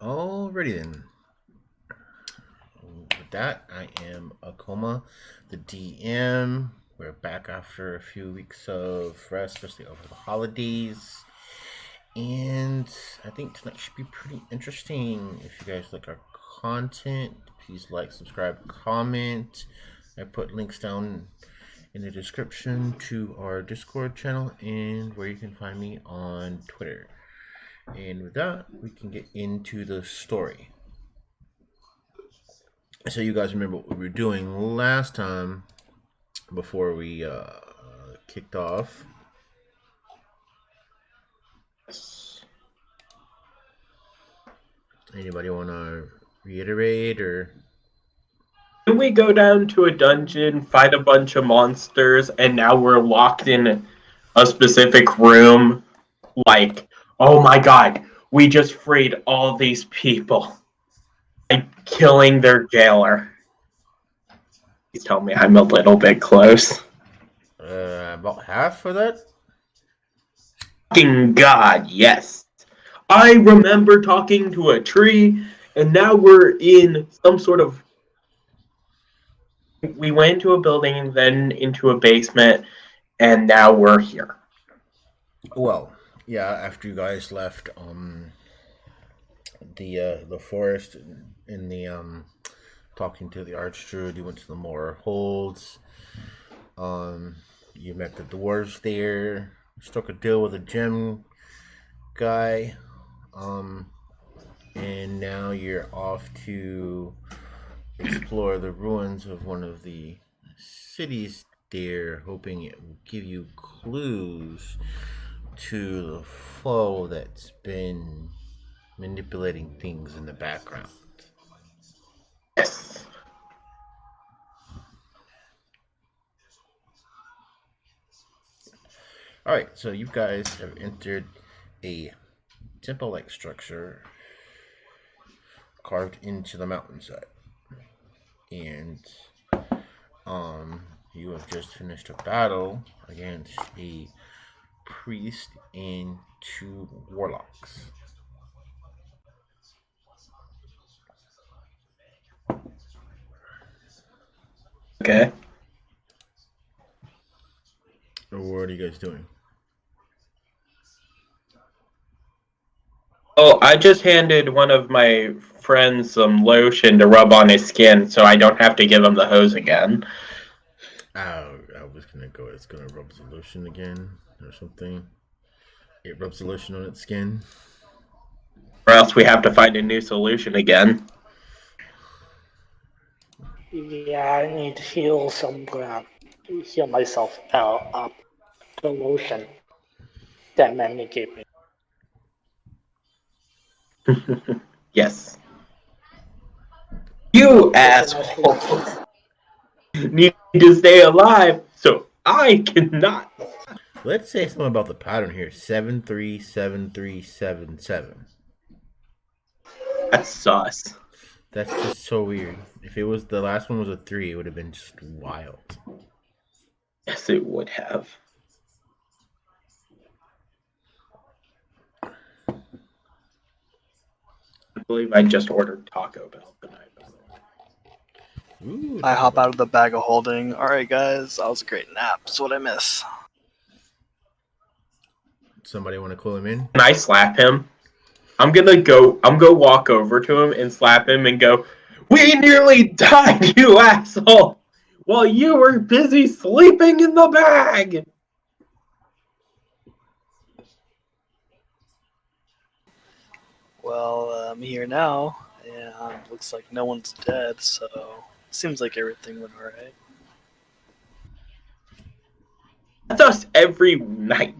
Alrighty then. With that, I am Akoma, the DM. We're back after a few weeks of rest, especially over the holidays. And I think tonight should be pretty interesting. If you guys like our content, please like, subscribe, comment. I put links down in the description to our Discord channel and where you can find me on Twitter. And with that, we can get into the story. So you guys remember what we were doing last time before we kicked off? Anybody want to reiterate or? Did we go down to a dungeon, fight a bunch of monsters, and now we're locked in a specific room? Like, oh my god, we just freed all these people by killing their jailer. Please tell me I'm a little bit close. About half of that? Fucking god, yes. I remember talking to a tree, and now we're in some sort of... We went into a building, then into a basement, and now we're here. Well, yeah. After you guys left, the forest in the talking to the archdruid, you went to the Moror Holds. You met the dwarves there. Struck a deal with a gem guy. And now you're off to explore the ruins of one of the cities there, hoping it will give you clues to the foe that's been manipulating things in the background. Yes. Alright, so you guys have entered a temple-like structure carved into the mountainside. And you have just finished a battle against a priest and two warlocks. Okay. What are you guys doing? Oh, I just handed one of my friends some lotion to rub on his skin so I don't have to give him the hose again. I was gonna go. It's gonna rub the lotion again or something. It rubs the lotion on its skin. Or else we have to find a new solution again. Yeah, I need to heal heal myself up. The lotion that Manny gave me. Yes. You asshole need to stay alive, so I cannot. Let's say something about the pattern here. 737377. That's sus. That's just so weird. If it was the last one was a 3, it would have been just wild. Yes, it would have. I believe I just ordered Taco Bell tonight. Ooh, I hop out of the bag of holding. Alright guys, that was a great nap. That's what I miss. Somebody want to call him in? Can I slap him? I'm gonna walk over to him and slap him and go, "We nearly died, you asshole! While you were busy sleeping in the bag!" Well, I'm here now, and looks like no one's dead, so seems like everything went alright. That's us every night.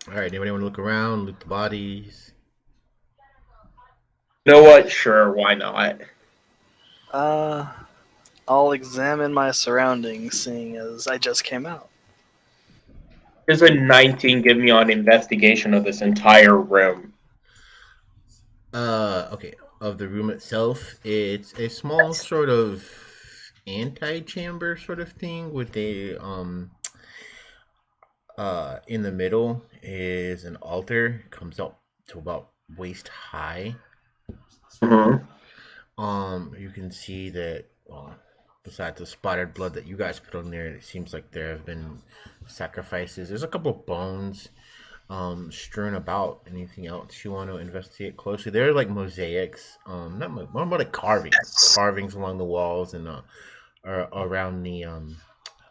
Alright, anybody want to look around, loot the bodies? You know what? Sure, why not? I'll examine my surroundings, seeing as I just came out. Here's a 19 give me on investigation of this entire room. Okay. Of the room itself, it's a small sort of antechamber sort of thing with a in the middle, is an altar. It comes up to about waist high. Mm-hmm. You can see that besides the spotted blood that you guys put on there, it seems like there have been sacrifices. There's a couple of bones strewn about. Anything else you want to investigate closely? They're like mosaics, not more like carvings along the walls and around the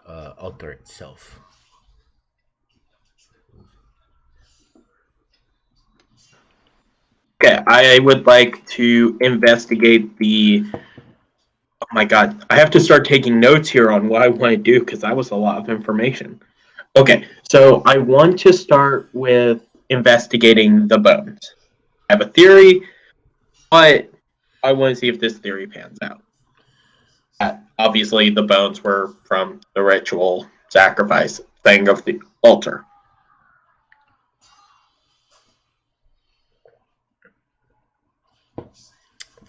altar itself. Okay, I would like to investigate the. Oh my god, I have to start taking notes here on what I want to do because that was a lot of information. Okay, so I want to start with investigating the bones. I have a theory, but I want to see if this theory pans out. Obviously, the bones were from the ritual sacrifice thing of the altar.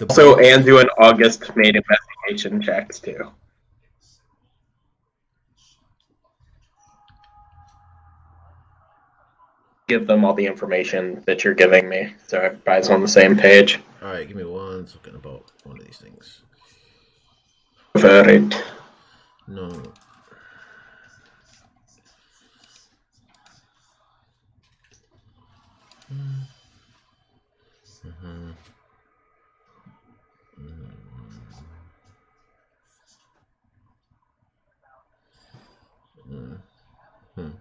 Also, Andrew and August made investigation checks too. Give them all the information that you're giving me, so everybody's on the same page. All right, give me 1 second about one of these things. Right. No. Mm-hmm. Mm-hmm.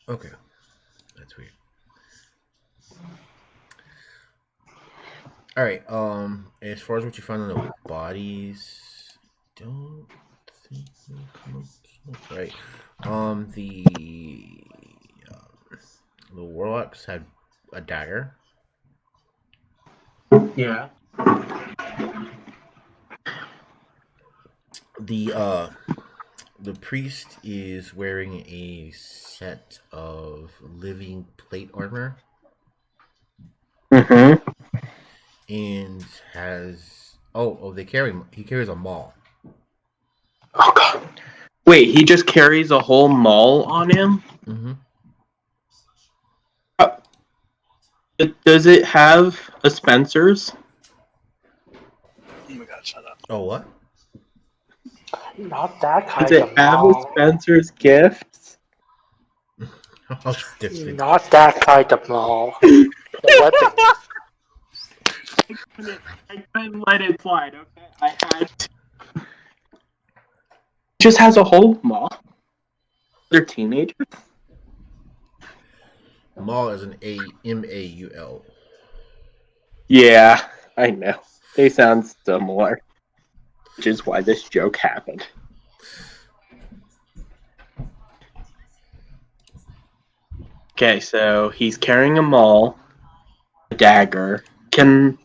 Okay, that's weird. All right. As far as what you found on the bodies, don't think that's right. The warlocks had a dagger. Yeah. The priest is wearing a set of living plate armor. Mm-hmm. And he carries a maul. Oh god. Wait, he just carries a whole maul on him? Mm-hmm. Does it have a Spencer's? Oh my god, shut up. Oh, what? Not that kind Does of it have a maul. Spencer's gifts? Oh, stupid. Not that kind of maul. The weapon. I couldn't let it slide, okay? I had to. It just has a whole maul. They're teenagers? Maul is an M-A-U-L. Yeah, I know. They sound similar. Which is why this joke happened. Okay, so he's carrying a maul, a dagger. Can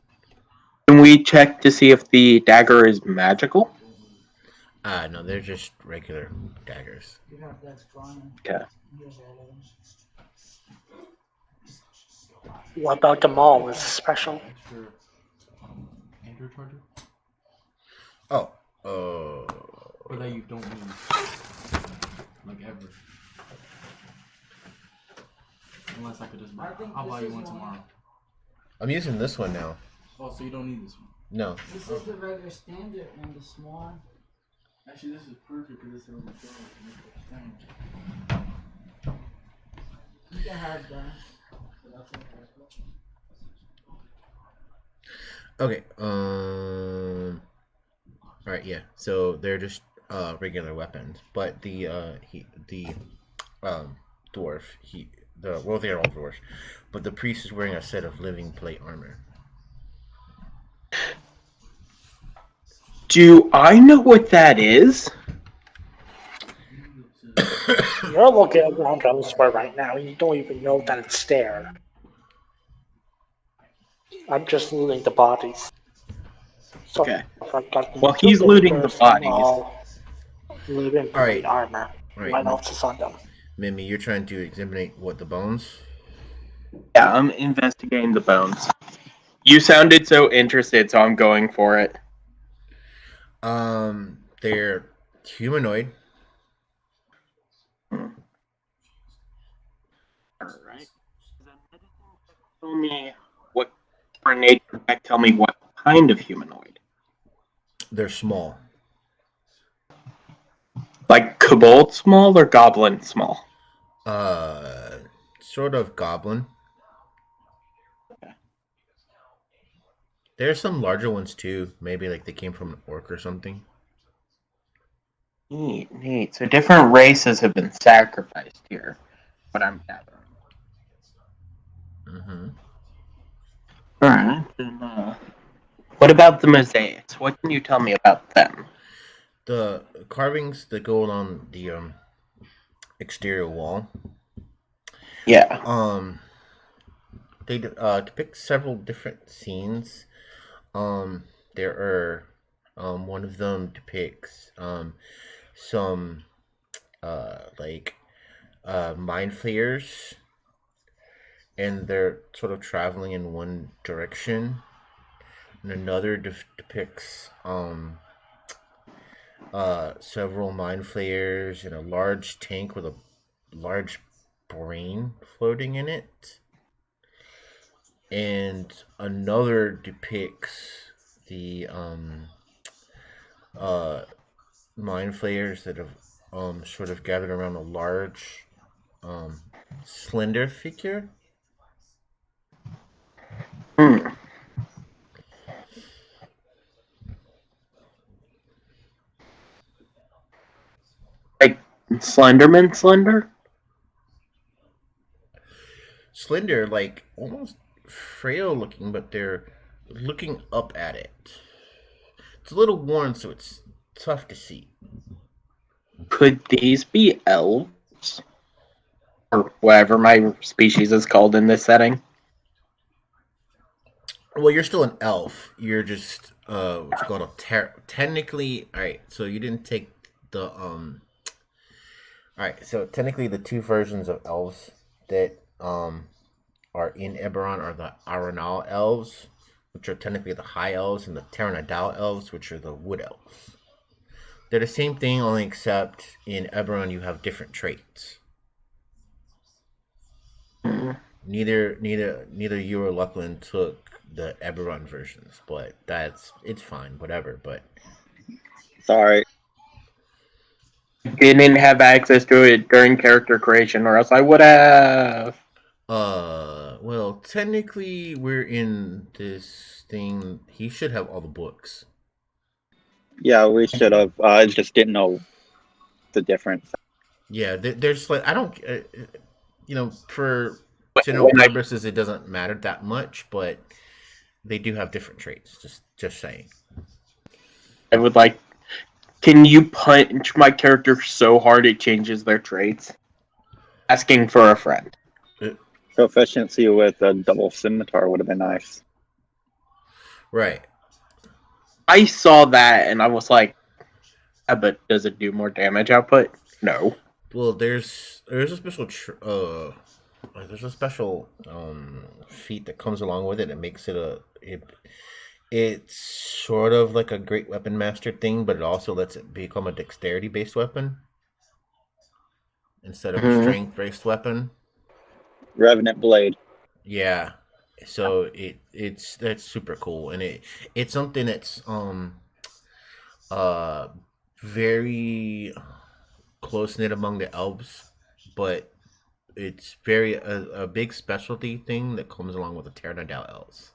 we check to see if the dagger is magical? No, they're just regular daggers. Okay. What about the maul? Is it special? Oh. Or that you don't need. Like ever. Unless I could just buy. I'll buy you one tomorrow. I'm using this one now. Oh, so you don't need this one? No. This is the regular standard one, the small one. Actually, this is perfect because it's on the phone. You can have that. Okay. All right. Yeah. So they're just regular weapons, but the dwarf they're all dwarves, but the priest is wearing a set of living plate armor. Do I know what that is? You're looking around elsewhere right now, and you don't even know that it's there. I'm just looting the bodies. So, Okay. well, Well, he's looting the bodies. Living All right. armor. All right. What else is on them? Mimi, you're trying to examine what the bones? Yeah, I'm investigating the bones. You sounded so interested, so I'm going for it. They're humanoid. All right. Tell me what or nature check. Tell me what kind of humanoid. They're small. Like kobold small or goblin small? Sort of goblin. There's some larger ones too. Maybe like they came from an orc or something. Neat. So different races have been sacrificed here. What I'm gathering. Mm-hmm. All right. Then, what about the mosaics? What can you tell me about them? The carvings that go along the exterior wall. Yeah. They depict several different scenes. There are one of them depicts some like mind flayers, and they're sort of traveling in one direction, and another depicts several mind flayers in a large tank with a large brain floating in it, and another depicts the uh mind flayers that have sort of gathered around a large um slender figure. Hmm. Like Slenderman slender? Slender, like almost frail looking, but they're looking up at it. It's a little worn, so it's tough to see. Could these be elves? Or whatever my species is called in this setting? Well, you're still an elf. You're just what's called a technically. All right, so you didn't take the All right, so technically the two versions of elves that are in Eberron are the Aranal elves, which are technically the high elves, and the Terranadal elves, which are the wood elves. They're the same thing, only except in Eberron you have different traits. Hmm. Neither you or Luckland took the Eberron versions, but it's fine, whatever. But Sorry. Didn't have access to it during character creation, or else I would have. well, technically we're in this thing. He should have all the books. Yeah, we should have. I just didn't know the difference. Yeah, there's like I don't, for general When I, purposes, it doesn't matter that much, but they do have different traits. Just saying. I would like. Can you punch my character so hard it changes their traits? Asking for a friend. Proficiency with a double scimitar would have been nice. Right. I saw that and I was like, but does it do more damage output? No. Well, there's a special there's a special feat that comes along with it. It makes it's sort of like a great weapon master thing, but it also lets it become a dexterity based weapon instead of a Mhm. strength based weapon. Revenant Blade. Yeah. So that's super cool, and it's something that's uh very close knit among the elves, but it's very a big specialty thing that comes along with the Pteranodal elves.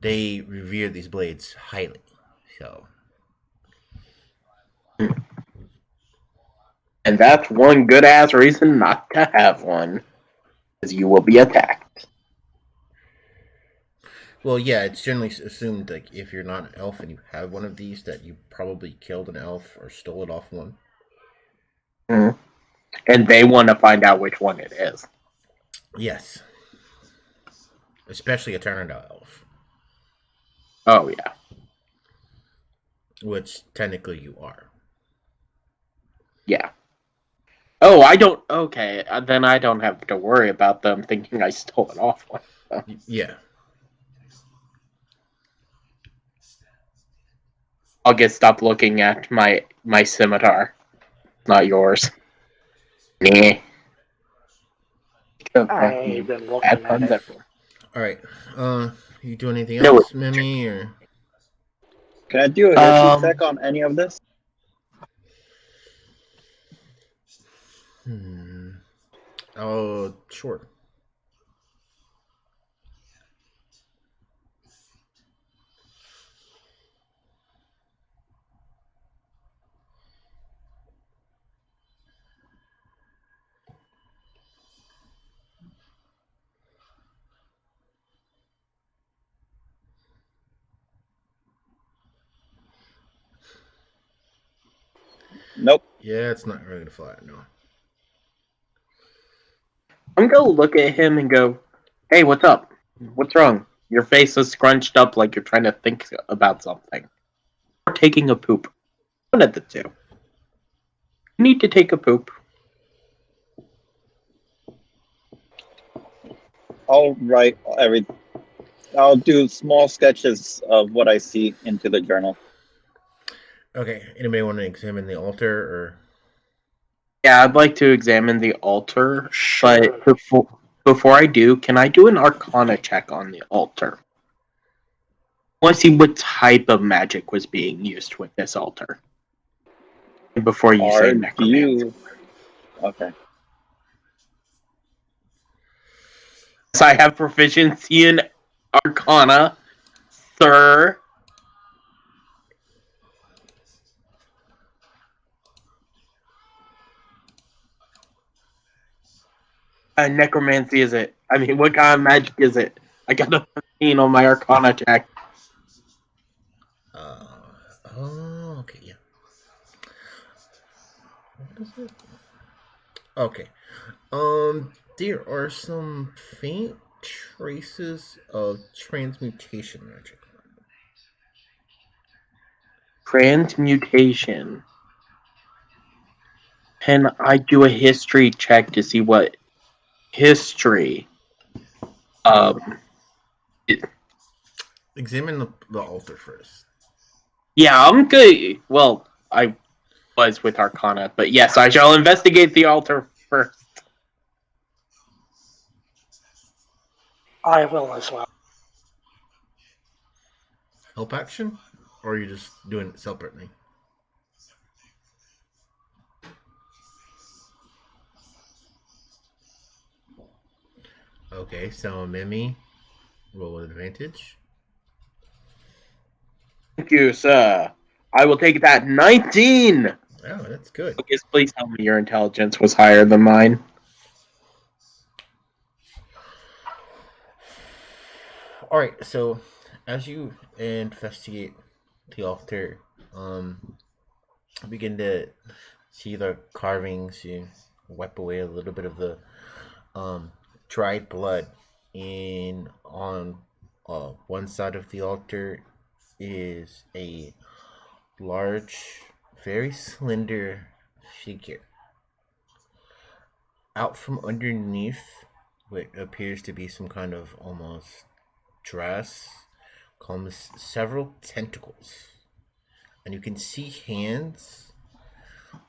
They revere these blades highly. So And that's one good ass reason not to have one. Because you will be attacked. well, yeah, it's generally assumed like if you're not an elf and you have one of these, that you probably killed an elf or stole it off one. Mhm. And they want to find out which one it is. Yes, especially a Pteranodal elf, Oh, yeah. which technically you are. Yeah. Oh, I don't. Okay, then I don't have to worry about them thinking I stole it off one. Yeah. I'll get stop looking at my scimitar, not yours. Nah. I've been looking at it. All right. You do anything No. else, Mimi, or? Can I do a history check on any of this? Oh, sure. Nope. Yeah, it's not really flat. No. I'm gonna look at him and go, "Hey, what's up? What's wrong? Your face is scrunched up like you're trying to think about something, or taking a poop. One of the two. You need to take a poop." I'll write everything. I'll do small sketches of what I see into the journal. Okay. Anybody want to examine the altar, or? Yeah, I'd like to examine the altar, Sure. but before I do, can I do an Arcana check on the altar? I want to see what type of magic was being used with this altar. Before you say necromancy. Okay. So I have proficiency in Arcana, sir. Necromancy is it? I mean, what kind of magic is it? I got a 13 on my Arcana check. Oh, okay, yeah. What is it? Okay. There are some faint traces of transmutation magic. Transmutation. Can I do a history check to see what history? Examine the altar first. Yeah, I'm good. Well, I was with Arcana, but yes, I shall investigate the altar first. I will as well. Help action? Or are you just doing it separately? Okay, so Mimi, roll with advantage. Thank you, sir. I will take that 19. Oh, that's good. Lucas, please tell me your intelligence was higher than mine. Alright, so as you investigate the altar, begin to see the carvings, you wipe away a little bit of the dried blood, and on one side of the altar is a large, very slender figure. Out from underneath what appears to be some kind of almost dress comes several tentacles. And you can see hands,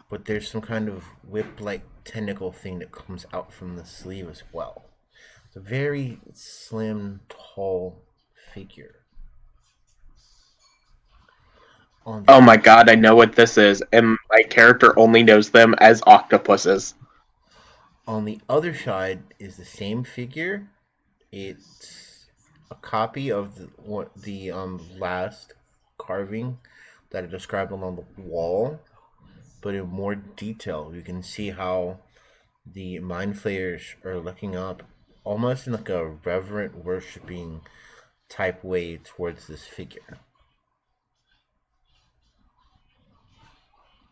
but there's some kind of whip-like tentacle thing that comes out from the sleeve as well. It's a very slim, tall figure. Oh my god, I know what this is, and my character only knows them as octopuses. On the other side is the same figure. It's a copy of the last carving that I described on the wall, but in more detail. You can see how the mind flayers are looking up, almost in like a reverent, worshiping type way towards this figure.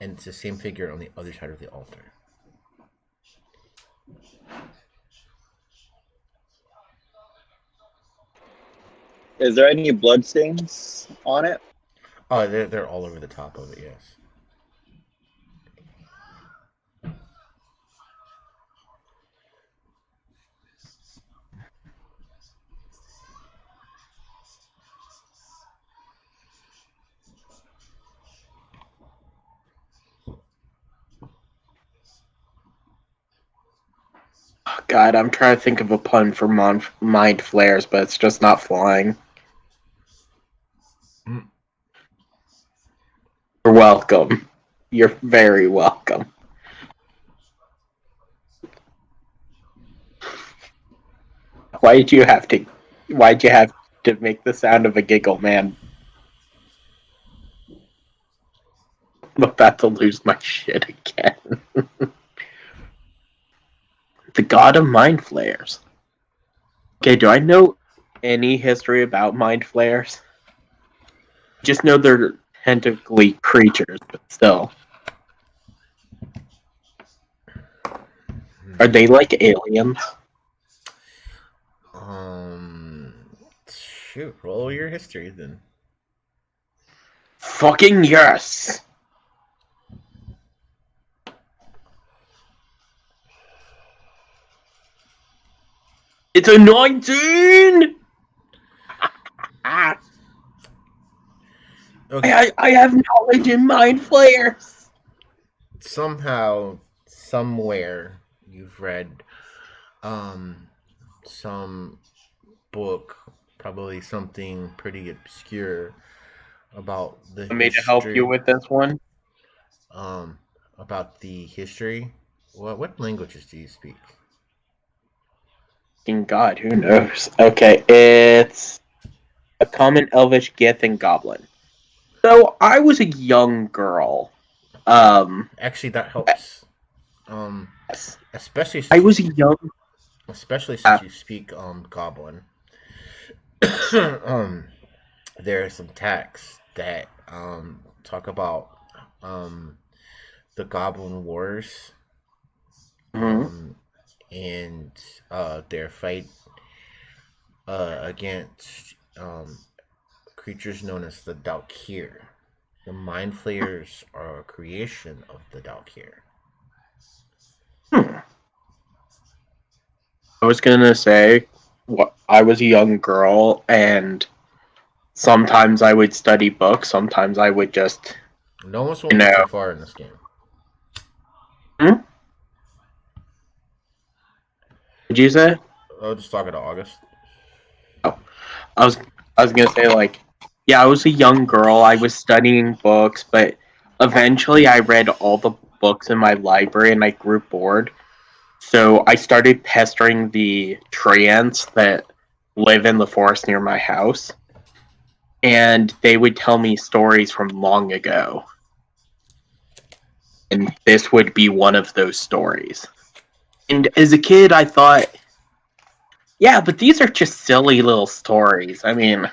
And it's the same figure on the other side of the altar. Is there any bloodstains on it? Oh, they're all over the top of it, yes. God, I'm trying to think of a pun for mind flares, but it's just not flying. Mm. You're welcome. You're very welcome. Why'd you have to make the sound of a giggle, man? I'm about to lose my shit again. The god of mind flares. Okay, do I know any history about mind flares? Just know they're tentacly creatures, but still. Are they like aliens? Um, Shoot, roll your history then. Fucking yes! It's a 19! Okay. I have knowledge in mind flares! Somehow, somewhere, you've read some book, probably something pretty obscure about the Want me to help you history. with this one? Um, about the history. What languages do you speak? Fucking god, who knows? Okay, it's a common elvish, gith, and goblin. So I was a young girl. Actually, that helps. Yes. Especially I since was a young. you speak goblin. um, there are some texts that talk about um the Goblin Wars, Mhm. and their fight against creatures known as the Dalkir. The Mind Flayers are a creation of the Dalkir. I was gonna say, I was a young girl, and sometimes I would study books. Sometimes I would just, No one's you won't get know. too far in this game. Hmm? Did you say? I'll just talking to August. Oh, I was. I was gonna say like, yeah, I was a young girl. I was studying books, but eventually I read all the books in my library, and I grew bored. So I started pestering the treants that live in the forest near my house, and they would tell me stories from long ago. And this would be one of those stories. And as a kid, I thought, yeah, but these are just silly little stories. I mean,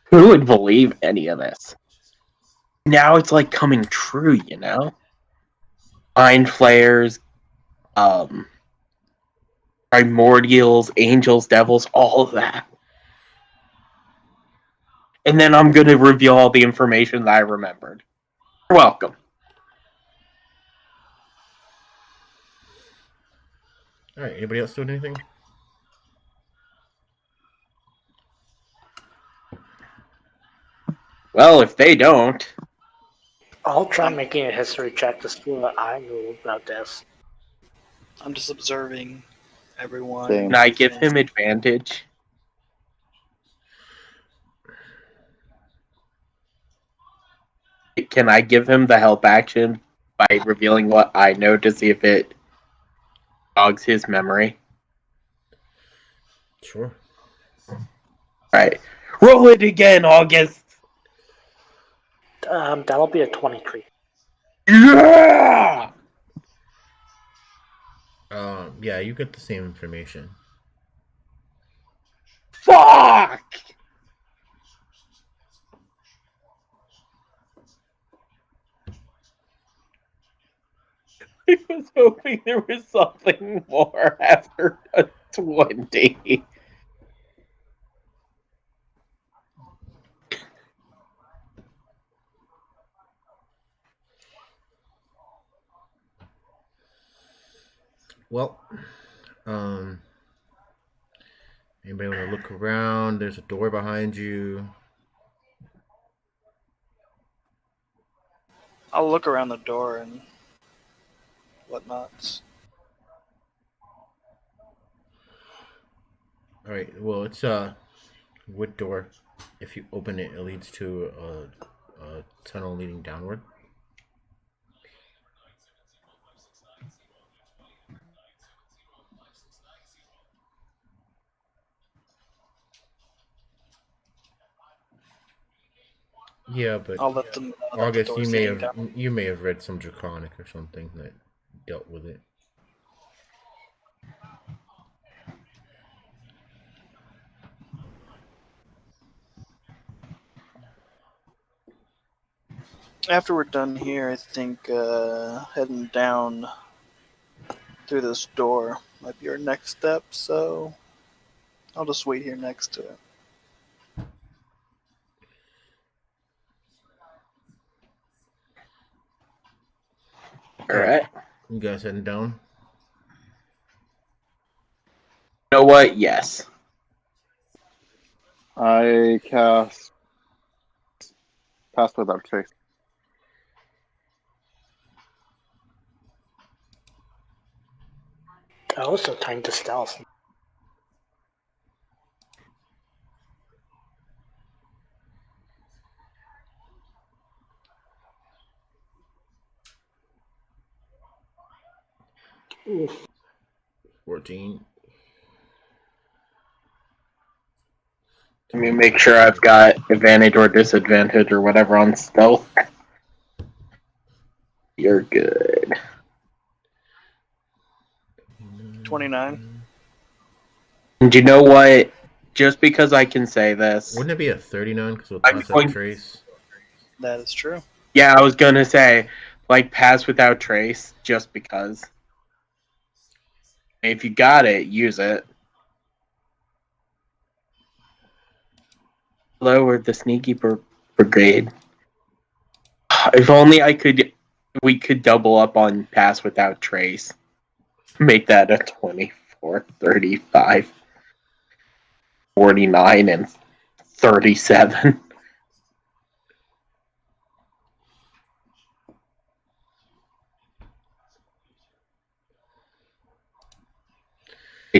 who would believe any of this? Now it's like coming true, you know? Mind flayers, um, primordials, angels, devils, all of that. And then I'm gonna reveal all the information that I remembered. You're welcome. All right. Anybody else doing anything? Well, if they don't, I'll try making a history check to see what I knew about this. I'm just observing everyone. Same. can I give him advantage? Can I give him the help action by revealing what I know to see if it jogs his memory? Sure. Right. Roll it again, August. That'll be a 23. Yeah! Yeah, you get the same information. Fuck! I was hoping there was something more after a 20. Well, um, anybody want to look around? There's a door behind you. I'll look around the door and whatnot. All right. Well, it's a wood door. If you open it, it leads to a tunnel leading downward. Yeah, but I'll let them know that the August, door's leading down. you may have read some Draconic or something that dealt with it. After we're done here, I think heading down through this door might be our next step, so I'll just wait here next to it. All right. You guys heading down? You know what? Yes. I cast Pass Without Trace. I also time to stealth. Oof. 14. Let me make sure I've got advantage or disadvantage or whatever on stealth. You're good. 29. And you know what? Just because I can say this. Wouldn't it be a 39 because we'll I'm pass going- out trace? That is true. Yeah, I was gonna say, like, pass without trace, just because. If you got it, use it. Lower the sneaky brigade. If only we could double up on pass without trace. Make that a 24, 35, 49, and 37.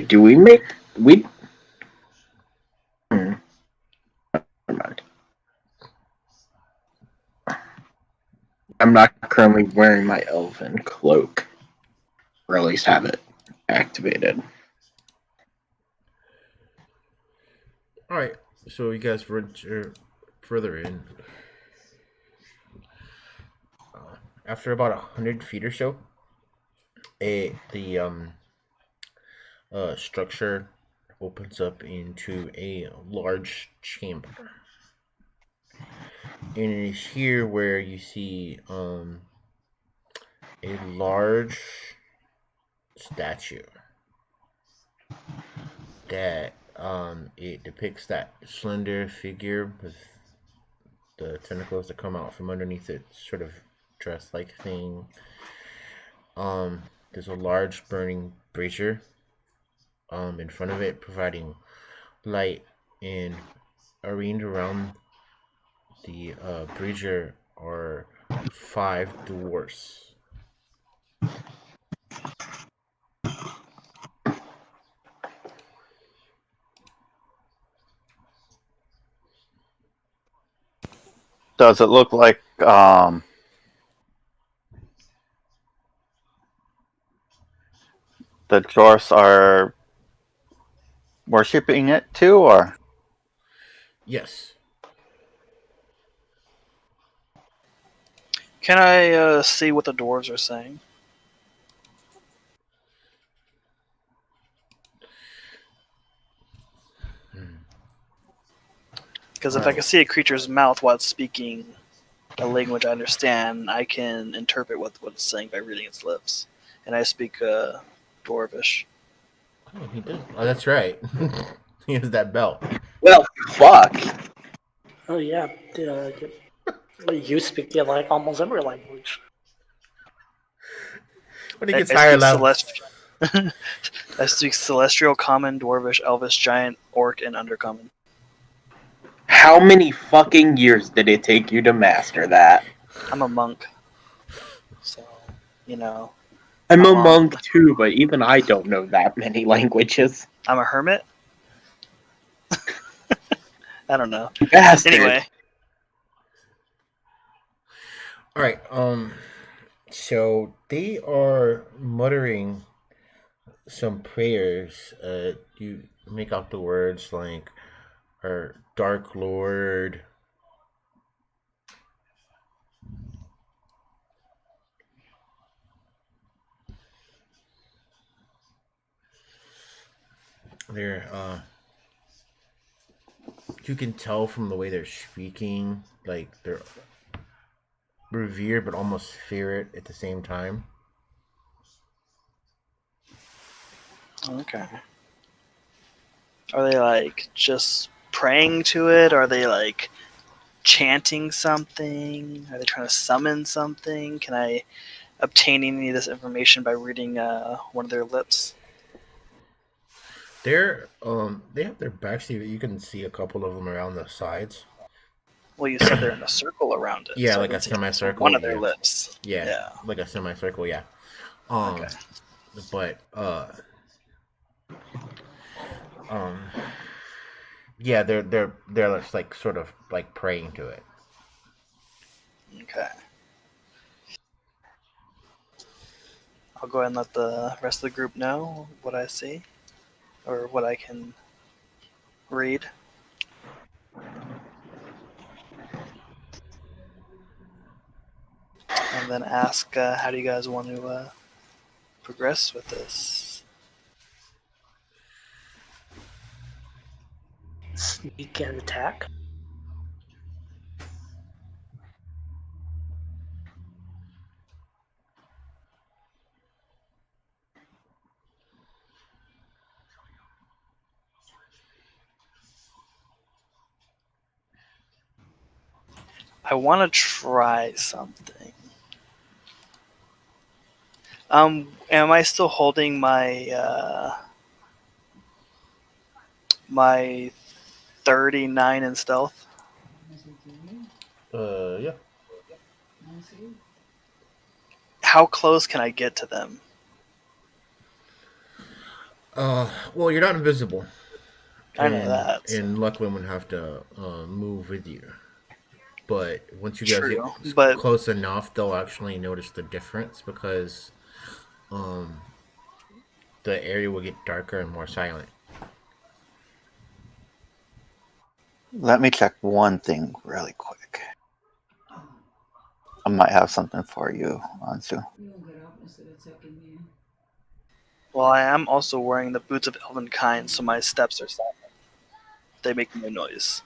Do we make... Never mind. I'm not currently wearing my elven cloak. Or at least have it activated. Alright, so you guys venture further in. After about 100 feet or so, the structure opens up into a large chamber. And it is here where you see a large statue that it depicts that slender figure with the tentacles that come out from underneath it, sort of dress-like thing. There's a large burning brazier in front of it, providing light, and arranged around the brazier are 5 dwarfs. Does it look like the dwarfs are worshipping it too, or? Yes. Can I see what the dwarves are saying? Because if I can see a creature's mouth while it's speaking a language I understand, I can interpret what it's saying by reading its lips. And I speak Dwarvish. Oh, he did. Oh, that's right. He has that belt. Well, fuck. Oh yeah, you speak like almost every language. When he gets higher level. I speak Celestial, Common, Dwarvish, Elvish, Giant, Orc, and Undercommon. How many fucking years did it take you to master that? I'm a monk. So, you know. I'm a monk too, but even I don't know that many languages. I'm a hermit. I don't know. Bastard. Anyway, All right. So they are muttering some prayers. You make out the words like, "Our Dark Lord." They're you can tell from the way they're speaking, like they're revered but almost fear it at the same time. okay. Are they like just praying to it? Are they like chanting something? Are they trying to summon something? Can I obtain any of this information by reading one of their lips? They have their backseat. You can see a couple of them around the sides. Well, you said they're in a circle around it. Yeah, so I like a can see just semicircle. one of their Yeah, lips. yeah, Yeah. like a semicircle. Yeah. Okay. But um, yeah, they're just like sort of like praying to it. Okay. I'll go ahead and let the rest of the group know what I see or what I can read. And then ask how do you guys want to progress with this? Sneak and attack. I want to try something. Am I still holding my 39 in stealth? Yeah. How close can I get to them? Well, you're not invisible. I know that. And luckily, I'm gonna have to move with you. But once you guys get True, but close enough, they'll actually notice the difference because um, the area will get darker and more silent. Let me check one thing really quick. I might have something for you, Ansu. well, I am also wearing the boots of elvenkind, so my steps are silent. They make no noise.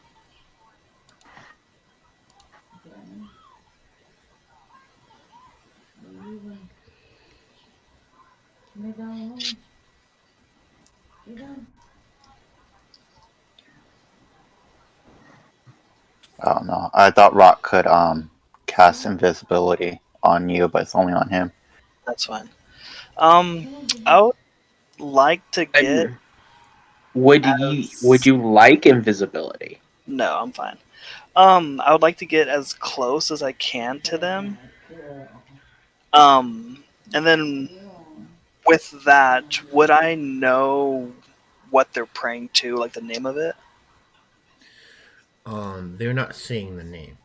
I don't know. I thought Rock could cast invisibility on you, but it's only on him. That's fine. I would like to get. Would you like invisibility? No, I'm fine. I would like to get as close as I can to them. And then with that, would I know what they're praying to, like the name of it? They're not seeing the name.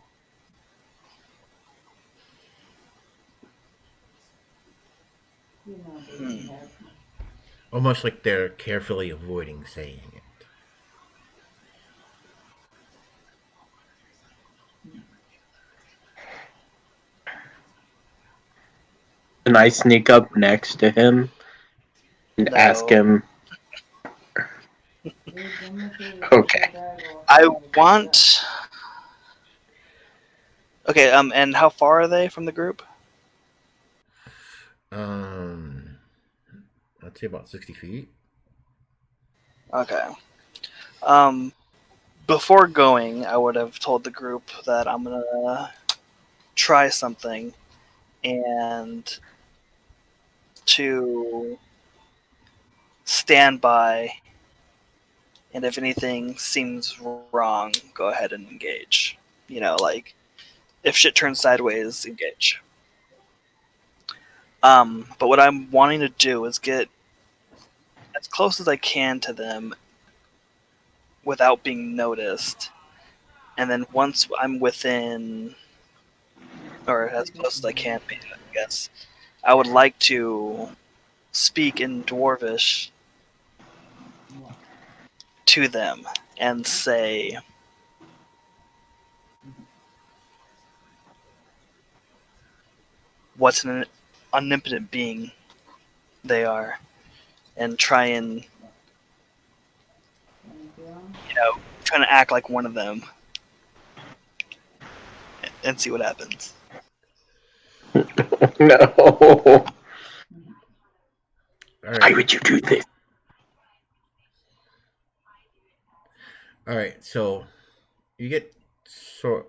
Almost like they're carefully avoiding saying it. Can I sneak up next to him and ask him? Okay. I want. Okay. And how far are they from the group? I'd say about 60 feet. Okay. Before going, I would have told the group that I'm gonna try something and to stand by, and if anything seems wrong, go ahead and engage. Like if shit turns sideways, engage. But what I'm wanting to do is get as close as I can to them without being noticed. And then once I'm within, or as close as I can be, I guess, I would like to speak in Dwarvish to them and say, what an omnipotent being they are, and try and, trying to act like one of them and see what happens. No. All Why right. would you do this? All right. So you get sort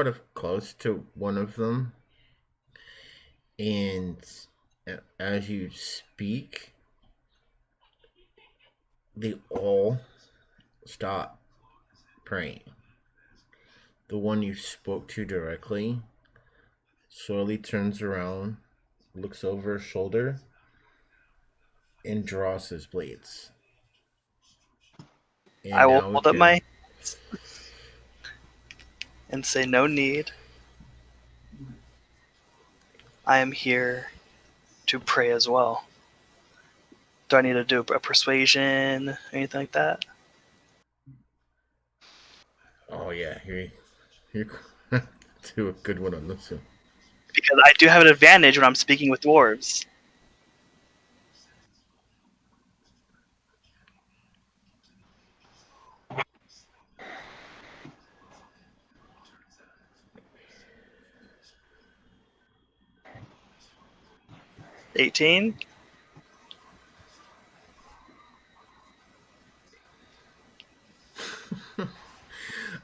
of close to one of them, and as you speak, they all stop praying. The one you spoke to directly slowly turns around, looks over his shoulder, and draws his blades. And I will now we hold up can. my hands and say, no need. I am here to pray as well. Do I need to do a persuasion, anything like that? Oh yeah, you're do a good one on this one. Because I do have an advantage when I'm speaking with dwarves. $18.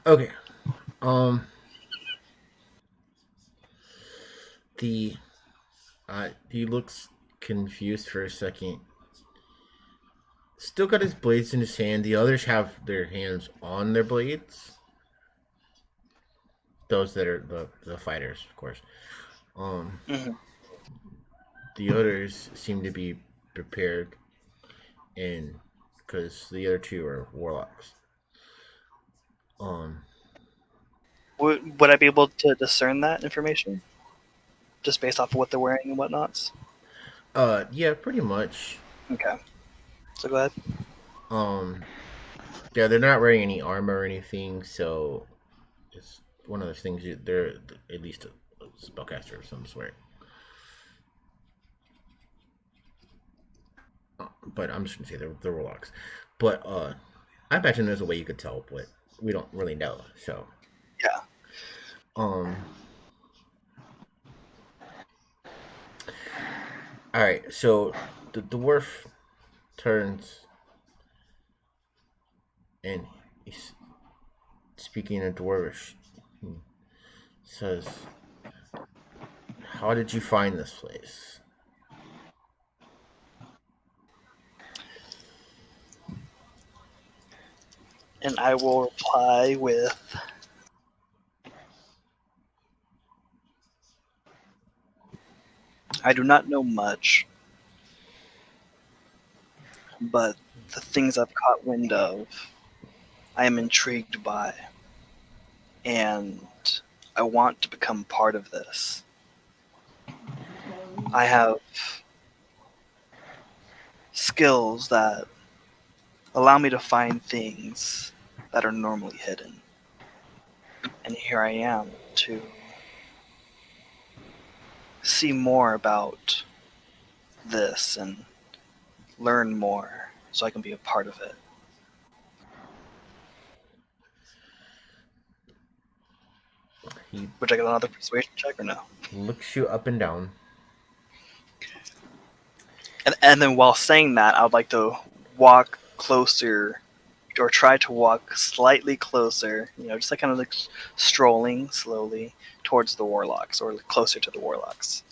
Okay. Um. The he looks confused for a second. Still got his blades in his hand. The others have their hands on their blades. Those that are the fighters, of course. Mm-hmm. The others seem to be prepared, and because the other two are warlocks. Um. Would I be able to discern that information? Just based off of what they're wearing and whatnots? Yeah, pretty much. Okay. So go ahead. Yeah, they're not wearing any armor or anything, so it's one of those things. They're at least a spellcaster of some sort. But I'm just gonna say they're warlocks. But I imagine there's a way you could tell, but we don't really know. So Yeah. All right. So the dwarf turns and he's speaking in dwarvish. He says, "How did you find this place?" And I will reply with, I do not know much, but the things I've caught wind of, I am intrigued by, and I want to become part of this. I have skills that allow me to find things that are normally hidden. And here I am to see more about this and learn more so I can be a part of it. He Would I get another persuasion check or no? looks you up and down. And then while saying that, I would like to walk closer or try to walk slightly closer, just like kind of like strolling slowly towards the warlocks or closer to the warlocks.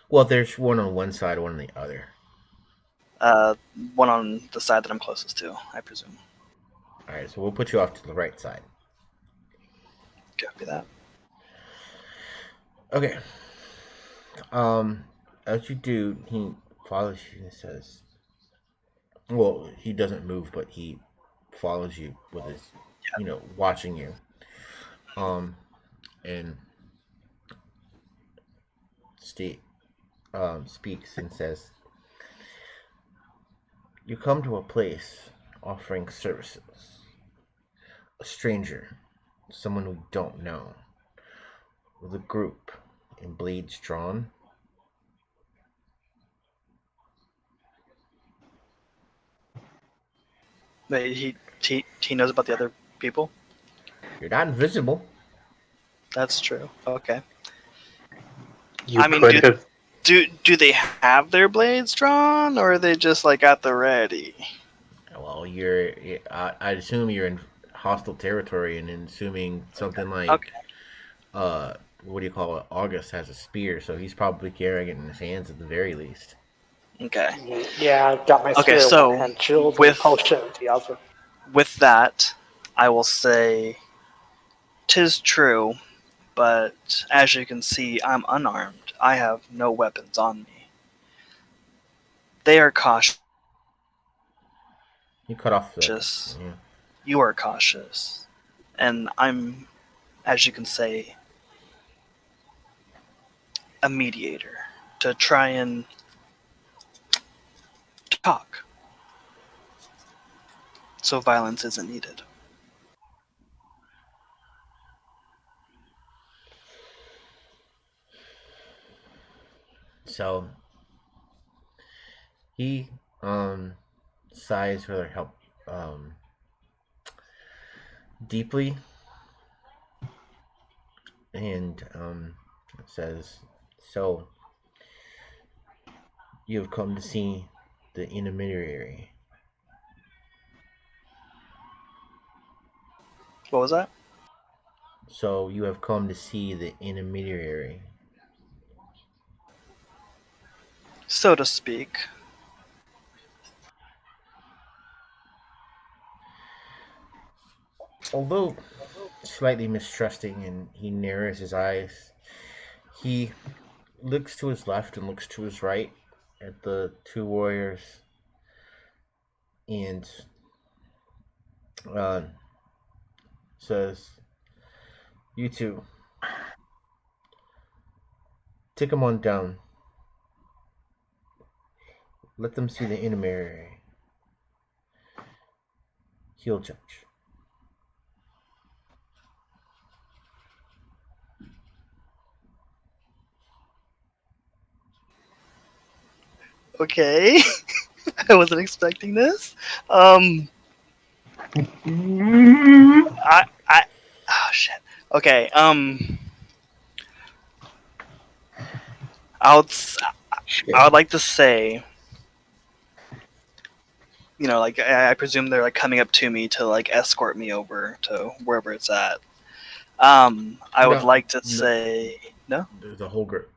Well, there's one on one side, one on the other. One on the side that I'm closest to, I presume. All right, so we'll put you off to the right side. Copy that. Okay. As you do, he follows you and says, "Well, he doesn't move, but he follows you with his, watching you. And state speaks and says, "You come to a place offering services. A stranger, someone we don't know, with a group and blades drawn." Wait, he knows about the other people? You're not invisible. That's true. Okay. You I mean, could have. do they have their blades drawn, or are they just like at the ready? Well, I'd assume you're in hostile territory, and assuming something like, Okay. what do you call it? August has a spear, so he's probably carrying it in his hands at the very least. Okay. Yeah, I've got my Okay, spear in so one hand, shield with- and potion in the other. With that, I will say, 'tis true, but as you can see, I'm unarmed. I have no weapons on me. They are cautious. You cut off the. Yeah. You are cautious. And I'm, as you can say, a mediator to try and talk. So violence isn't needed. So he sighs for their help deeply, and says, "So you have come to see the intermediary." What was that? So you have come to see the intermediary. So to speak. Although slightly mistrusting, and he narrows his eyes, he looks to his left and looks to his right at the two warriors, and uh, says, "You two, take them on down. Let them see the intermediary. He'll judge." Okay. I wasn't expecting this. Oh shit. Okay. I would like to say, like I presume they're like coming up to me to like escort me over to wherever it's at. I would like to say no. The whole group.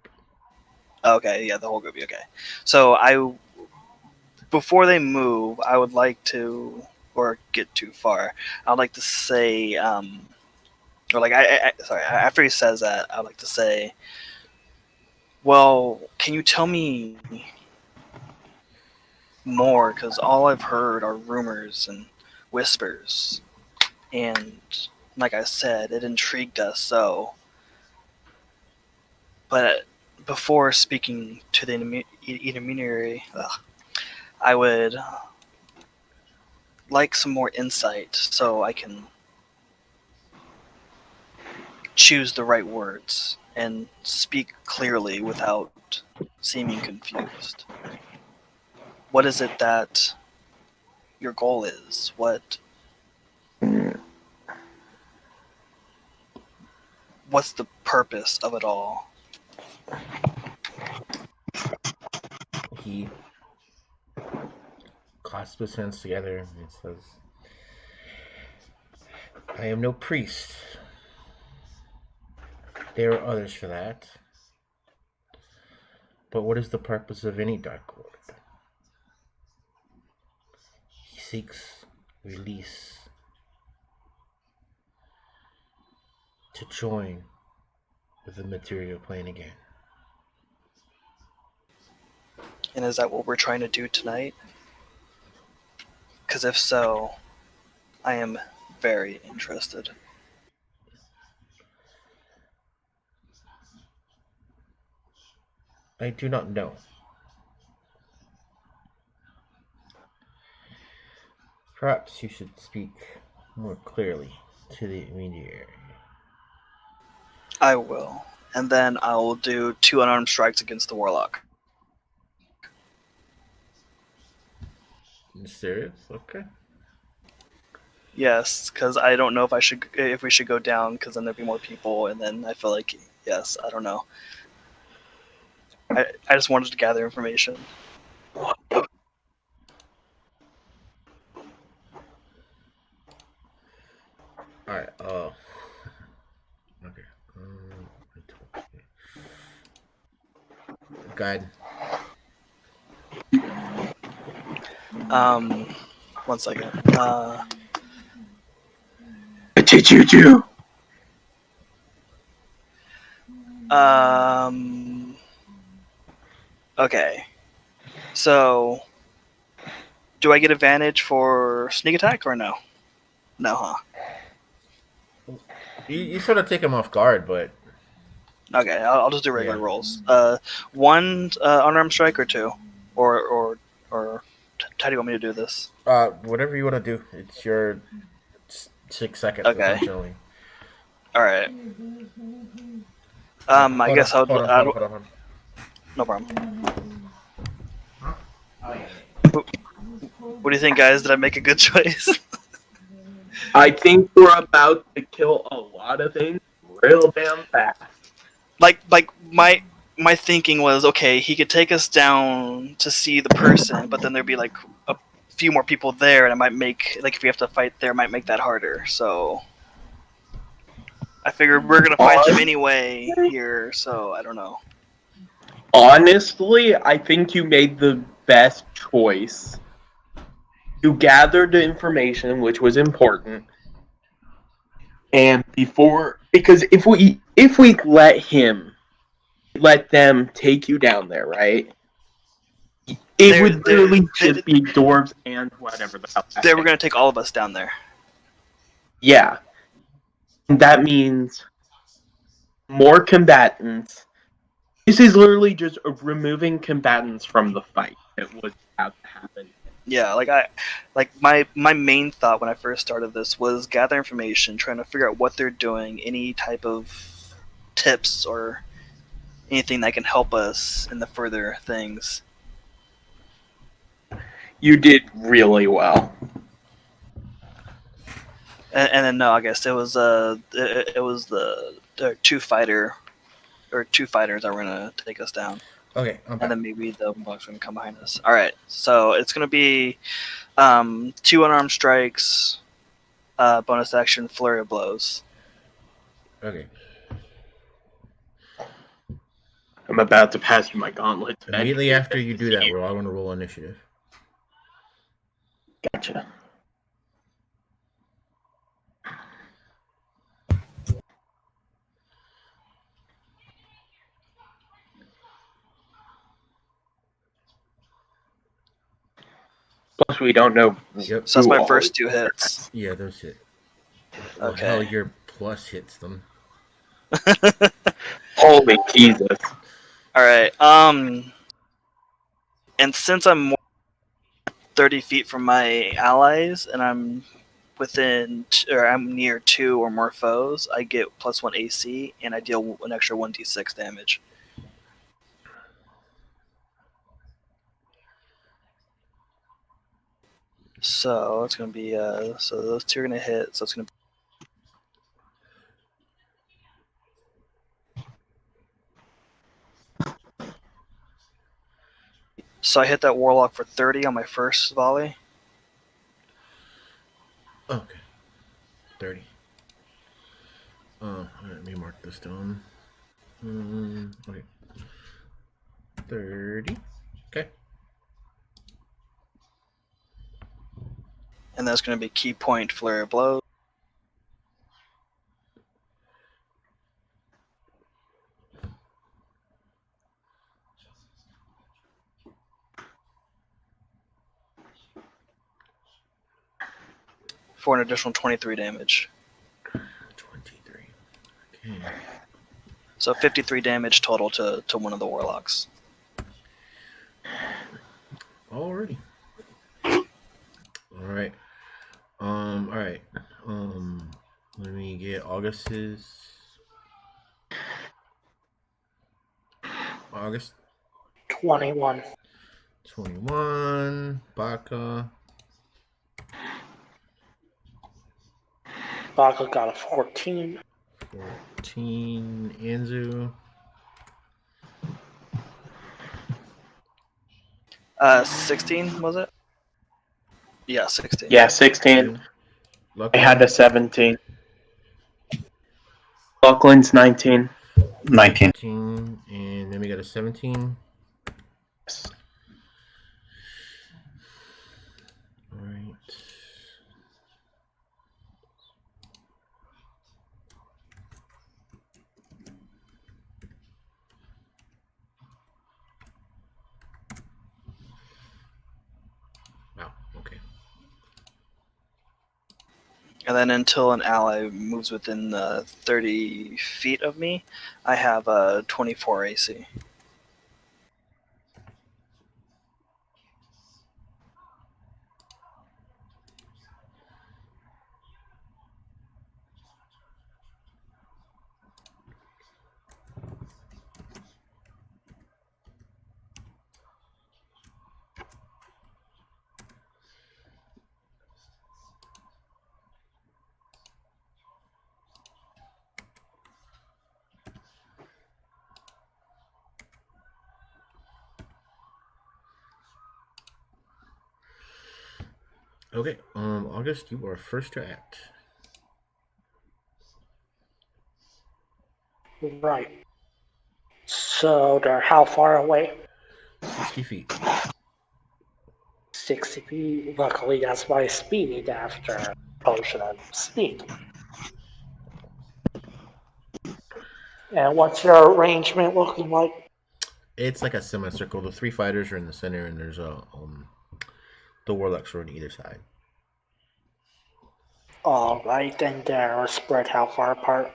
Okay, yeah, the whole group. Okay, so before they move, I would like to, or get too far, I would like to say, or like sorry, after he says that, I'd like to say, well, can you tell me more? Because all I've heard are rumors and whispers, and like I said, it intrigued us so. But before speaking to the intermediary, I would like some more insight so I can choose the right words and speak clearly without seeming confused. What is it that your goal is? What's the purpose of it all? He clasps his hands together and says, "I am no priest. There are others for that. But what is the purpose of any Dark Lord? He seeks release to join with the material plane again." And is that what we're trying to do tonight? Because if so, I am very interested. I do not know. Perhaps you should speak more clearly to the intermediary. I will. And then I will do 2 unarmed strikes against the warlock. You serious? Okay. Yes, because I don't know if we should go down, because then there'd be more people, and then I feel like, yes, I don't know. I just wanted to gather information. Alright, okay. Guide. One second. Choo-choo-choo. Okay. So, do I get advantage for sneak attack or no? No, huh? You sort of take him off guard, but Okay, I'll just do regular Yeah. rolls. 1 unarmed strike or 2, or how do you want me to do this? whatever you want to do. It's your 6 seconds, Okay. essentially. All right. I guess Hold on. no problem. Oh, yeah. What do you think, guys? Did I make a good choice? I think we're about to kill a lot of things real damn fast. like my thinking was, okay, he could take us down to see the person, but then there'd be like a few more people there, and it might make, like, if we have to fight there, it might make that harder. So I figured we're gonna fight them anyway here, so I don't know. Honestly, I think you made the best choice. You gathered the information, which was important, and because if we let them take you down there, right? It would literally just be dwarves and whatever the hell. They were gonna take all of us down there. Yeah. That means more combatants. This is literally just removing combatants from the fight that was about to happen. Yeah, my main thought when I first started this was gather information, trying to figure out what they're doing, any type of tips or anything that can help us in the further things. You did really well. And then no, I guess it was the 2 fighters that were gonna take us down. Okay, I'm back. And then maybe the bugs are gonna come behind us. All right, so it's gonna be 2 unarmed strikes, bonus action, flurry of blows. Okay. I'm about to pass you my gauntlet. Immediately after you do that, we're all going to roll initiative. Gotcha. Plus, we don't know. Yep. So that's my first 2 hits. Yeah, those hit. Well, Okay. hell, your plus hits them. Holy Jesus. All right. And since I'm more 30 feet from my allies, and I'm I'm near 2 or more foes, I get +1 AC, and I deal an extra 1d6 damage. So it's gonna be so those 2 are gonna hit. So it's gonna. So I hit that warlock for 30 on my first volley. Okay. 30. Let me mark this down. Okay. 30. Okay. And that's going to be key point flare of blows. for an additional 23 damage. 23. Okay. So 53 damage total to one of the warlocks. Alrighty. Alright. Alright. Let me get August's. August 21. 21. Baka. Baka got a 14. 14. Anzu. 16 was it? Yeah, 16. Yeah, 16. I had a 17. Lachlan's 19. 19. 19. And then we got a 17. Alright. Wow, okay. And then until an ally moves within 30 feet of me, I have a 24 AC. Okay, August, you are first to act. Right. So they're how far away? 60 feet. 60 feet. Luckily, that's my speed after potion of speed. And what's your arrangement looking like? It's like a semicircle. The 3 fighters are in the center, and there's the warlocks are on either side. Alright, and they're spread how far apart?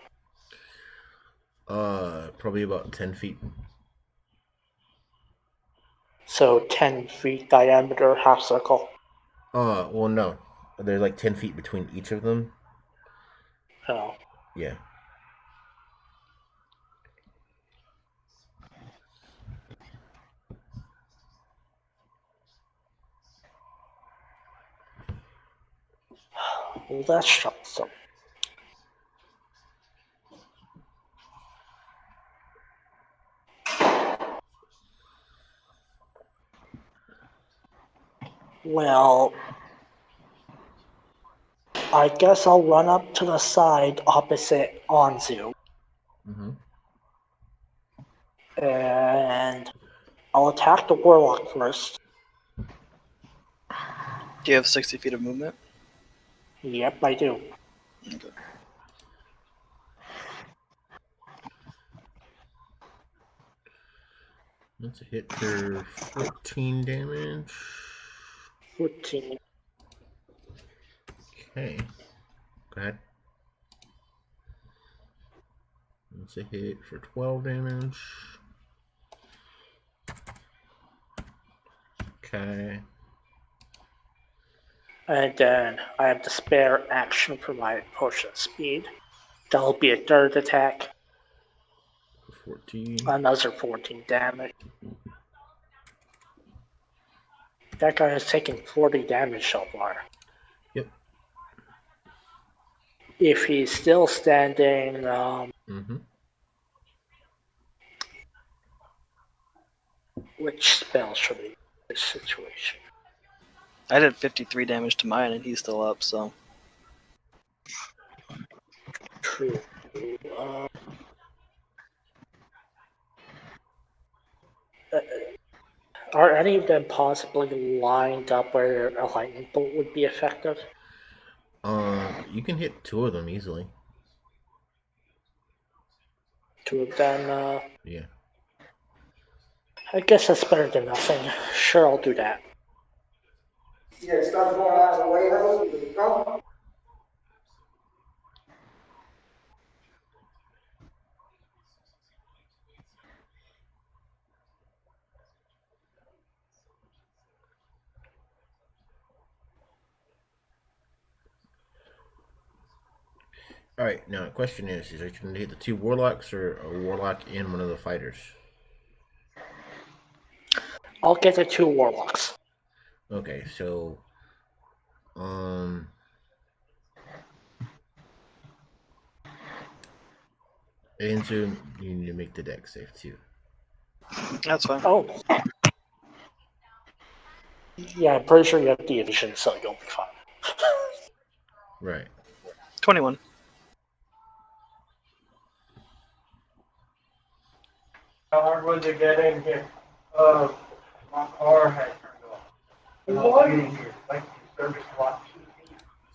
Probably about 10 feet. So 10 feet diameter, half circle. Well, no. There's like 10 feet between each of them. Oh. Yeah. Well, that's troublesome. Well, I guess I'll run up to the side opposite Anzu. Mm-hmm. And I'll attack the warlock first. Do you have 60 feet of movement? Yep, I do. Okay. That's a hit for 14 damage. 14. Okay. Go ahead. That's a hit for 12 damage. Okay. And then I have the spare action for my potion of speed. That'll be a third attack. 14. Another 14 damage. That guy has taken 40 damage so far. Yep. If he's still standing, Mm-hmm. which spell should be in this situation? I did 53 damage to mine, and he's still up, so. True. Are any of them possibly lined up where a lightning bolt would be effective? You can hit 2 of them easily. 2 of them, Yeah. I guess that's better than nothing. Sure, I'll do that. Yeah, it starts going out of the way. All right. Now the question is are you going to hit the two warlocks or a warlock and one of the fighters? I'll get the two warlocks. Okay. So, um, and so you need to make the deck save too. That's fine. Oh. Yeah, I'm pretty sure you have the edition, so you'll be fine. Right. 21. How hard was it getting here? My car had turned off. What? Like service watch.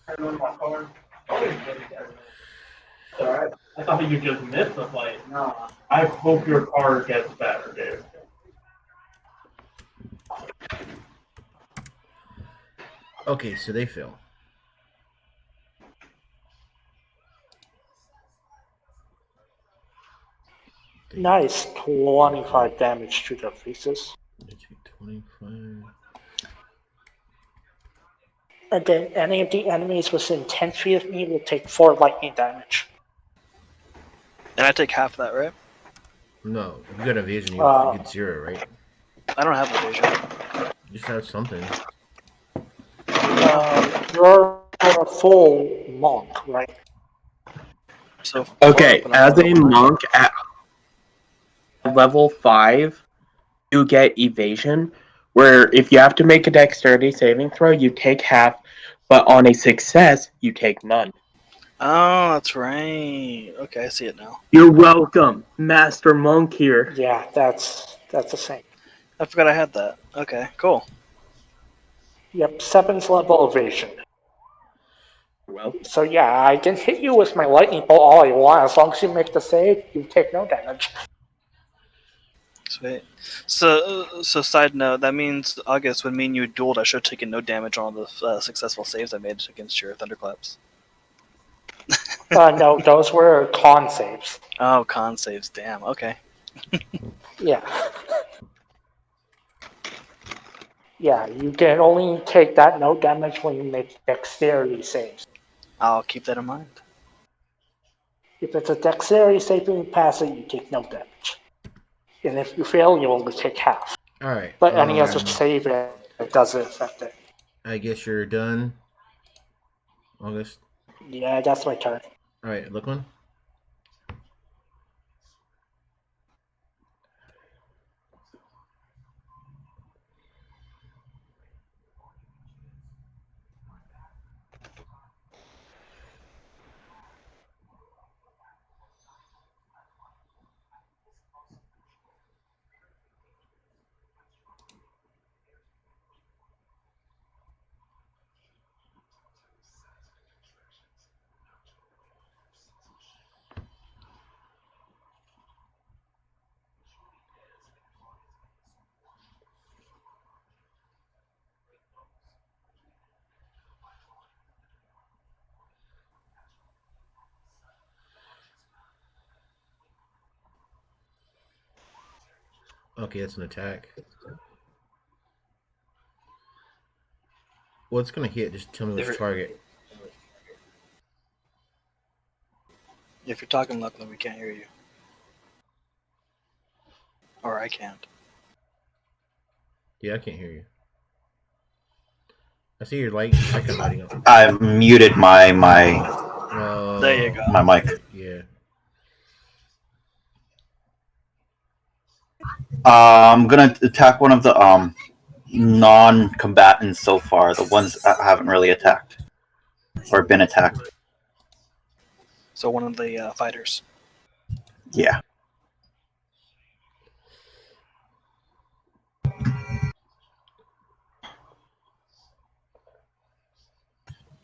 Turned on my car. Alright. I thought you just missed the flight. No. I hope your car gets better, dude. Okay. So they fail. Nice, 25 damage to their faces. 25. And then any of the enemies within 10 feet of me will take 4 lightning damage. And I take half of that, right? No, if you got evasion, you get 0, right? I don't have evasion. You just have something. You're a full monk, right? So Okay, as a monk at level 5, you get evasion, where if you have to make a dexterity saving throw, you take half, but on a success, you take none. Oh, that's right. Okay, I see it now. You're welcome, Master Monk here. Yeah, that's the same. I forgot I had that. Okay, cool. Yep, 7th level evasion. Well, So yeah, I can hit you with my lightning bolt all I want. As long as you make the save, you take no damage. Sweet. So side note, that means, August, when me and you dueled, I should have taken no damage on all the successful saves I made against your thunderclaps. No, those were con saves. Oh, con saves. Damn. Okay. Yeah. Yeah, you can only take that no damage when you make dexterity saves. I'll keep that in mind. If it's a dexterity save and you pass it, you take no damage. And if you fail, you only take half. All right. But any other save, it doesn't affect it. I guess you're done, August. Yeah, that's my turn. All right, look one. Okay, that's an attack. Well, it's gonna hit. Just tell me which target. If you're talking Lachlan, we can't hear you. Or I can't. Yeah, I can't hear you. I see your light icon lighting up. I've muted my There you go. my mic. Yeah. I'm gonna attack one of the non-combatants so far, the ones that haven't really attacked or been attacked. So one of the fighters. Yeah.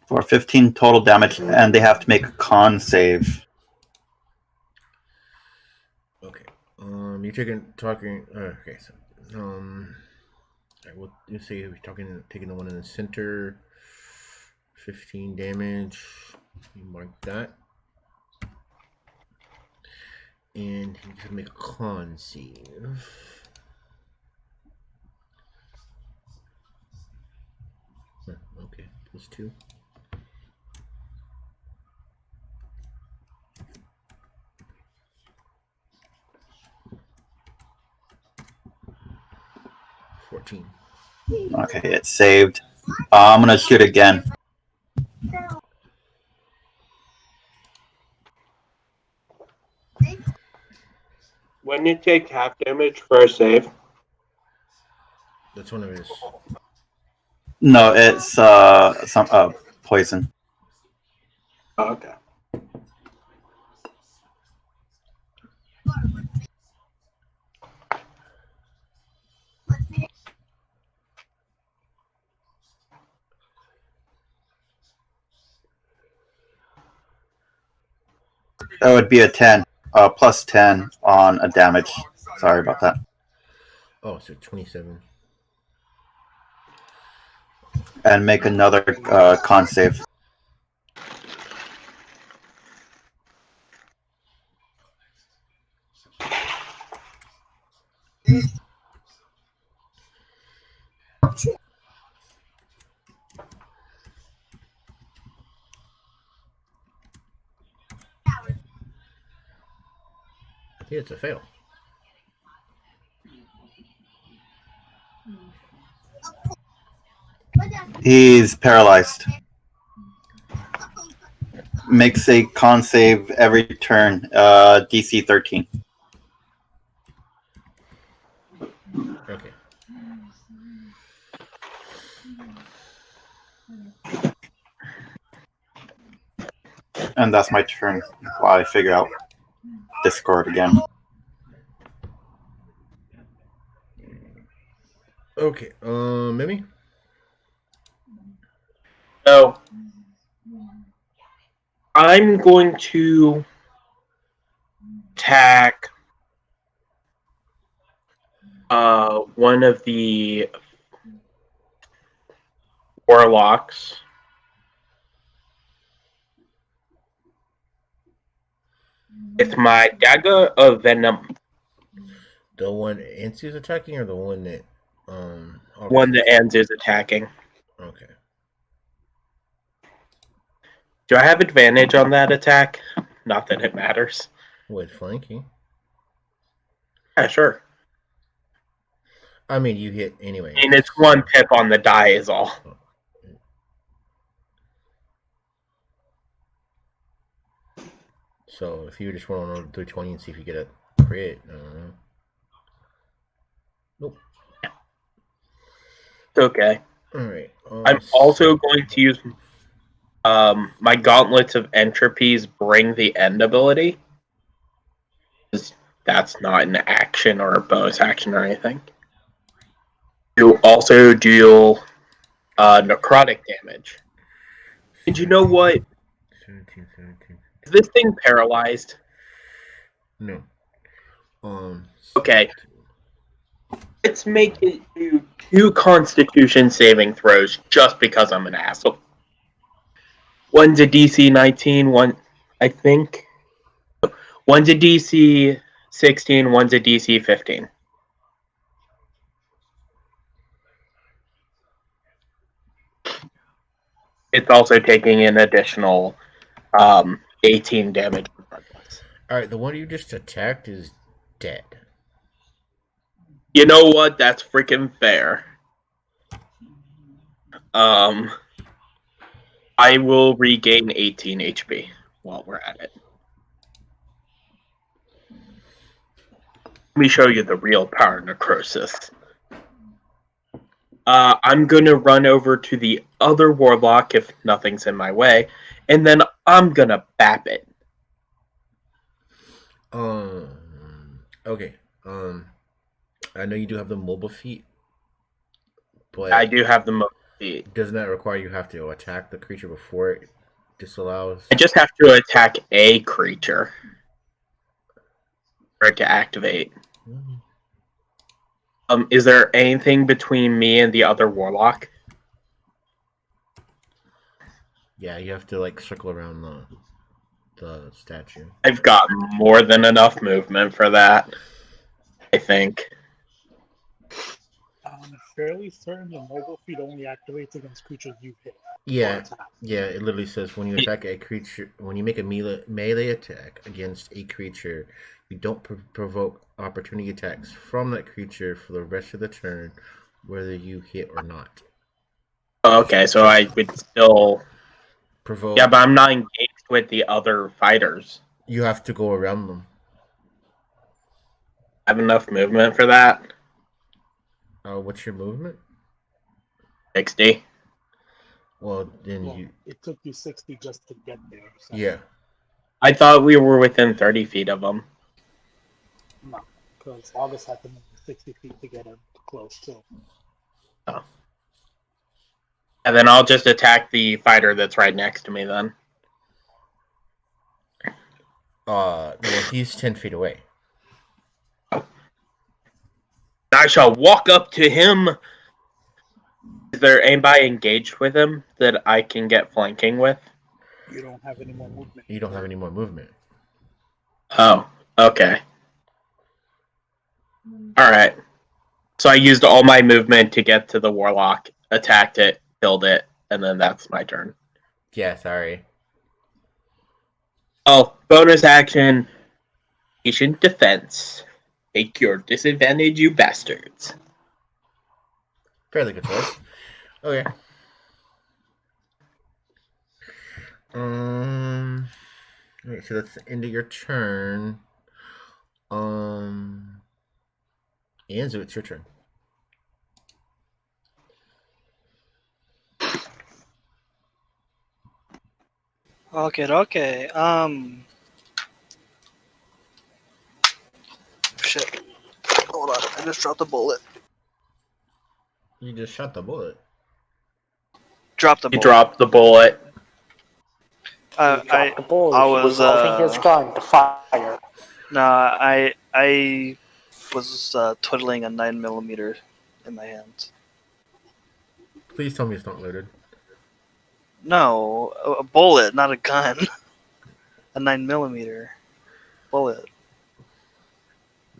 For 15 total damage, and they have to make a con save. Okay. You're talking. Okay. So, what you say? You're taking the one in the center. 15 damage. You mark that. And he's gonna make a con save. Okay, +2. 14. Okay, it's saved. I'm gonna shoot again. When you take half damage for a save, That's one of his. No, it's some poison. okay. That would be a 10. Plus 10 on a damage. Sorry about that. Oh, so 27. And make another con save. Yeah, it's a fail. He's paralyzed. Makes a con save every turn. DC 13. Okay. And that's my turn while I figure out Discord again. Okay. Mimi? So I'm going to attack one of the warlocks. With my dagger of venom. The one Ansi is attacking or the one that One that ends is attacking. Okay. Do I have advantage on that attack? Not that it matters. With flanking? Yeah, sure. I mean, you hit anyway. And it's one pip on the die is all. So if you just roll on 320 and see if you get a crit, I don't know. Nope. It's okay. Alright. I'm also going to use my Gauntlets of Entropies Bring the End ability. That's not an action or a bonus action or anything. You also deal necrotic damage. And you know what? 17. Is this thing paralyzed? No. Okay. Let's make it do 2 Constitution saving throws just because I'm an asshole. One's a DC 19, one, I think. One's a DC 16, one's a DC 15. It's also taking an additional 18 damage regardless. Alright, the one you just attacked is dead. You know what? That's freaking fair. I will regain 18 HP while we're at it. Let me show you the real power necrosis. I'm gonna run over to the other warlock if nothing's in my way, and then I'm gonna bap it. Okay. I know you do have the mobile feat, but I do have the mobile feat. Doesn't that require you have to attack the creature before it disallows? I just have to attack a creature for it to activate. Is there anything between me and the other warlock? Yeah, you have to like circle around the statue. I've got more than enough movement for that, I think. I'm fairly certain the mobile feat only activates against creatures you hit. Yeah, it literally says when you attack a creature, when you make a melee attack against a creature, you don't provoke opportunity attacks from that creature for the rest of the turn whether you hit or not. Okay, so I would still. Provoke. Yeah, but I'm not engaged with the other fighters. You have to go around them. I have enough movement for that. What's your movement? 60. Well, then Well, you. it took you 60 just to get there. So. Yeah. I thought we were within 30 feet of them. No, because August had to move 60 feet to get him close too. Oh. And then I'll just attack the fighter that's right next to me then. Well, he's 10 feet away. I shall walk up to him. Is there anybody engaged with him that I can get flanking with? You don't have any more movement. You don't have any more movement. Oh, okay. Alright. So I used all my movement to get to the warlock, attacked it, killed it, and then that's my turn. Yeah, sorry. Oh, bonus action. Patient defense. Take your disadvantage, you bastards. Fairly good choice. Okay. Alright, so that's the end of your turn. Anzu, it's your turn. Okay. Shit. Hold on. I just dropped the bullet. You just shot the bullet. Dropped the You bullet. dropped the bullet. Dropped the ball. I He was holding his gun to fire. No, I was twiddling a 9mm in my hands. Please tell me it's not loaded. No, a bullet, not a gun. A 9mm bullet.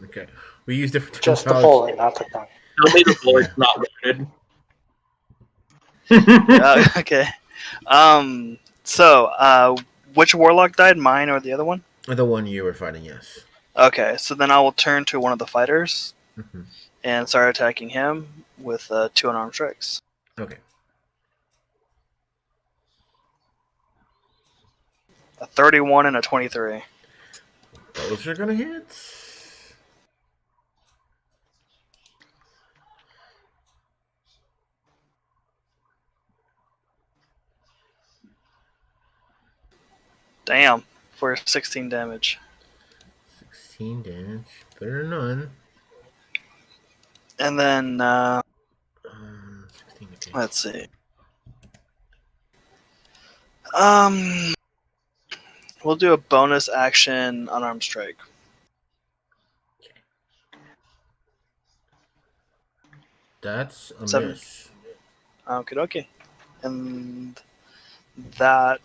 Okay. We use different Just the terminology. bullet, not the gun. Tell me the bullet's not loaded. Okay. So, which warlock died? Mine or the other one? The one you were fighting, yes. Okay, so then I will turn to one of the fighters Mm-hmm. and start attacking him with 2 unarmed strikes. Okay. A 31 and a 23. Those are gonna hit. Damn, for 16 damage. 16 damage. Better than none. And then, 16 okay. let's see. We'll do a bonus action unarmed strike. That's a 7. miss. Okay. And that,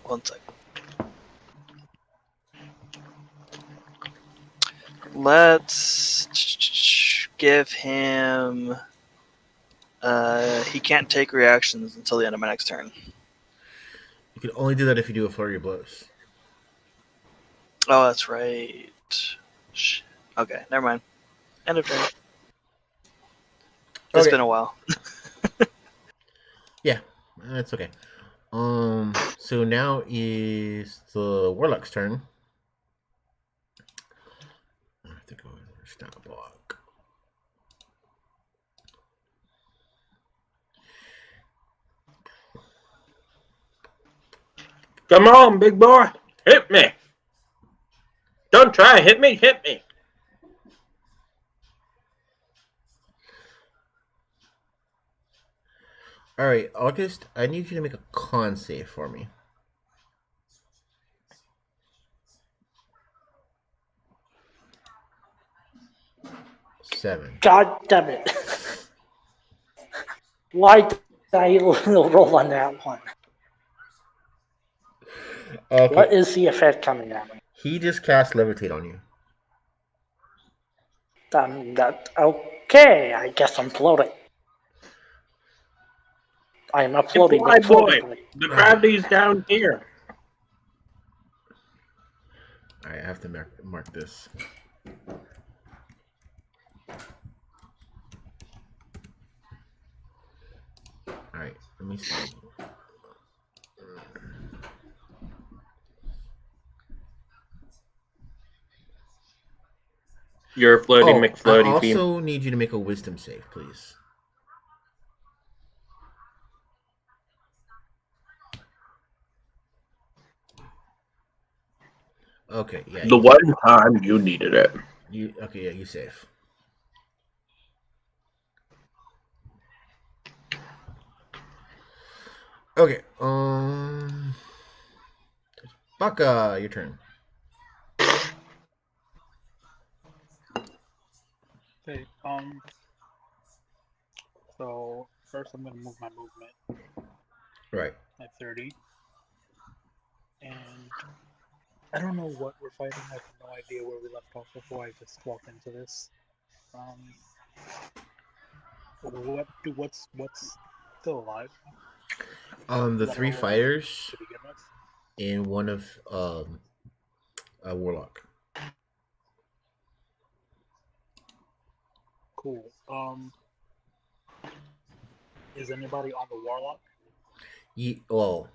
one sec. Let's give him. He can't take reactions until the end of my next turn. You can only do that if you do a flurry of blows. Oh, that's right. Okay, never mind. End of turn. It's Okay. been a while. Yeah, that's okay. So now is the warlock's turn. I have to go and start a block. Come on, big boy. Hit me. Don't try. Hit me. Alright, August, I need you to make a con save for me. Seven. God damn it. Why did I roll on that one? Okay. What is the effect coming at me? He just cast Levitate on you. Okay, I guess I'm floating. I'm not floating, My but floating. boy. The gravity's down here. Alright, I have to mark this. Alright, let me see. You're floaty I McFloaty beam. also need you to make a wisdom save, please. Okay, yeah. The one time you needed it. You save. Okay, Baka, your turn. Okay. So first, I'm gonna move my movement Right. at 30, and I don't know what we're fighting. I have no idea where we left off before I just walked into this. What's still alive? The What three am I rolling fighters to begin with? and one of a warlock. Cool. Is anybody on the warlock? Well,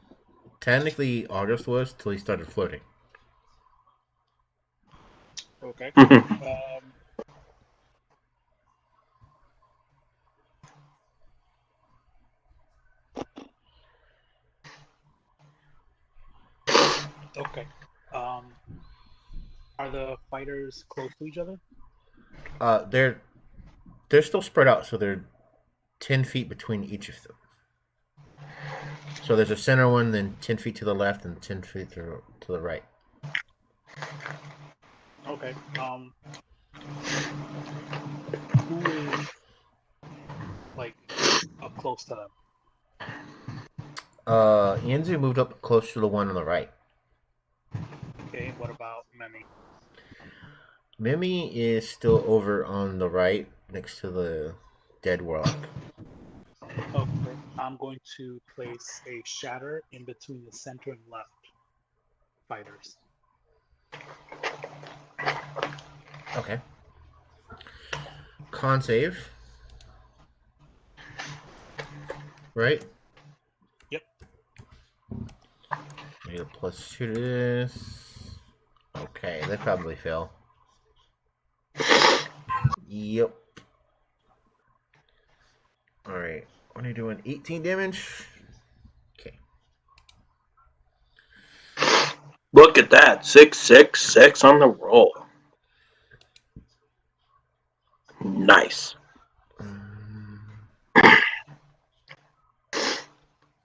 technically August was till he started floating. Okay. Okay. Are the fighters close to each other? They're still spread out, so they're 10 feet between each of them. So there's a center one, then 10 feet to the left, and 10 feet to the right. Okay. Who is like up close to them? Yanzu moved up close to the one on the right. Okay. What about Memi? Mimi is still over on the right, next to the dead warlock. Okay. I'm going to place a shatter in between the center and left fighters. Okay. Con save. Right? Yep. Need a +2 to this. Okay, they probably fail. Yep. Alright. What are you doing? 18 damage? Okay. Look at that. 666 on the roll. Nice.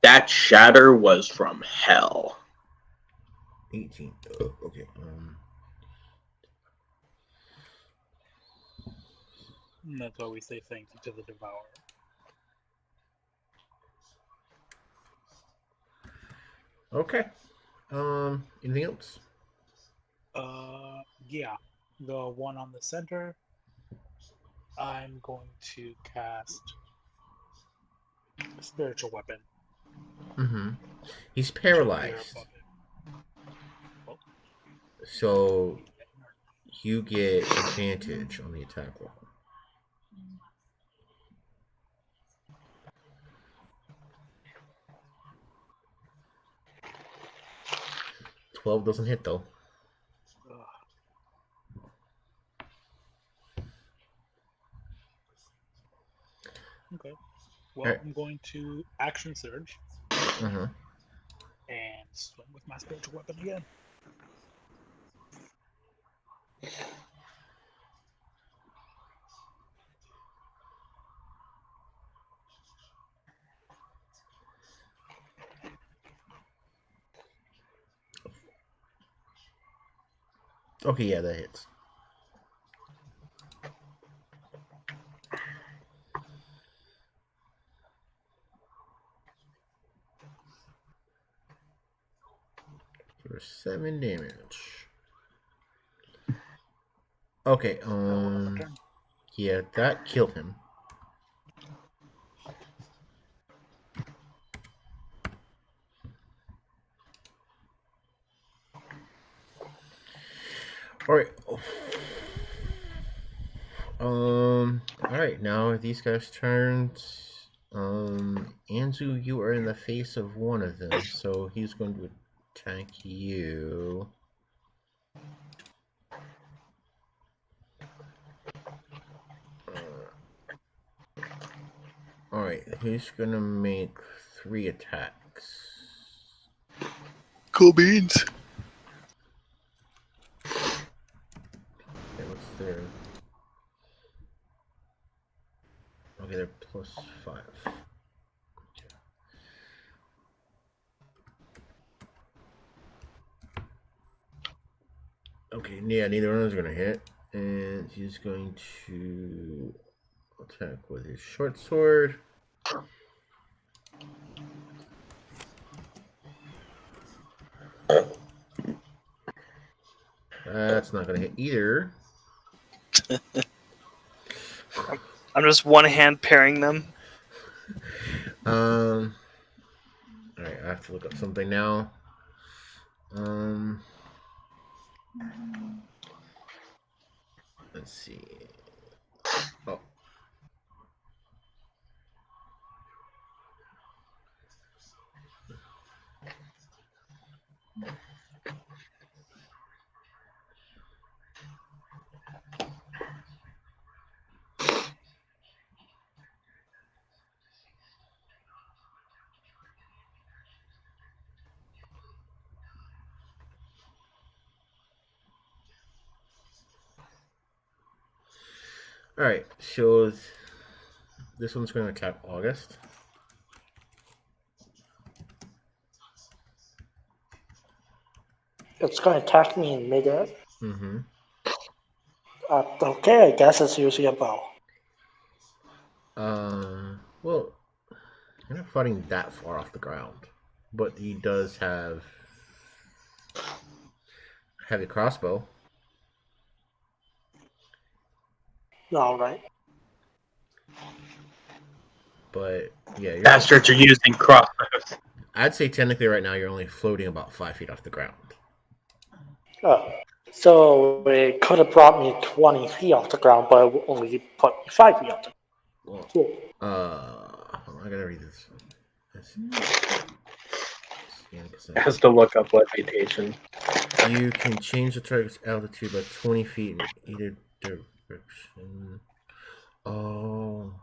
That shatter was from hell. 18. Oh, okay. And that's why we say thank you to the Devourer. Okay. Anything else? Yeah. The one on the center, I'm going to cast a spiritual weapon. Mm-hmm. He's paralyzed. Oh. So you get advantage on the attack roll. $12 doesn't hit though. Okay. Well, I'm going to action surge Uh-huh. and swing with my spiritual weapon again. Okay, yeah, that hits. For 7 damage. Okay, yeah, that killed him. All right. All right. Now these guys' turns. Anzu, you are in the face of one of them, so he's going to attack you. All right. He's gonna make 3 attacks. Cool beans. Okay, what's their? Okay, they're +5. Okay, yeah, neither one of them is gonna hit, and he's going to attack with his short sword. That's not gonna hit either. I'm just one hand pairing them. All right, I have to look up something now. Let's see. Oh. All right, so this one's going to attack August. It's going to attack me in midair. Mm-hmm. Okay, I guess it's using a bow. Well, you're not fighting that far off the ground, but he does have heavy crossbow. All right. But yeah, Bastards are using crossbows. I'd say technically right now you're only floating about 5 feet off the ground. Oh, so it could have brought me 20 feet off the ground, but it only put me 5 feet off the ground. Well, Cool. I gotta read this. It has to look up levitation. You can change the target's altitude by 20 feet in either direction. Oh,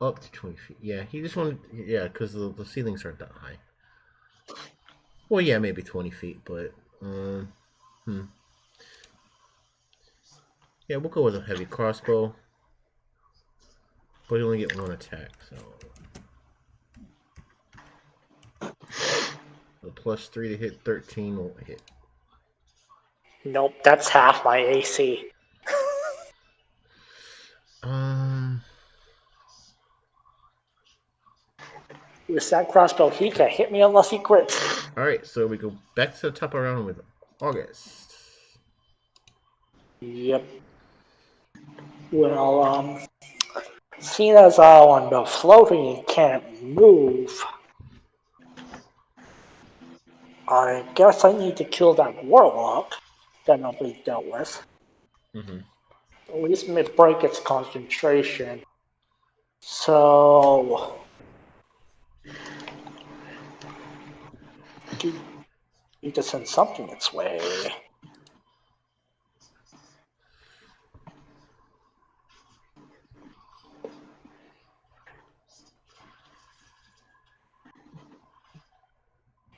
up to 20 feet. Yeah, he just wanted. Yeah, because the ceilings aren't that high. Well, yeah, maybe 20 feet, but yeah, we'll go with a heavy crossbow. But you only get 1 attack, so the +3 to hit 13 won't hit. Nope, that's half my AC. With that crossbow, he can't hit me unless he crits. Alright, so we go back to the top of the round with August. Yep. Well, seeing as I'm on the floating and can't move, I guess I need to kill that warlock that nobody dealt with. Mm-hmm. At least break its concentration. So need to send something its way.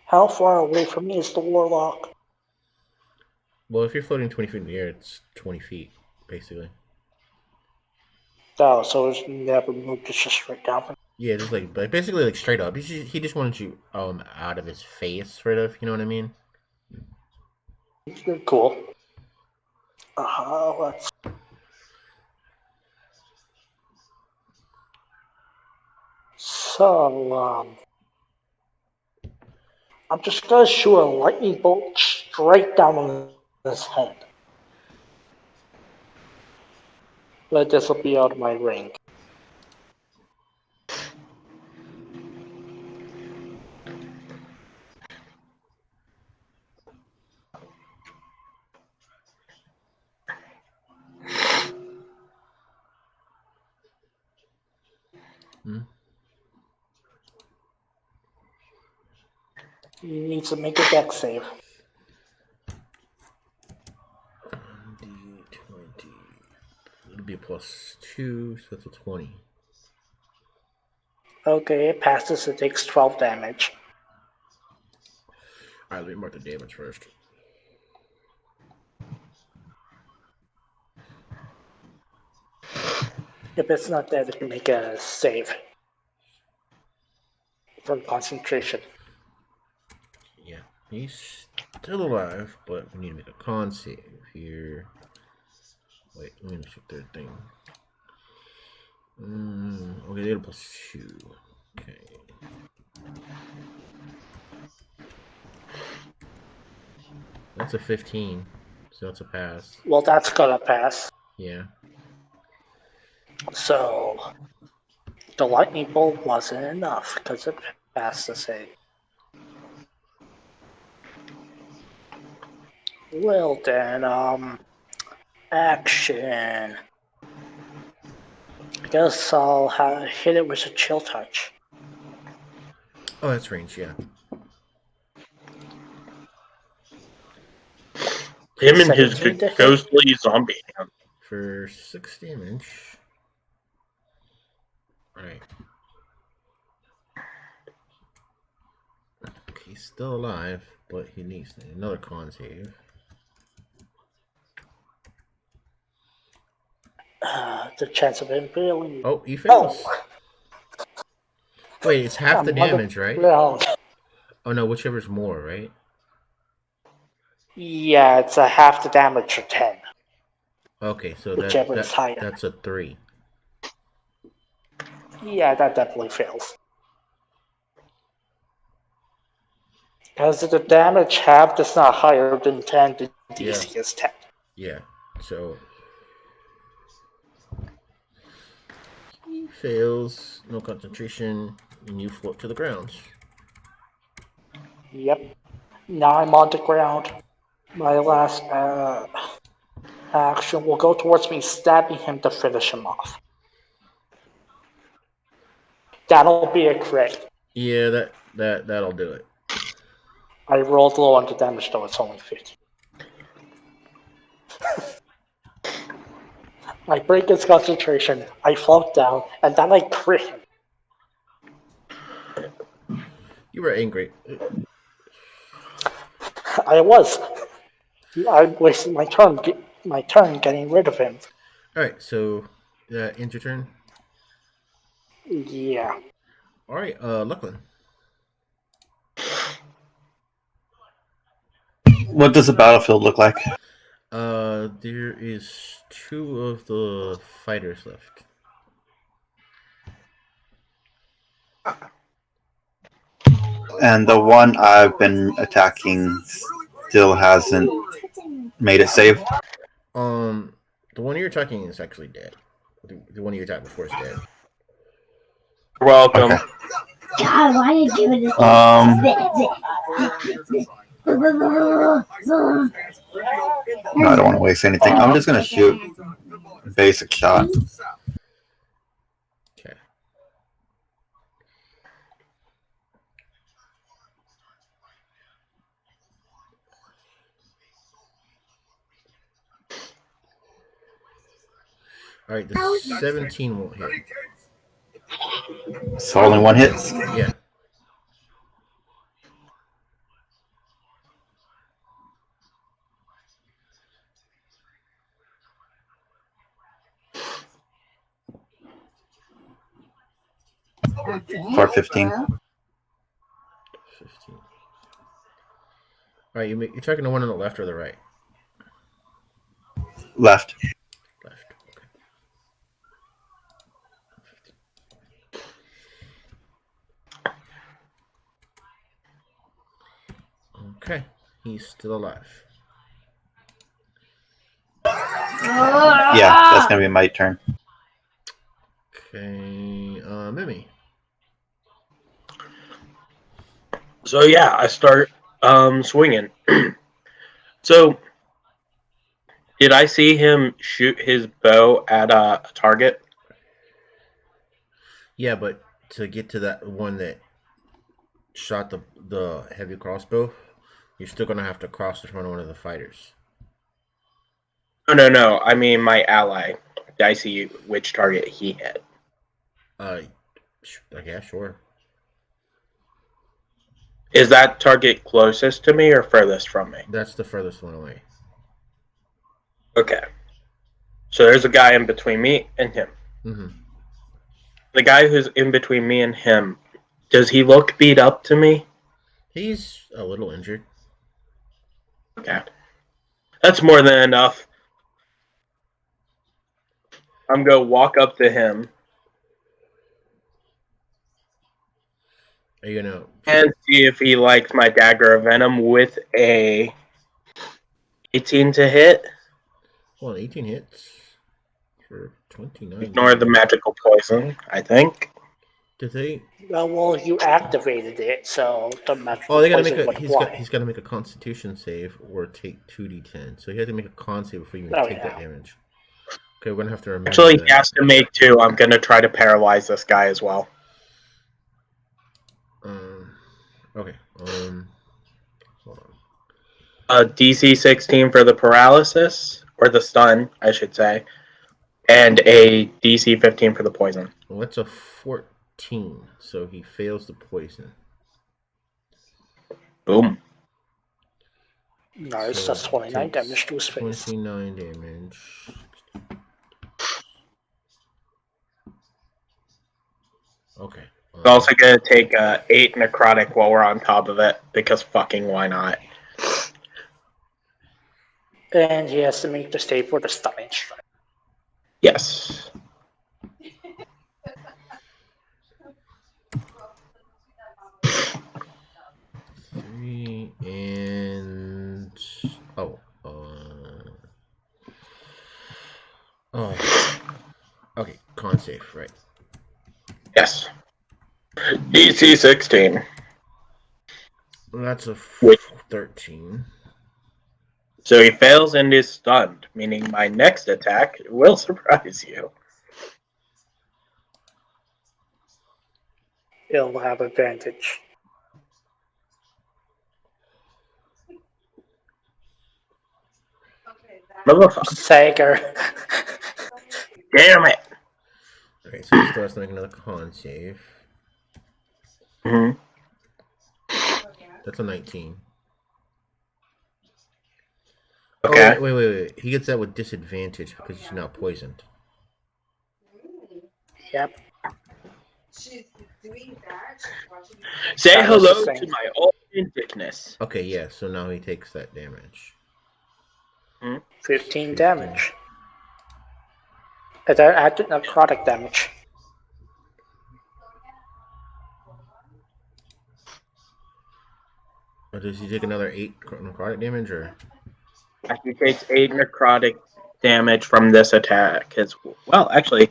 How far away from me is the warlock? Well, if you're floating 20 feet in the air, it's 20 feet, basically. Oh, so it's never moved, it's just straight down. Yeah, just like basically like straight up. He just wanted you out of his face, sort of. You know what I mean? Cool. Let's. So, I'm just gonna shoot a lightning bolt straight down on his head. But this will be out of my range. He needs to make a deck save. D20. It'll be a +2, so that's a 20. Okay, it passes. It takes 12 damage. Alright, let me mark the damage first. If it's not dead, it can make a save from concentration. Yeah, he's still alive, but we need to make a con save here. Wait, let me check their thing. Okay, they had a +2. Okay. That's a 15, so that's a pass. Well, that's gonna pass. Yeah. So the lightning bolt wasn't enough because it passed the save. Well then, action. I guess I'll hit it with a chill touch. Oh, that's range, yeah. Him and his 17 to hit. ghostly zombie hand. For 6 damage. Alright. Okay, he's still alive, but he needs another con save. The chance of him really. Oh, he fails. Oh. Wait, it's half the Mother damage, right? ground. Oh no, whichever's more, right? Yeah, it's a half the damage or 10. Okay, so Whichever is higher. that's a 3. Yeah, that definitely fails. Because if the damage halved is not higher than 10, the DC is 10. Yeah, so he fails, no concentration, and you float to the ground. Yep. Now I'm on the ground. My last action will go towards me, stabbing him to finish him off. That'll be a crit. Yeah, that'll do it. I rolled low on the damage, though it's only 50. I break his concentration, I float down, and then I crit him. You were angry. I was. I wasted my turn getting rid of him. Alright, so ends your turn? Yeah. Alright, Lucklin. What does the battlefield look like? There is 2 of the fighters left. And the one I've been attacking still hasn't made it save? The one you're attacking is actually dead. The one you attacked before is dead. You're welcome. Okay. God, why did you give it No, I don't want to waste anything. I'm just going to shoot a basic shot. Okay. Alright, the 17 won't hit. So only one hits? Yeah. For 15. 15. Alright, you're talking to one on the left or the right? Left. Left. Okay. He's still alive. Yeah, that's going to be my turn. Okay, Mimi. So yeah, I start swinging. So, did I see him shoot his bow at a target? Yeah, but to get to that one that shot the heavy crossbow, you're still gonna have to cross in front of one of the fighters. No. I mean my ally. I see which target he hit. I guess sure. Is that target closest to me or furthest from me? That's the furthest one away. Okay. So there's a guy in between me and him. Mm-hmm. The guy who's in between me and him, does he look beat up to me? He's a little injured. Okay. That's more than enough. I'm going to walk up to him Are you gonna and see if he likes my dagger of venom with a 18 to hit. Well, 18 hits for 29. Ignore the magical poison, I think. Did they? Well, you activated it, so the magical Oh, they gotta poison make would a. apply. He's got to make a Constitution save or take 2d10. So he had to make a con save before you even Oh, take that yeah. damage. Okay, we're gonna have to remember. Actually, that. he has to make 2. I'm going to try to paralyze this guy as well. Okay. Hold on. DC 16 for the paralysis, or the stun, I should say, and a DC 15 for the poison. Well, that's a 14, so he fails the poison. Boom. Nice, So that's 29 takes damage to his face. 29 damage. Okay. We're also going to take 8 necrotic while we're on top of it, because fucking why not? And he has to make the save for the stunning strike. Yes. Three and okay, con save, right? Yes. DC 16. That's a 13. So he fails and is stunned, meaning my next attack will surprise you. He'll have advantage. Motherfucker. Sager. Damn it. Okay, so he still has to make another con save. Mm-hmm. That's a 19. Okay. Oh, wait. He gets that with disadvantage because he's not poisoned. Yep. Say That was the hello same. to my authenticness. Okay, yeah, so now he takes that damage. 15 damage. And then add the necrotic damage. Or does he take another 8 necrotic damage, or? He takes 8 necrotic damage from this attack. Well, actually,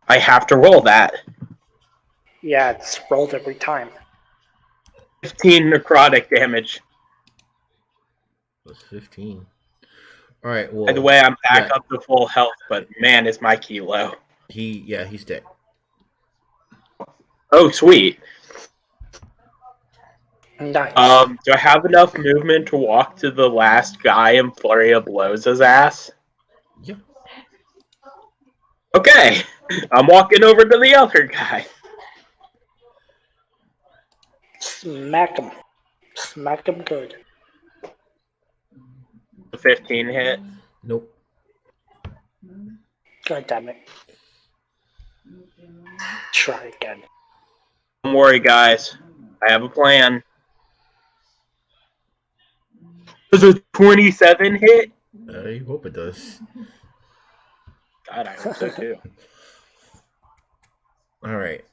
I have to roll that. Yeah, it's rolled every time. 15 necrotic damage. That's 15. All right. Well, By the way, I'm back up to full health, but man, is my key low. He's dead. Oh, sweet. Nice. Do I have enough movement to walk to the last guy and flurry of blows his ass? Yeah. Okay, I'm walking over to the other guy. Smack him. Smack him good. The 15 hit. Nope. God damn it. Try again. Don't worry, guys. I have a plan. Does a 27 hit? I hope it does. God, I hope so too. All right.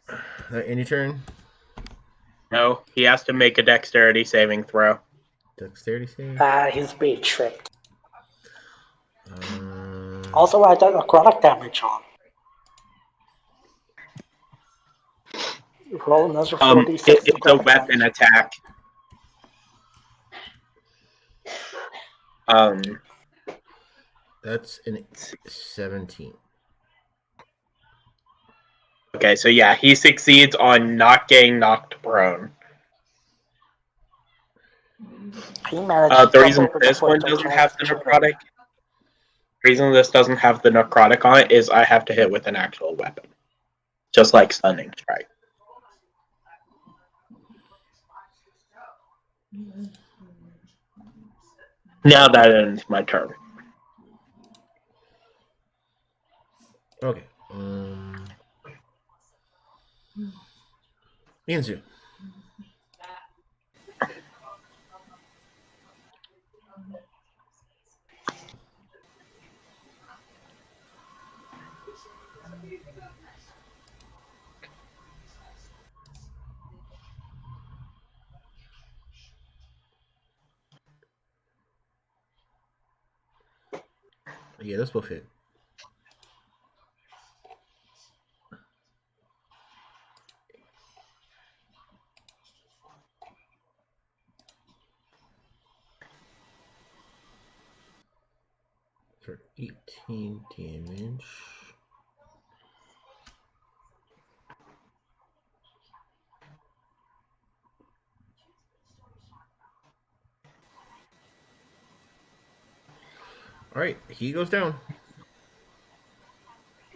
That any turn? No, he has to make a dexterity saving throw. Dexterity save? He's being tricked. Also, I done necrotic damage on. Roll another 46. It's a weapon attack. That's an 17. Okay, so yeah, he succeeds on not getting knocked prone. He managed to The jump reason over the this one foot to doesn't try have to the trigger. necrotic, reason this doesn't have the necrotic on it is I have to hit with an actual weapon, just like stunning strike. Now that ends my turn. Okay. Inzu. Yeah, those both hit. For 18 damage. Alright, he goes down.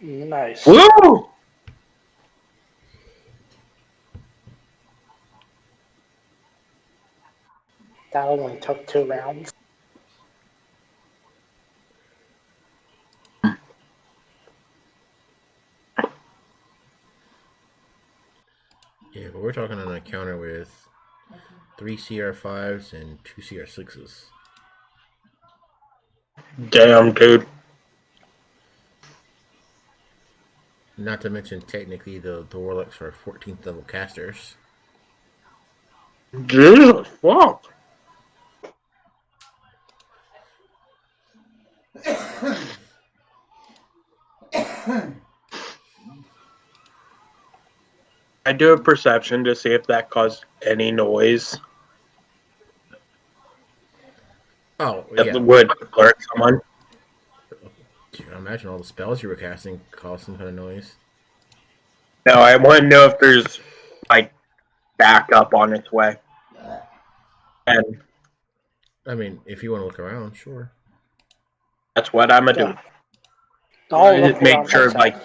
Nice. Woo! That only took 2 rounds. Yeah, but we're talking on a counter with 3 CR5s and 2 CR6s. Damn, dude. Not to mention, technically, the Warlocks are 14th level casters. Jesus fuck. I do a perception to see if that caused any noise Oh, that yeah. would alert someone. I imagine all the spells you were casting caused some kind of noise. No, I want to know if there's, like, backup on its way. And I mean, if you want to look around, sure. that's what I'm going to do. I'll look Make around sure, myself. like,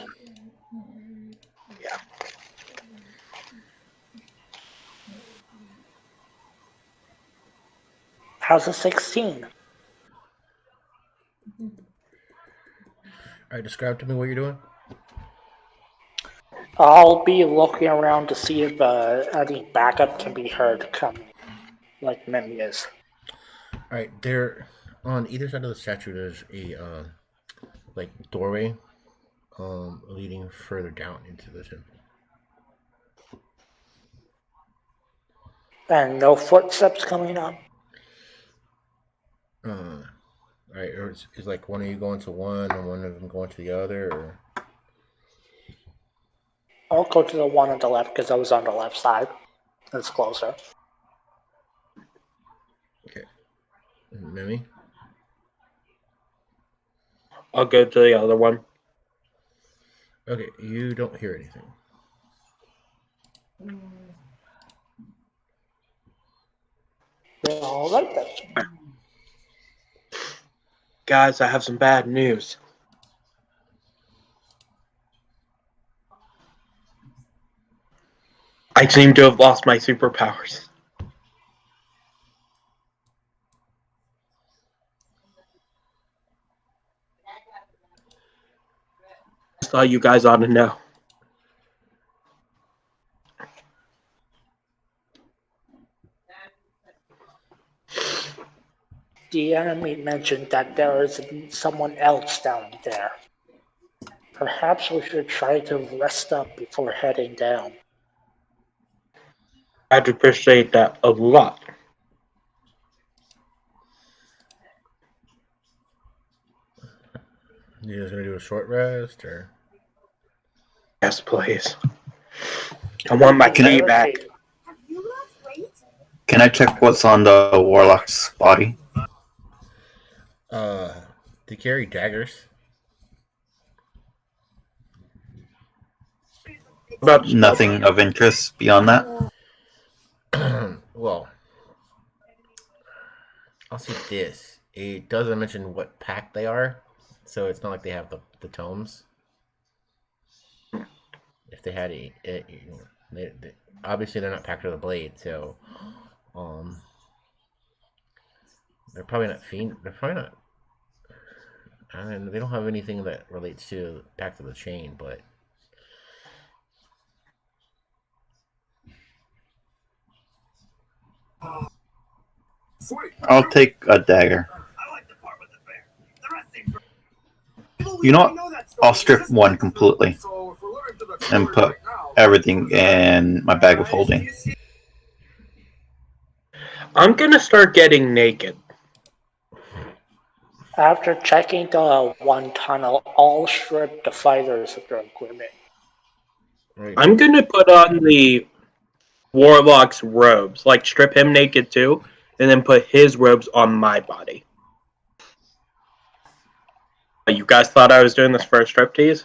How's a 16? Alright, describe to me what you're doing. I'll be looking around to see if any backup can be heard coming, like Mimi is. Alright, there on either side of the statue there's a like doorway leading further down into the temple. And no footsteps coming up? Alright, or is like one of you going to one and one of them going to the other, or I'll go to the one on the left because I was on the left side. It's closer. okay. Mimi? I'll go to the other one. Okay, you don't hear anything. Alright then. Guys, I have some bad news. I seem to have lost my superpowers. Just thought you guys ought to know. The enemy mentioned that there is someone else down there. Perhaps we should try to rest up before heading down. I'd appreciate that a lot. You guys gonna do a short rest, or? Yes, please. I want my key back. Can I check what's on the warlock's body? They carry daggers. About Nothing of interest beyond that. Well, I'll say this. It doesn't mention what pack they are, so it's not like they have the tomes. If they had obviously they're not packed with a blade, so they're probably not fiend. They're probably not. I mean, they don't have anything that relates to pact of the chain, but I'll take a dagger. You know what? I'll strip one completely and put everything in my bag of holding. I'm gonna start getting naked. After checking the one tunnel, all strip the fighters of their equipment. I'm gonna put on the warlock's robes, like strip him naked too, and then put his robes on my body. You guys thought I was doing this for a striptease?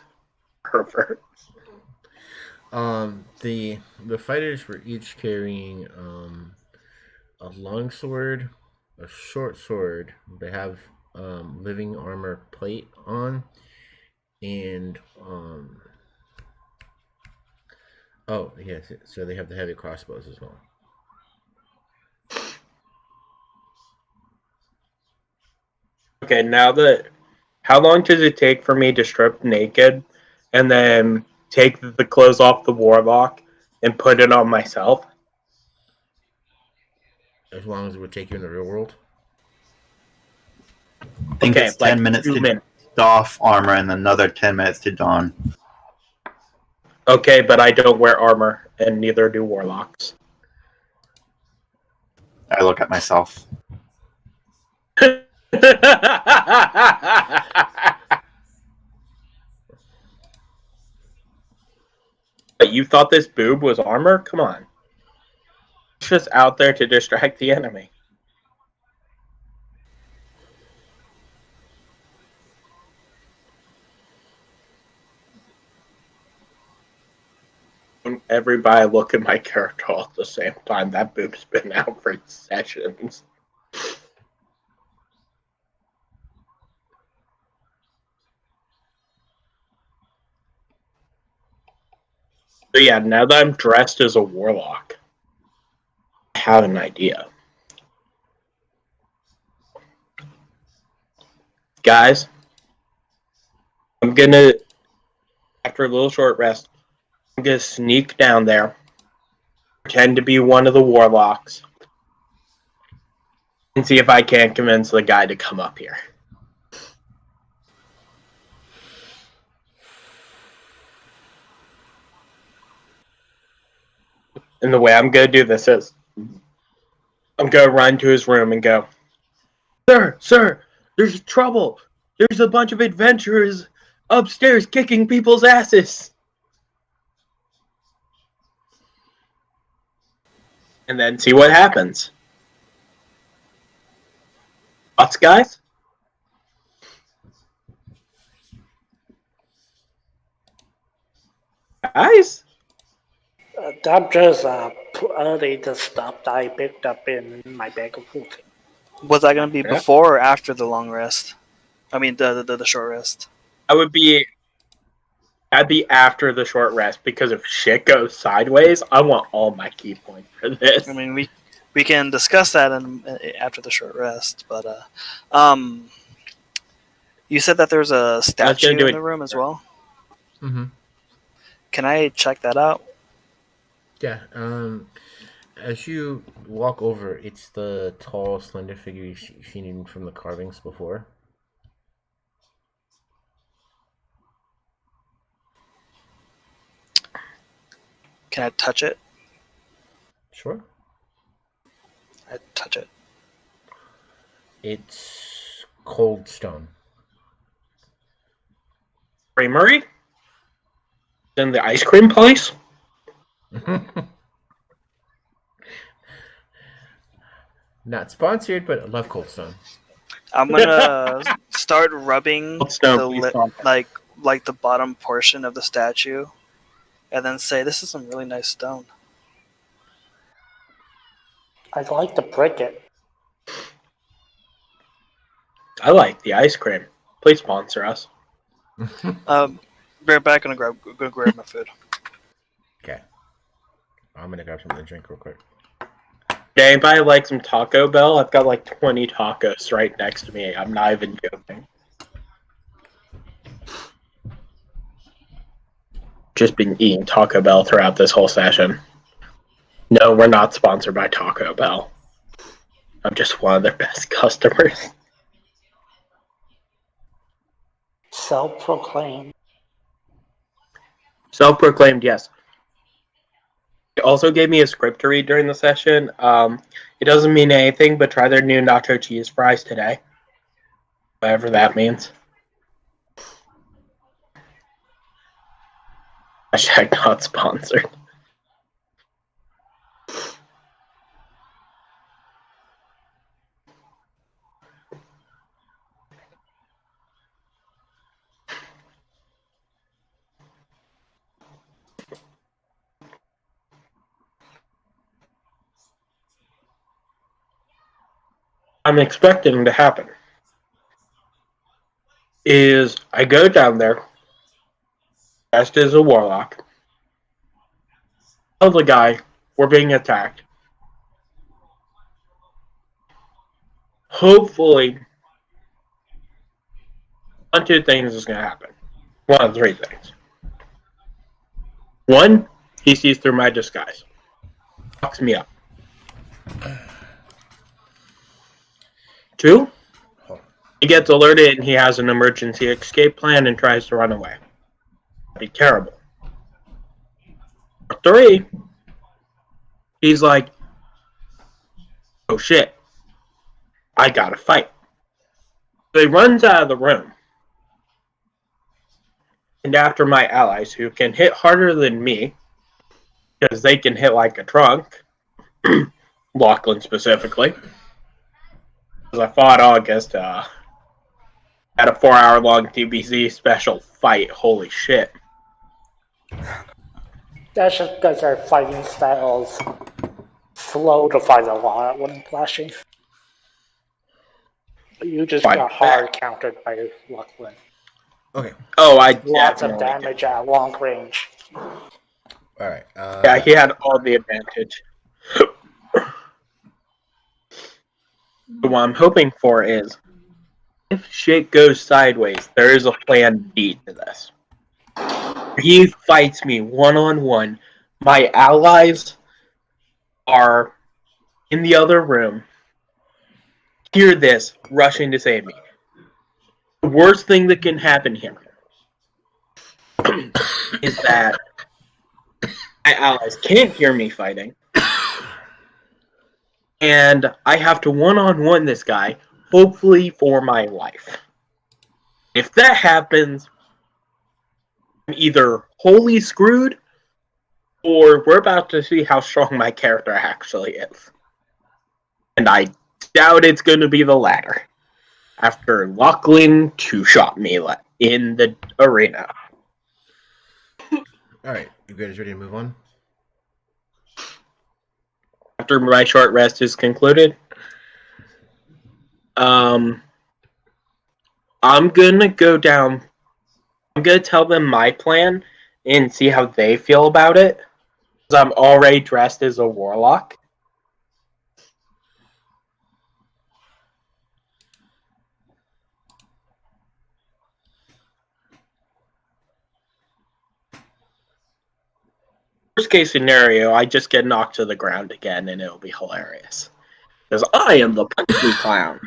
Pervert. The fighters were each carrying a long sword, a short sword. They have living armor plate on, and oh yes, so they have the heavy crossbows as well. Okay, now that how long does it take for me to strip naked and then take the clothes off the warlock and put it on myself? As long as it would take you in the real world. I think it's 10 minutes to doff armor and another 10 minutes to don. Okay, but I don't wear armor, and neither do warlocks. I look at myself. You thought this boob was armor? Come on. It's just out there to distract the enemy. Everybody look at my character all at the same time. That boob's been out for sessions. So yeah, now that I'm dressed as a warlock, I have an idea. Guys, I'm gonna, after a little short rest, I'm gonna sneak down there, pretend to be one of the warlocks, and see if I can't convince the guy to come up here. And the way I'm gonna do this is, I'm gonna run to his room and go, Sir, there's trouble. There's a bunch of adventurers upstairs kicking people's asses. And then see what happens. Thoughts, guys? Guys? I'm just putting the stuff that I picked up in my bag of holding. Was that going to be before or after the long rest? I mean, the short rest. I'd be after the short rest, because if shit goes sideways, I want all my key points for this. I mean, we can discuss that after the short rest, but you said that there's a statue in the room as well. Mm-hmm. Can I check that out? Yeah. As you walk over, it's the tall, slender figure you've seen from the carvings before. Can I touch it? Sure. I touch it. It's cold stone. Creamery? In the ice cream place? Not sponsored, but I love cold stone. I'm gonna start rubbing Stone, like the bottom portion of the statue, and then say, "This is some really nice stone." I'd like to break it. I like the ice cream. Please sponsor us. Be right back. Gonna grab my food. Okay. I'm gonna grab something to drink real quick. Yeah, anybody like some Taco Bell? I've got like 20 tacos right next to me. I'm not even joking. Just been eating Taco Bell throughout this whole session. No, we're not sponsored by Taco Bell. I'm just one of their best customers. Self-proclaimed. Self-proclaimed, yes. They also gave me a script to read during the session. It doesn't mean anything, but try their new nacho cheese fries today. Whatever that means. Hashtag not sponsored. I'm expecting to happen is I go down there, dressed as a warlock, tell the guy we're being attacked. Hopefully, one of two things is going to happen. One of three things. One, he sees through my disguise. Fucks me up. Two, he gets alerted and he has an emergency escape plan and tries to run away. That'd be terrible. Three, he's like, oh shit, I gotta fight. So he runs out of the room. And after my allies, who can hit harder than me, because they can hit like a trunk, Lachlan specifically, because I fought August at a 4-hour-long TBZ special fight. Holy shit. That's just because our fighting styles slow to fight a lot when flashing. You just got hard countered by Lachlan. Okay. Oh, I lots of damage at long range. Alright. Yeah, he had all the advantage. What I'm hoping for is, if shit goes sideways, there is a plan B to this. He fights me one-on-one. My allies are in the other room. Hear this, rushing to save me. The worst thing that can happen here is that my allies can't hear me fighting, and I have to one-on-one this guy, hopefully for my life. If that happens, I'm either wholly screwed, or we're about to see how strong my character actually is. And I doubt it's going to be the latter, after Lachlan two-shot me in the arena. Alright, you guys ready to move on? After my short rest is concluded, I'm gonna go down. I'm gonna tell them my plan and see how they feel about it. Because I'm already dressed as a warlock. Worst case scenario, I just get knocked to the ground again and it'll be hilarious. Because I am the punchy clown.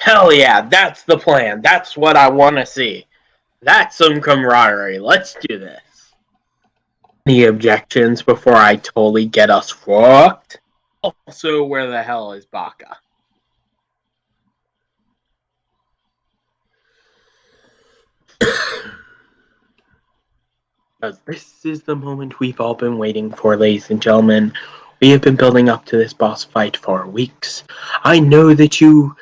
Hell yeah, that's the plan. That's what I want to see. That's some camaraderie. Let's do this. Any objections before I totally get us fucked? Also, where the hell is Baka? Because this is the moment we've all been waiting for, ladies and gentlemen. We have been building up to this boss fight for weeks. I know that you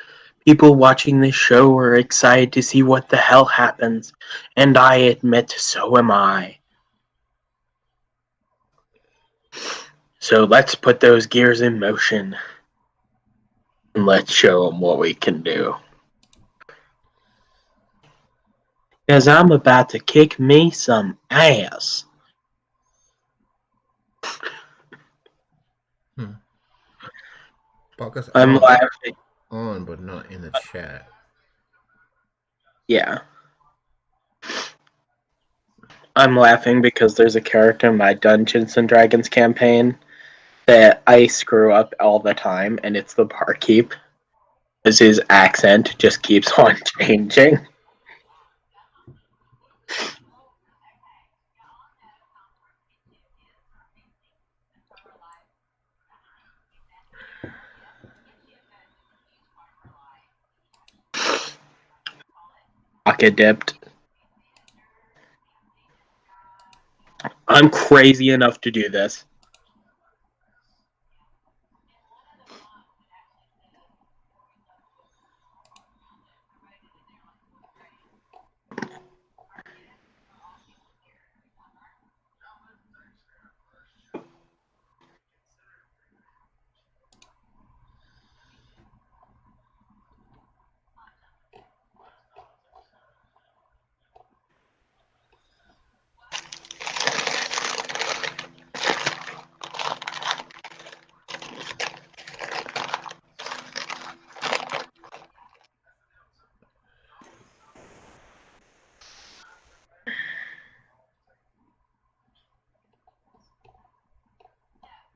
people watching this show are excited to see what the hell happens, and I admit so am I. So let's put those gears in motion, and let's show them what we can do. Because I'm about to kick me some ass. Baka's I'm laughing. on, but not in the chat. Yeah. I'm laughing because there's a character in my Dungeons and Dragons campaign that I screw up all the time, and it's the barkeep. Because his accent just keeps on changing. Pocket dipped. I'm crazy enough to do this.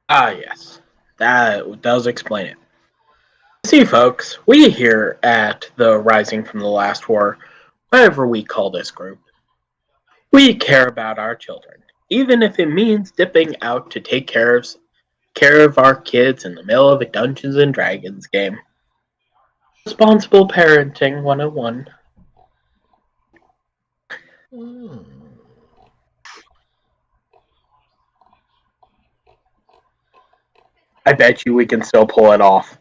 Ah, yes. That does explain it. See, folks, we here at the Rising from the Last War, whatever we call this group, we care about our children, even if it means dipping out to take care of our kids in the middle of a Dungeons and Dragons game. Responsible parenting 101. I bet you we can still pull it off.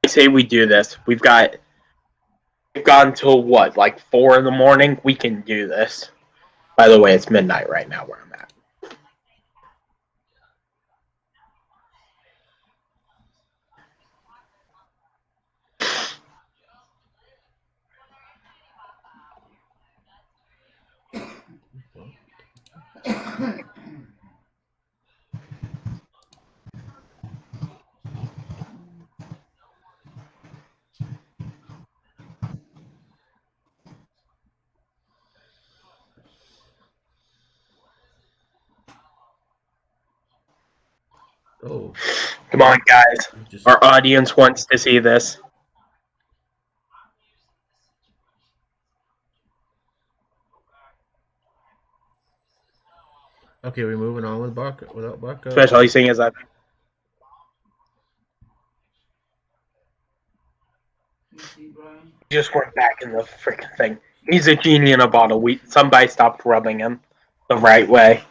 I say we do this. We've gone till what, like 4 in the morning? We can do this. By the way, it's midnight right now where I'm at. Oh. Come on, guys. Our audience wants to see this. Okay, we're moving on with Baka without Baka. Especially seeing as I just went back in the freaking thing. He's a genie in a bottle. Somebody stopped rubbing him the right way.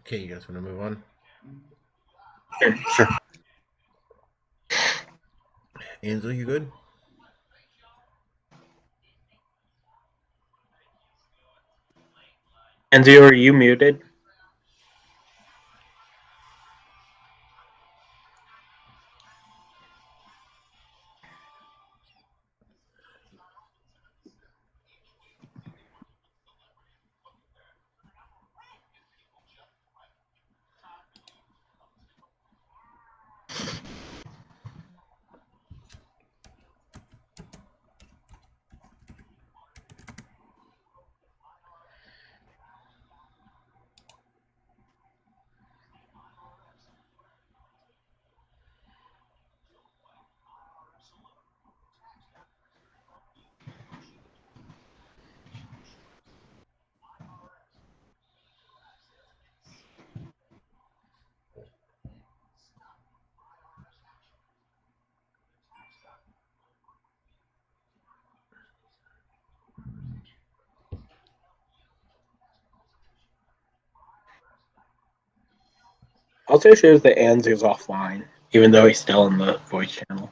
Okay, you guys want to move on? Sure. Ansel, you good? Enzo, are you muted? also shows that Anzu's offline, even though he's still in the voice channel.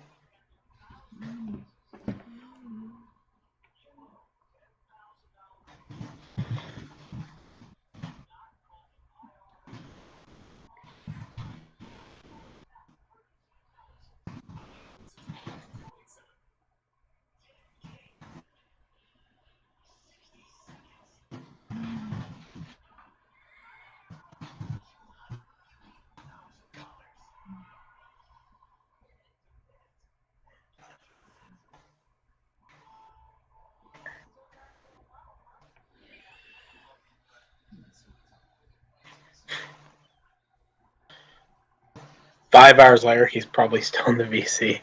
Five hours later, he's probably still in the VC.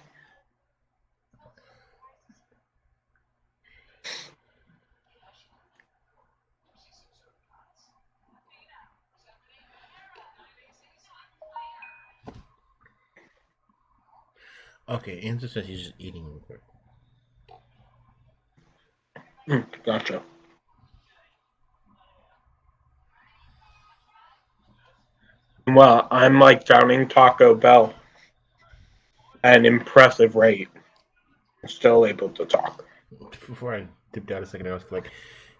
Okay, Enzo says he's just eating real quick. Gotcha. Well, I'm like downing Taco Bell at an impressive rate. I'm still able to talk. Before I dipped out a second, I was like,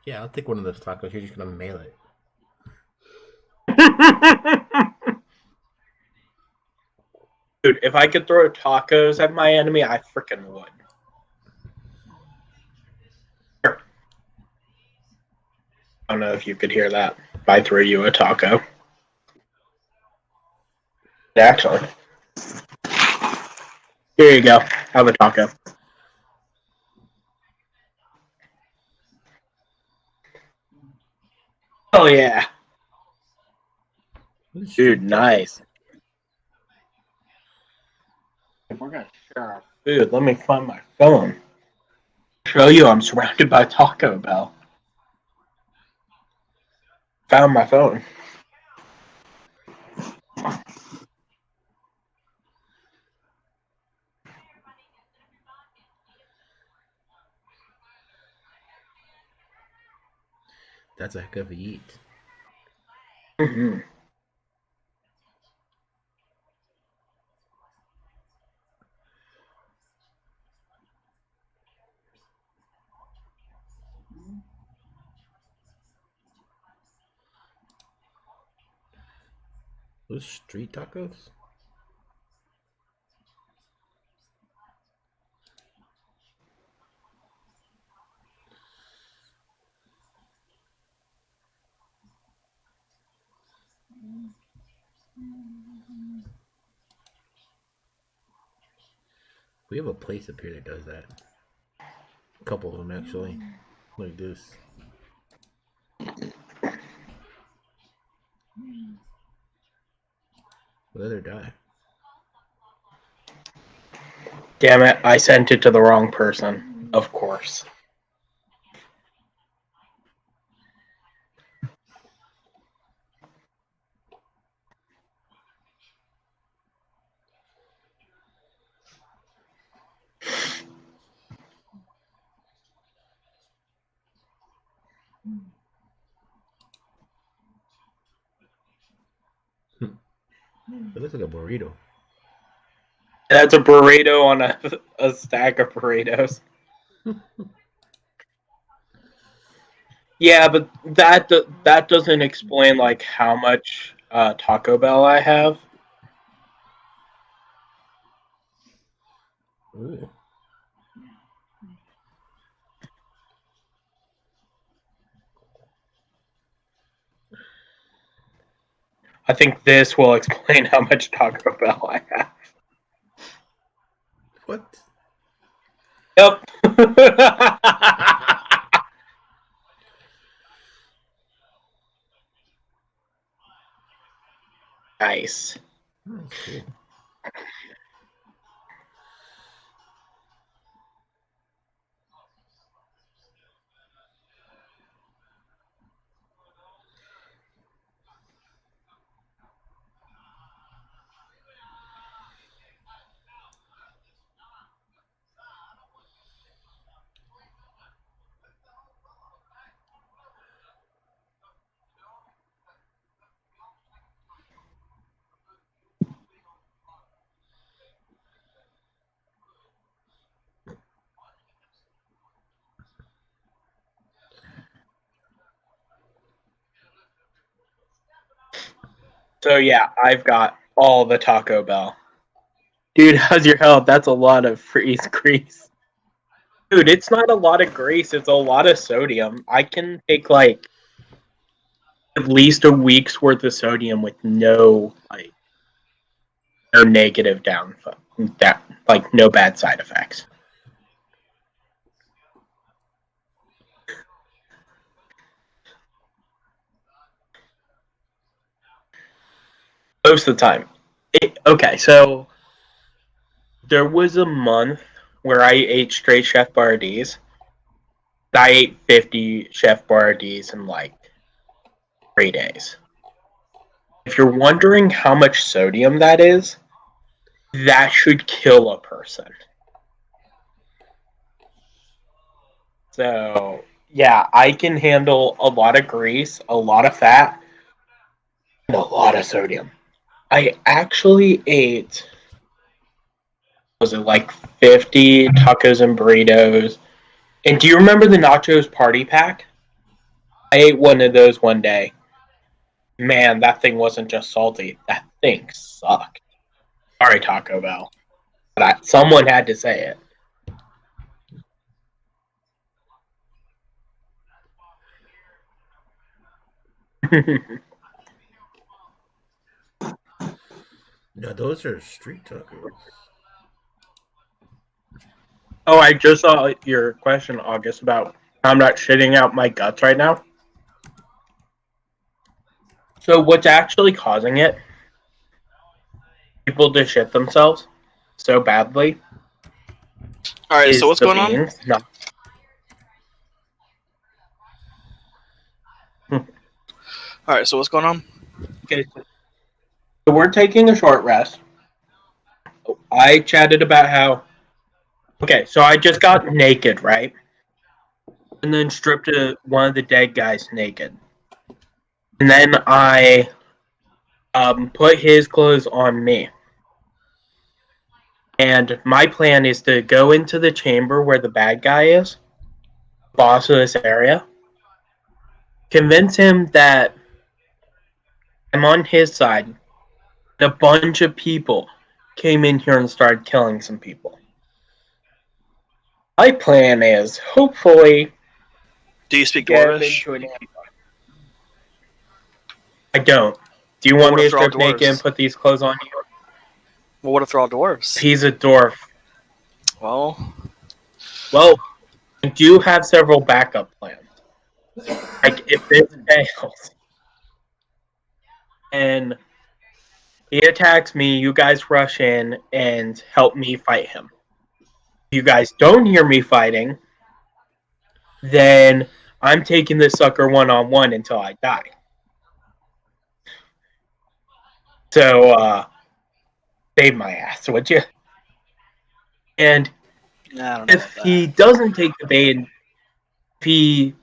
yeah, I'll take one of those tacos. You're just going to mail it. Dude, if I could throw tacos at my enemy, I freaking would. Here. I don't know if you could hear that. If I threw you a taco. Actually. Here you go. Have a taco. Oh, yeah. Dude, nice. If we're gonna share our food, let me find my phone. Show you I'm surrounded by Taco Bell. Found my phone. That's a heck of a eat. Mm-hmm. Those street tacos? We have a place up here that does that. A couple of them, actually. Like this. Let her die. Damn it, I sent it to the wrong person. Of course. It looks like a burrito. That's a burrito on a stack of burritos. Yeah, but that doesn't explain like how much Taco Bell I have. Ooh. I think this will explain how much Taco Bell I have. What? Yep. Nice. That's cool. So yeah, I've got all the Taco Bell. Dude, how's your health? That's a lot of freeze grease. Dude, it's not a lot of grease, it's a lot of sodium. I can take like at least a week's worth of sodium with no negative no bad side effects. Most of the time. Okay, so there was a month where I ate straight Chef Boyardees. I ate 50 Chef Boyardees in like 3 days. If you're wondering how much sodium that is, that should kill a person. So, yeah, I can handle a lot of grease, a lot of fat, and a lot of sodium. I actually ate, was it like 50 tacos and burritos? And do you remember the nachos party pack? I ate one of those one day. Man, that thing wasn't just salty. That thing sucked. Sorry, Taco Bell. But someone had to say it. No, those are street tacos. Oh, I just saw your question, August, about how I'm not shitting out my guts right now. So what's actually causing it? People to shit themselves so badly. All right, so is what's the going on? beans. No. All right, so what's going on? Okay, so we're taking a short rest. I chatted about how. Okay, so I just got naked, right? And then stripped one of the dead guys naked. And then I put his clothes on me. And my plan is to go into the chamber where the bad guy is, boss of this area, convince him that I'm on his side. A bunch of people came in here and started killing some people. My plan is hopefully. Do you speak get him Dwarvish? into an ambush. I don't. Do you want me to strip naked and put these clothes on you? Well, what if they're all dwarves? He's a dwarf. Well, I do have several backup plans. Like, if this fails and he attacks me, you guys rush in and help me fight him. If you guys don't hear me fighting, then I'm taking this sucker one-on-one until I die. So, save my ass, would you? And if he doesn't take the bait, if he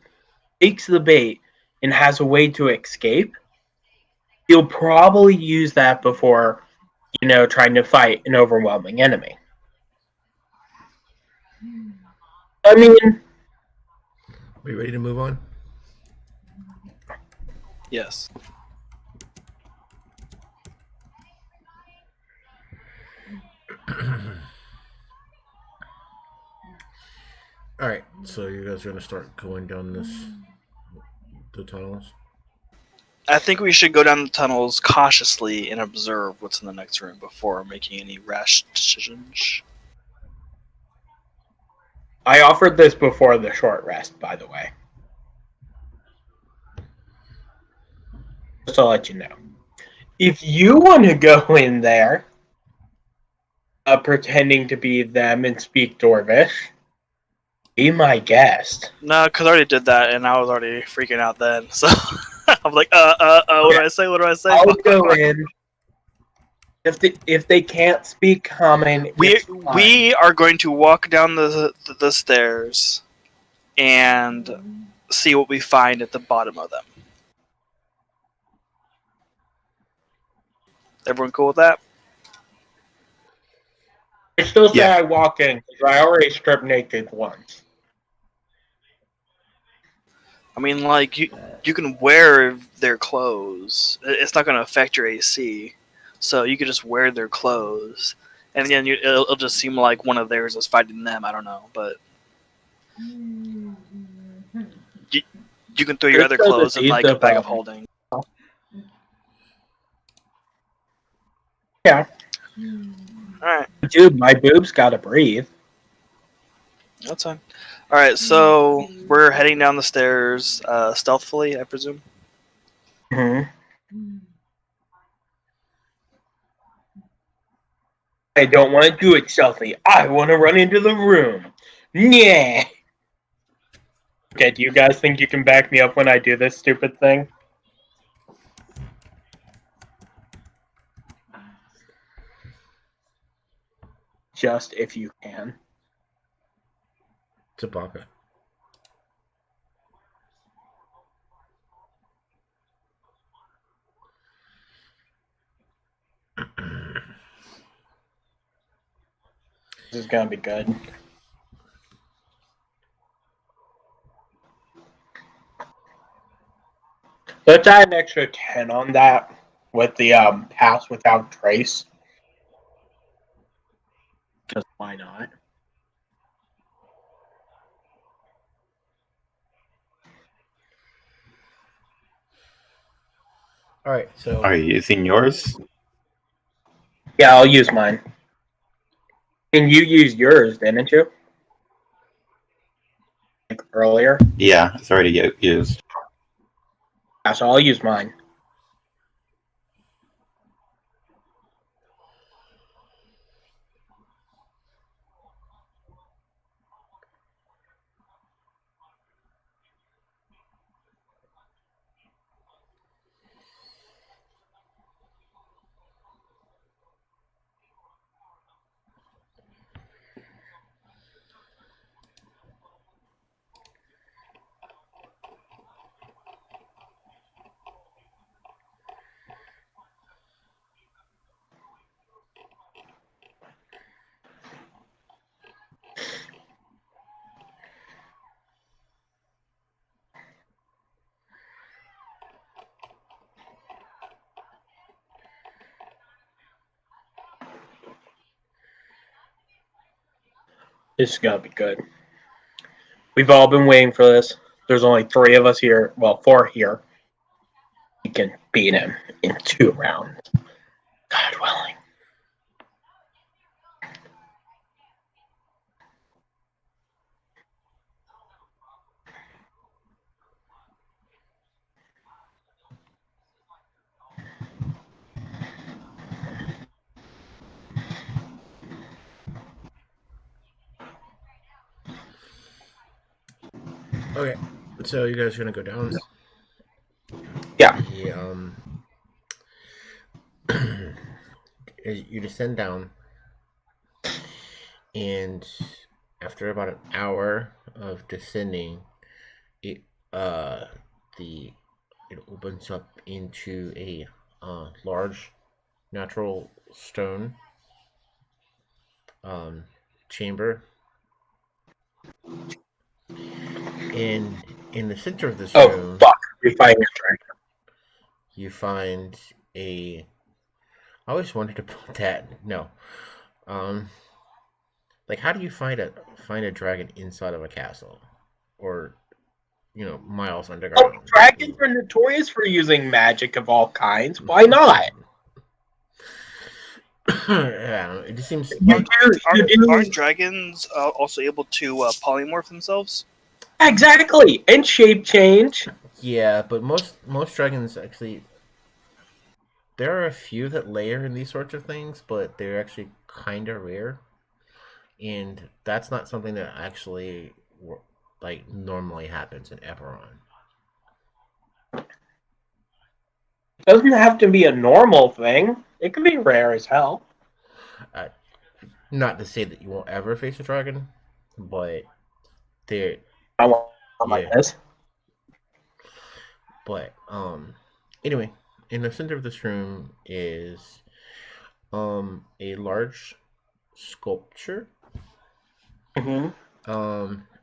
takes the bait and has a way to escape, he'll probably use that before, trying to fight an overwhelming enemy. I mean, are you ready to move on? Yes. Alright, so you guys are going to start going down the tunnels? I think we should go down the tunnels cautiously and observe what's in the next room before making any rash decisions. I offered this before the short rest, by the way. Just to let you know. If you want to go in there pretending to be them and speak Dwarvish, be my guest. No, because I already did that, and I was already freaking out then. So I'm like, what do I say? What do I say? I'll go in. If they can't speak common, we are going to walk down the stairs and see what we find at the bottom of them. Everyone cool with that? I still say I walk in because I already stripped naked once. I mean, like you can wear their clothes. It's not going to affect your AC, so you can just wear their clothes, and then it'll just seem like one of theirs is fighting them. I don't know, but you can throw your other clothes in like a bag of holding. Yeah. Alright. Dude, my boobs gotta breathe. That's fine. Alright, so we're heading down the stairs stealthily, I presume? I don't want to do it stealthy. I want to run into the room. Yeah. Okay, do you guys think you can back me up when I do this stupid thing? Just if you can. Tabaka. This is gonna be good. Let's add an extra 10 on that with the pass without trace. Because why not? All right, so Are you using yours? Yeah, I'll use mine. And you used yours, didn't you? Like earlier? Yeah, it's already used. Yeah, so I'll use mine. This is gonna be good. We've all been waiting for this. There's only 3 of us here. Well, 4 here. We can beat him in 2 rounds. God willing. okay, so you guys are gonna go down. Yeah. You descend down, and after about an hour of descending, it opens up into a large natural stone chamber. In the center of this room, fuck! We find a dragon. You find a. I always wanted to put that. No, like how do you find a dragon inside of a castle, or miles underground? Oh, dragons are notorious for using magic of all kinds. Why not? Yeah, it just seems. Aren't dragons also able to polymorph themselves? Exactly, and shape change. Yeah, but most dragons actually. There are a few that layer in these sorts of things, but they're actually kind of rare, and that's not something that actually like normally happens in Eberron. Doesn't have to be a normal thing. It can be rare as hell. Not to say that you won't ever face a dragon, but they're. I want like this. But anyway, in the center of this room is a large sculpture. Mm-hmm.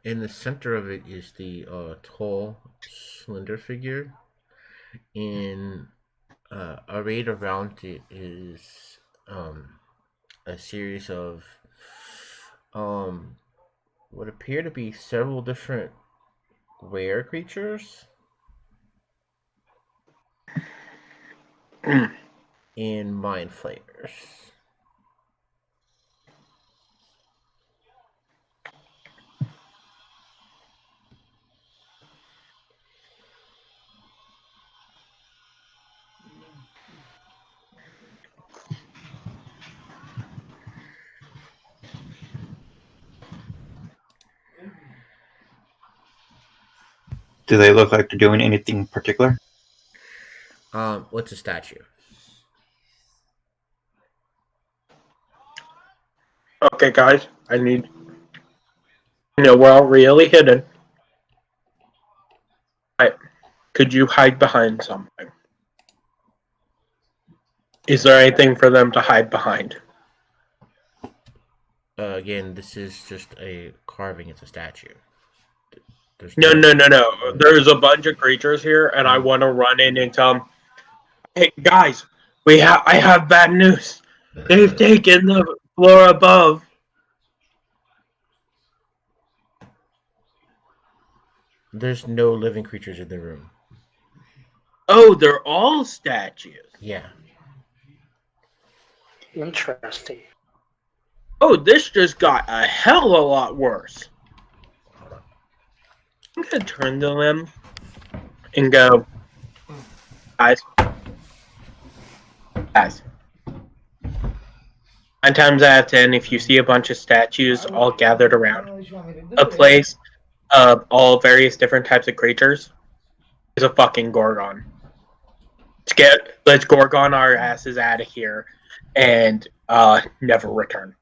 And in the center of it is the tall, slender figure, and arrayed around it is a series of what appear to be several different rare creatures and mind flayers. Do they look like they're doing anything particular? What's a statue? Okay, guys, I need. We're all really hidden. Could you hide behind something? Is there anything for them to hide behind? Again, this is just a carving. It's a statue. There's No. There's a bunch of creatures here, and I want to run in and tell them, "Hey, guys, I have bad news. They've taken the floor above." There's no living creatures in the room. Oh, they're all statues. Yeah. Interesting. Oh, this just got a hell of a lot worse. I'm gonna turn to them and go, guys. 9 times out of 10, if you see a bunch of statues all gathered around a place of all various different types of creatures, is a fucking Gorgon. Let's Gorgon our asses out of here and never return.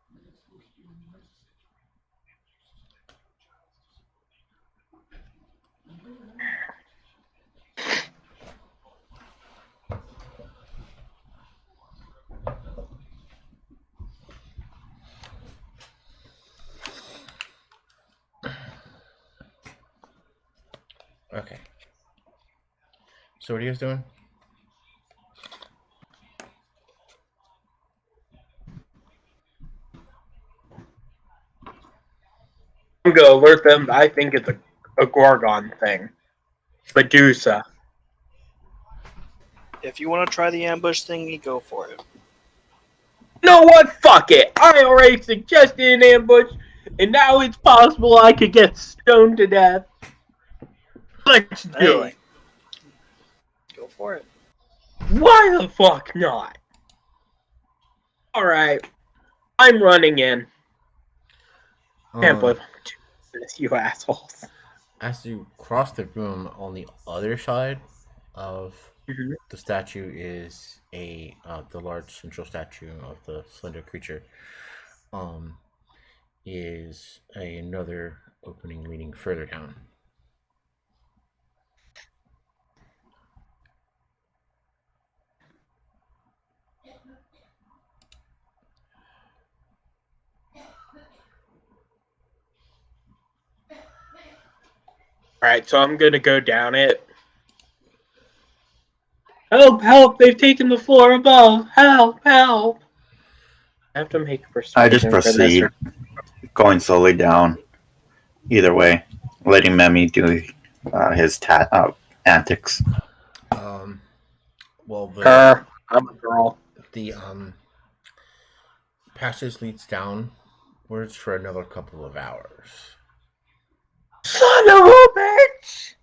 Okay. So what are you guys doing? I'm gonna alert them. I think it's a Gorgon thing. Medusa. If you want to try the ambush thingy, go for it. You know what? Fuck it. I already suggested an ambush, and now it's possible I could get stoned to death. Let's do it. Go for it. Why the fuck not? Alright. I'm running in. Can't believe I'm doing this, you assholes. As you cross the room, on the other side of the statue is the large central statue of the slender creature. Is another opening leading further down. Alright, so I'm gonna go down it. Help, help, they've taken the floor above. Help, help. I have to make a persuasion. I just proceed, going slowly down. Either way, letting Memi do his antics. Well, I'm a girl. The passage leads downwards for another couple of hours. Son of a bitch!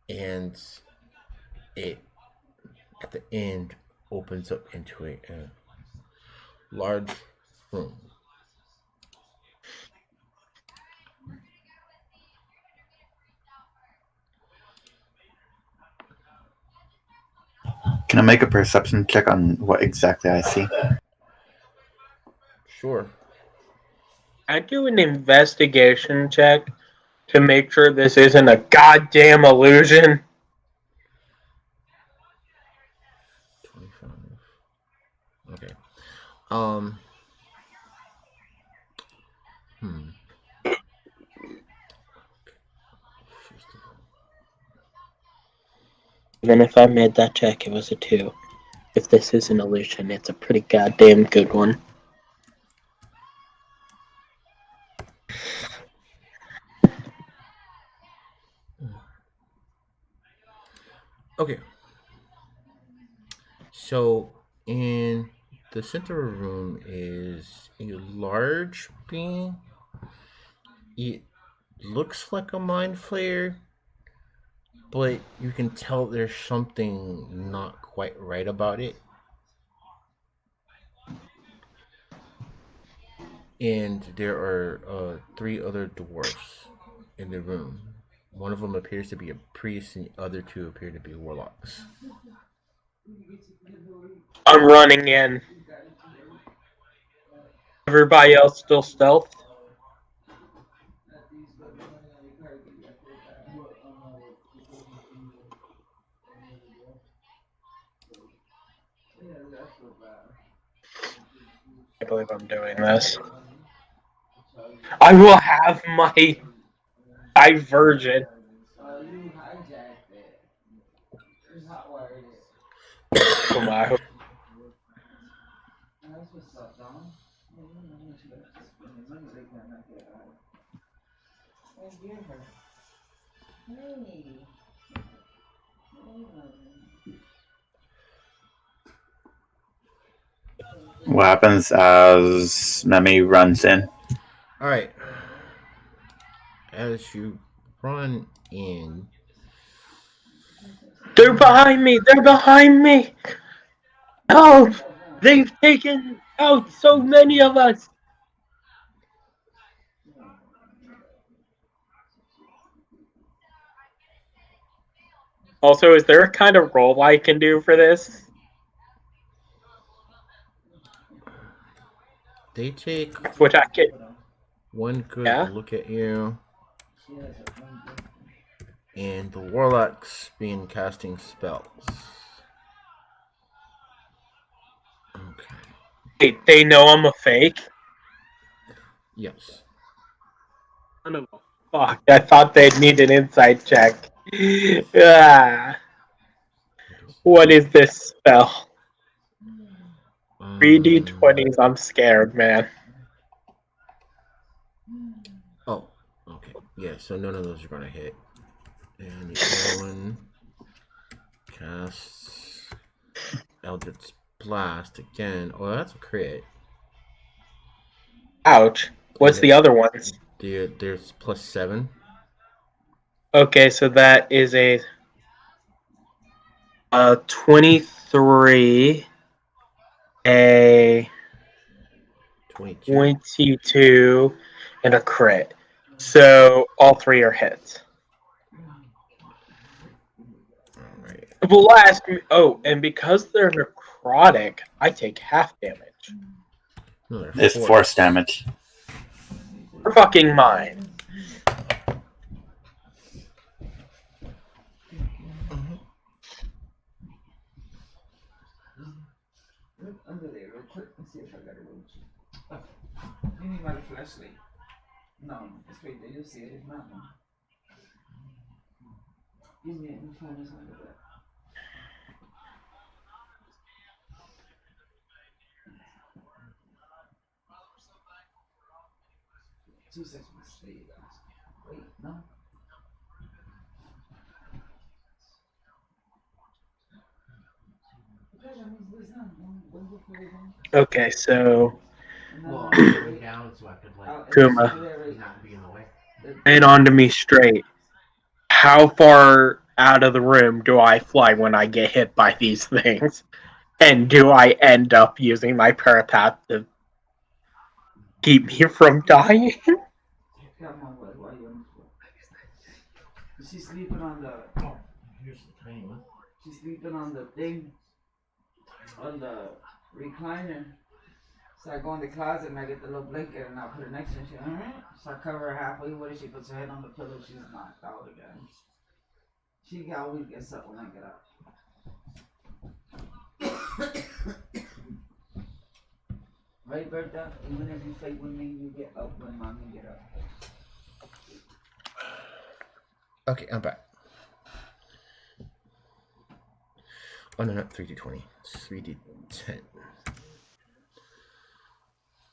And it, at the end, opens up into a large room. Can I make a perception check on what exactly I see? Sure. I do an investigation check to make sure this isn't a goddamn illusion. 25. Okay. Even if I made that check, it was a 2. If this is an illusion, it's a pretty goddamn good one. Okay. So in the center of the room is a large being. It looks like a mind flayer, but you can tell there's something not quite right about it. And there are 3 other dwarfs in the room. One of them appears to be a priest, and the other 2 appear to be warlocks. I'm running in. Everybody else still stealth? I believe I'm doing this. I will have my divergent. What happens as Memi runs in? Alright. As you run in, They're behind me! They're behind me! Help! They've taken out so many of us! Also, is there a kind of roll I can do for this? they take Which I can. one good Yeah? look at you. And the warlocks begin casting spells. Okay. Wait, they know I'm a fake? Yes. Son of a fuck, I thought they'd need an insight check. What is this spell? 3d20s, I'm scared, man. Oh, okay. Yeah, so none of those are going to hit. And the other one casts Eldritch Blast again. Oh, that's a crit. Ouch. What's the other ones? There's +7. Okay, so that is a 23, a 22, and a crit. So all 3 are hits. Blast me. Oh, and because they're necrotic, I take half damage. No, It's force damage. Never fucking mind. Look under there real quick and see if I got a roach. You need my flashlight? No, it's right there. You'll see it. It's not one. Give me it. Let me find this under there. Two seconds. There you go. Wait, no. Okay, so Well, I'm going down so I could like Kuma, not be in the way. and onto me straight. How far out of the room do I fly when I get hit by these things? And do I end up using my parapath to keep me from dying? She's sleeping on the. Oh, here's the tiny one. She's sleeping on the thing, on the recliner. So I go in the closet and I get the little blanket and I put her next to her. She, alright. So I cover her halfway with it. She puts her head on the pillow. She's knocked out again. She got weak and up when I get up. Right, Bertha? Even if you fight with me, you get up when mommy get up. Okay, I'm back. Oh no, not 3d20. It's 3d10.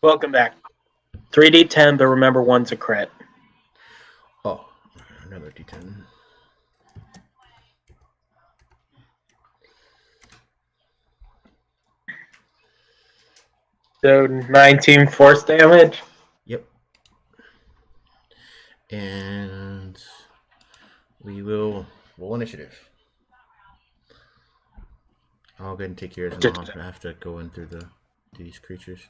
Welcome back. 3d10, but remember one's a crit. Oh, another d10. So 19 force damage. Yep. And we will roll initiative. I'll go ahead and take yours, and I'll have to go in through these creatures.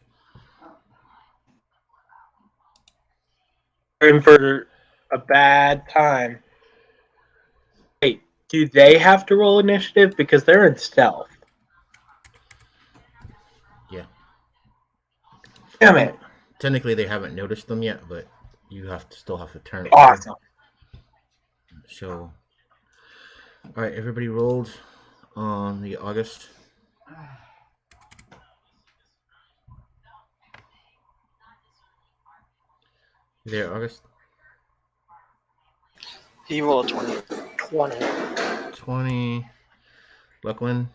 In for a bad time. Wait, do they have to roll initiative because they're in stealth? Yeah. Damn it! Technically, they haven't noticed them yet, but you still have to turn. Awesome. So, all right, everybody rolled on the August. You there, August? He rolled a 20. 20. Lucklin?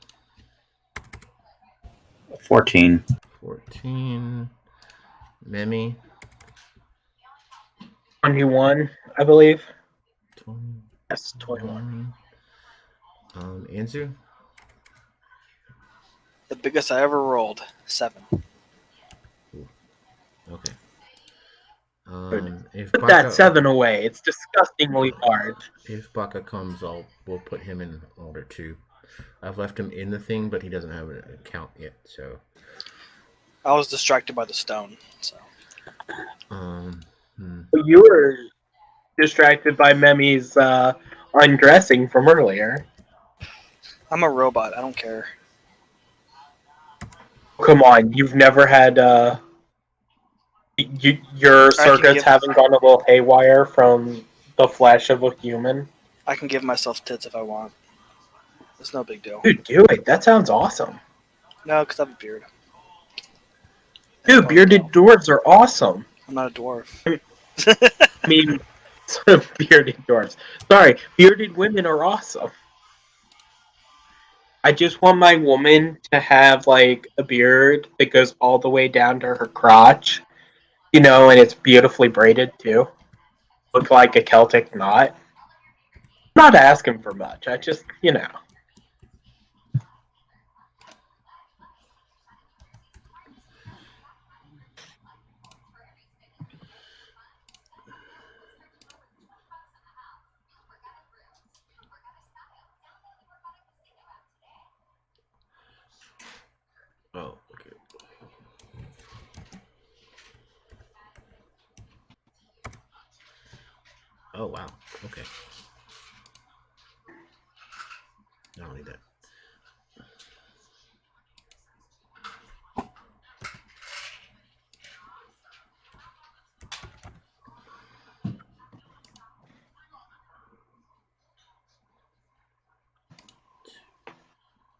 14. 14. Memi? 21, I believe. 20. Yes, 21. Anzu? The biggest I ever rolled, 7. Okay. Put that 7 away. It's disgustingly large. If Baka comes, we'll put him in order 2. I've left him in the thing, but he doesn't have an account yet, so. I was distracted by the stone, so. You were distracted by Memi's undressing from earlier. I'm a robot. I don't care. Come on, you've never had your circuits haven't gone a little haywire from the flesh of a human? I can give myself tits if I want. It's no big deal. Dude, do it. That sounds awesome. No, because I have a beard. Dude, bearded dwarves are awesome. I'm not a dwarf. I mean, bearded dwarves. Sorry, bearded women are awesome. I just want my woman to have, like, a beard that goes all the way down to her crotch. You know, and it's beautifully braided, too. Look like a Celtic knot. I'm not asking for much. I just, you know. Oh, okay. Oh, wow. Okay. I don't need that.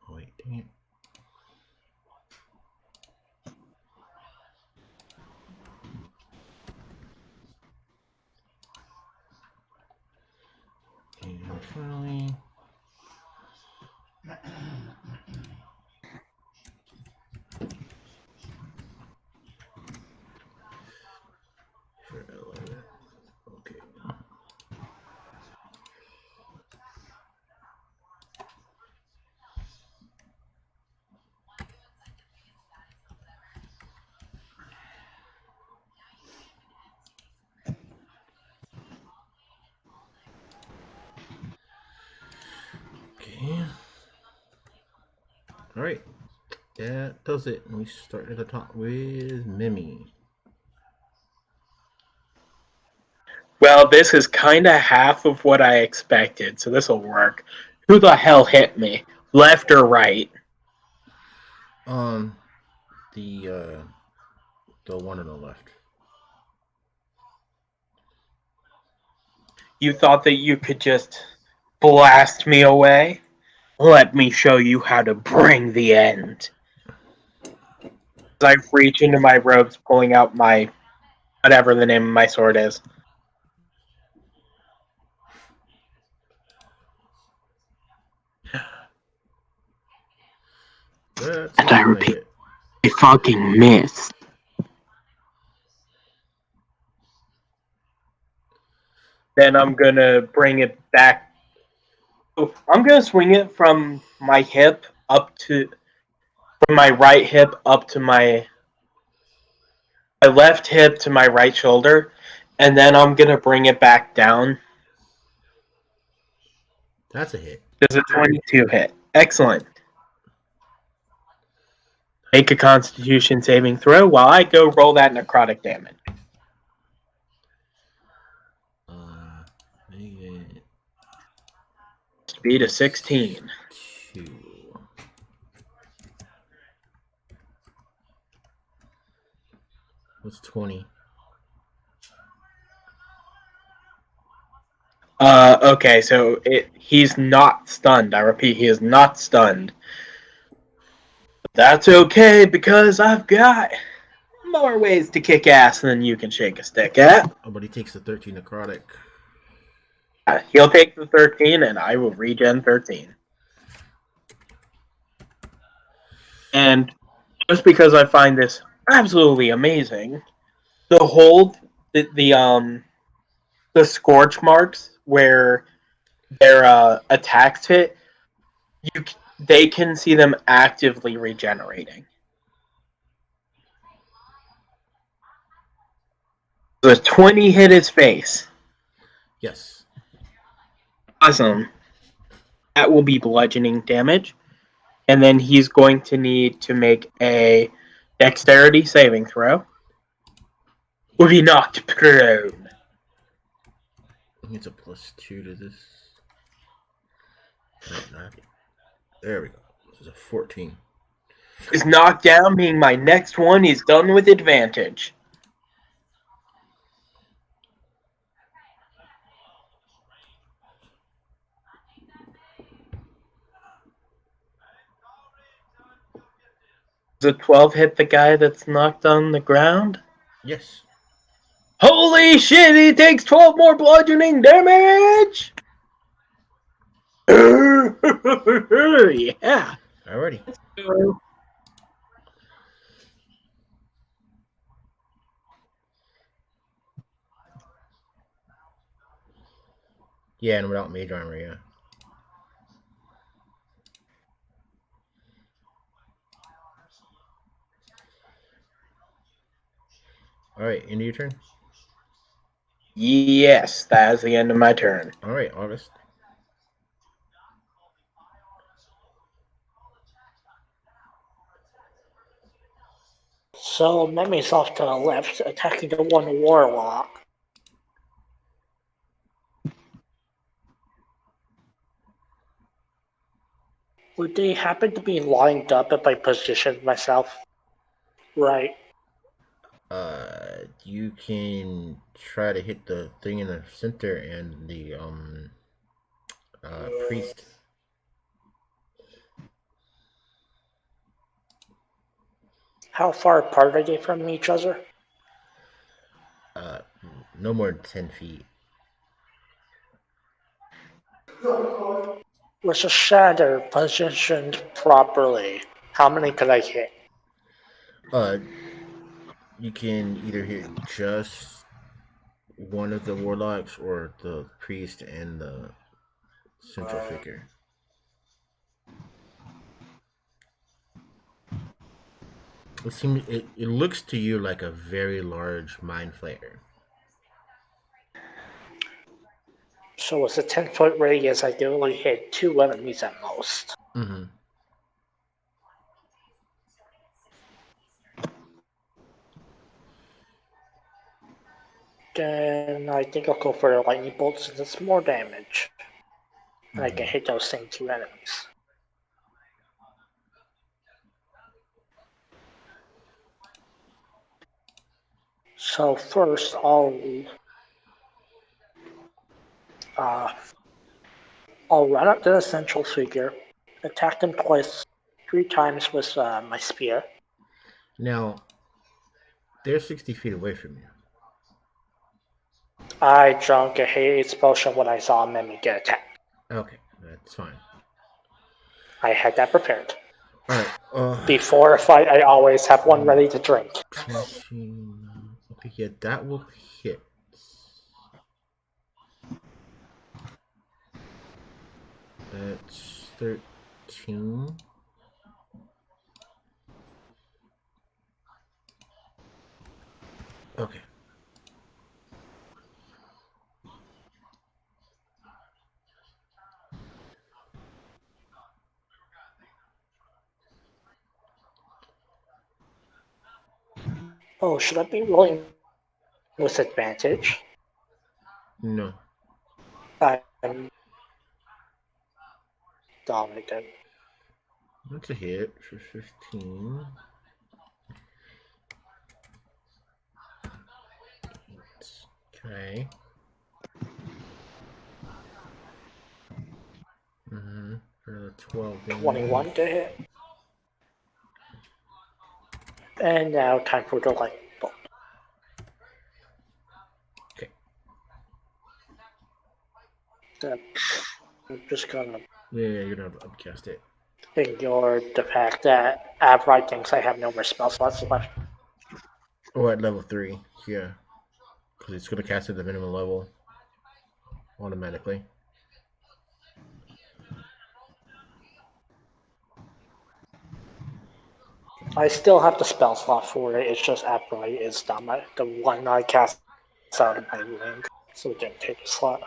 Oh, wait, dang it. And finally, okay. Okay. All right. That does it. We start at the top with Mimi. Well, this is kind of half of what I expected, so this will work. Who the hell hit me? Left or right? The one on the left. You thought that you could just blast me away? Let me show you how to bring the end. As I reach into my robes, pulling out my whatever the name of my sword is. That's And I not gonna repeat, hit. I fucking missed. Then I'm gonna bring it back. I'm gonna swing it from my hip up to from my right hip up to my left hip to my right shoulder, and then I'm gonna bring it back down. That's a hit. Does a 22 hit? Excellent. Make a Constitution saving throw while I go roll that necrotic damage. Make Speed of 16. 2. What's 20? Okay, so he's not stunned. I repeat, he is not stunned. That's okay, because I've got more ways to kick ass than you can shake a stick at. Oh, but he takes the 13 necrotic. He'll take the 13, and I will regen 13. And just because I find this absolutely amazing, the scorch marks where their attacks hit, they can see them actively regenerating. The 20 hit his face. Yes. Awesome. That will be bludgeoning damage. And then he's going to need to make a dexterity saving throw. Will be knocked prone. It's a +2 to this. There we go. This is a 14. Is knocked down, being my next one. He's done with advantage. Does a 12 hit the guy that's knocked on the ground? Yes. Holy shit, he takes 12 more bludgeoning damage! Yeah. Alrighty. Yeah, and without mage armor, yeah. Alright, end of your turn? Yes, that is the end of my turn. Alright, August. So Memi's off to the left, attacking the one warlock. Would they happen to be lined up if I positioned myself right? You can try to hit the thing in the center and the priest. How far apart are they from each other? No more than 10 feet. With the shatter positioned properly, how many could I hit? You can either hit just one of the warlocks or the priest and the central figure. It looks to you like a very large mind flayer. So with a 10-foot radius, I can only hit 2 enemies at most. Mm-hmm. Then I think I'll go for the lightning bolt since it's more damage. And I can hit those same 2 enemies. So first I'll run up to the central figure, attack them twice, 3 times with my spear. Now, they're 60 feet away from you. I drank a haste potion when I saw Memi get attacked. Okay, that's fine. I had that prepared. Alright, Before a fight, I always have one ready to drink. 20. Okay, yeah, that will hit. That's 13. Okay. Oh, should I be rolling with advantage? No. I'm dominated. That's a hit for 15. Okay. For 12 damage. 21 to hit. And now time for the light bolt. Okay. I'm just gonna Yeah, you're gonna upcast it. ignore the fact that Avrite thinks I have no more spell slots left. Oh, at level 3. Yeah. Because it's gonna cast at the minimum level. Automatically. I still have the spell slot for it, it's just Avrite is the one I cast out of my link, so it didn't take a slot.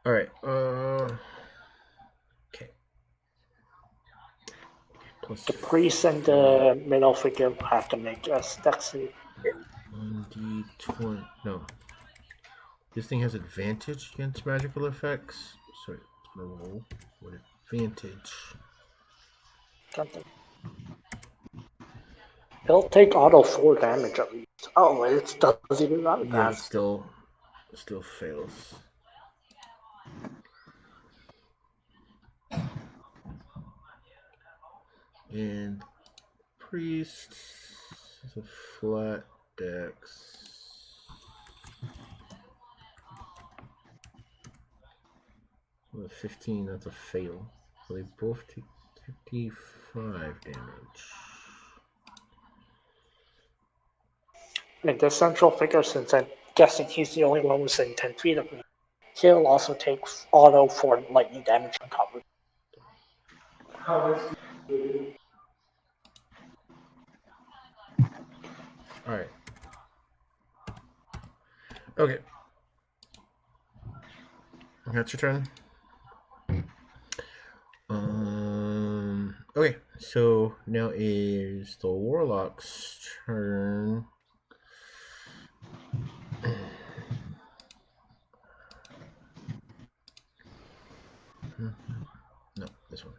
Alright, okay. Plus The priest and the middle figure have to make a dex save. 1d20. No. This thing has advantage against magical effects. So it's gonna roll with advantage. He'll take auto 4 damage at least. Oh, it does even not Yeah, pass. it still fails. And priest is a flat dex. With 15, that's a fail. So they both take 55 damage. And the central figure, since I'm guessing he's the only one within 10 feet of me, he'll also take auto 4 lightning damage on top of it. Alright. Okay. That's your turn. Okay, so now is the warlock's turn. No, this one.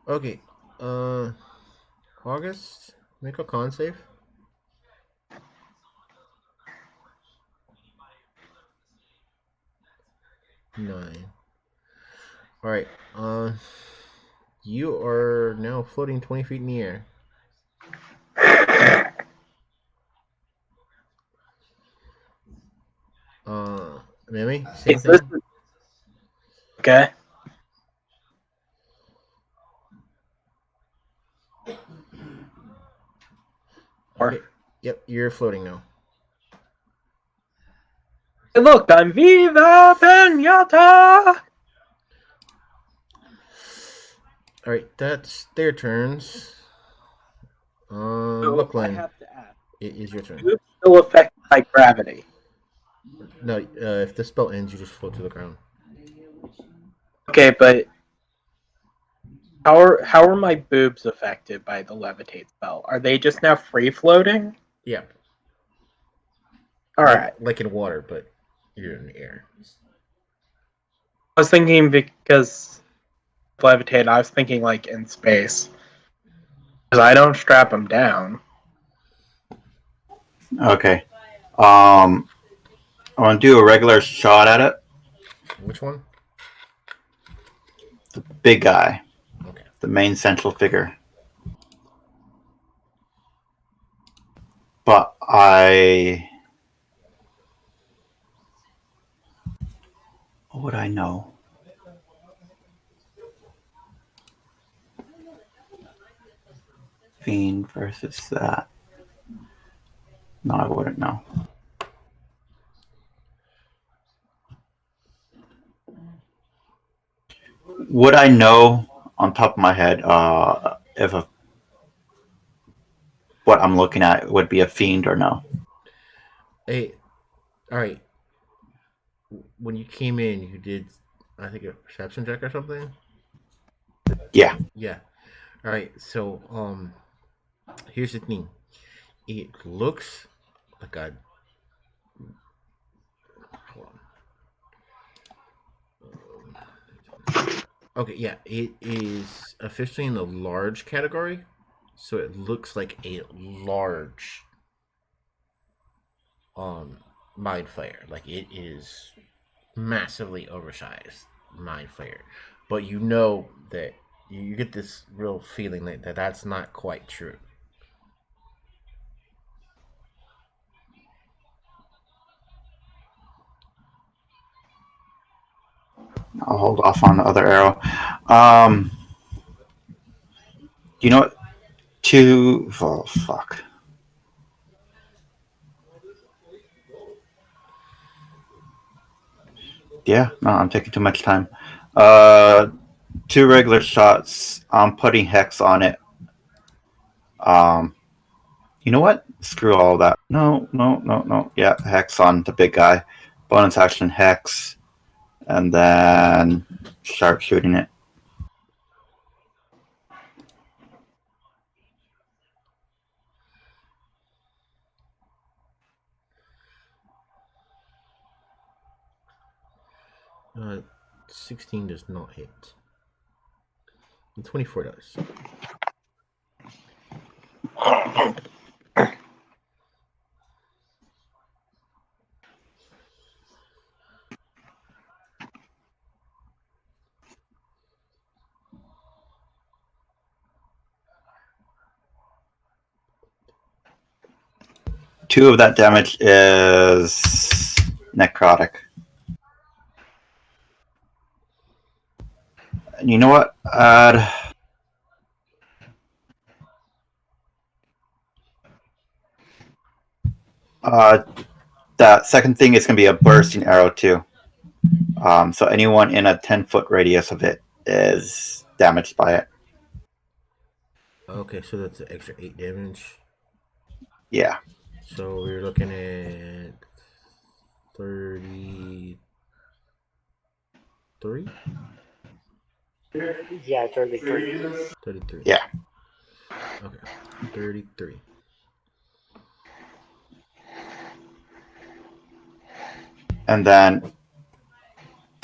Okay, August, make a con save. 9. Alright, you are now floating 20 feet in the air. Mimi, same thing. Okay. Okay. Yep, you're floating now. Hey, look, I'm Viva Pinata! Alright, that's their turns. So Brooklyn, I have to ask, it is your turn. who's still affected by gravity? No, if the spell ends, you just float to the ground. Okay, but how are my boobs affected by the levitate spell? Are they just now free floating? Yeah. Alright. Like in water, but you're in the air. I was thinking because levitate, I was thinking like in space. Because I don't strap him down. Okay. I want to do a regular shot at it. Which one? The big guy. Okay. The main central figure. But what would I know? Fiend versus that. No, I wouldn't know. Would I know on top of my head if what I'm looking at would be a fiend or no? Hey, all right. When you came in, you did, I think, a perception check or something. Yeah. Yeah. All right. So, here's the thing. It looks like a. Hold on. Okay. Yeah. It is officially in the large category, so it looks like a large mind flayer. Like it is massively oversized mind flayer, but you know that you get this real feeling that that's not quite true. I'll hold off on the other arrow. You know what? Oh, fuck. Yeah, no, I'm taking too much time. 2 regular shots. I'm putting hex on it. You know what? Screw all that. No. Yeah, hex on the big guy. Bonus action hex, and then start shooting it. Uh, 16 does not hit. And 24 does. Two of that damage is necrotic. And you know what? That second thing is going to be a bursting arrow too. So anyone in a 10-foot radius of it is damaged by it. Okay, so that's an extra 8 damage. Yeah. So we're looking at 33? Yeah, 33. 33. Yeah. Okay, 33. And then,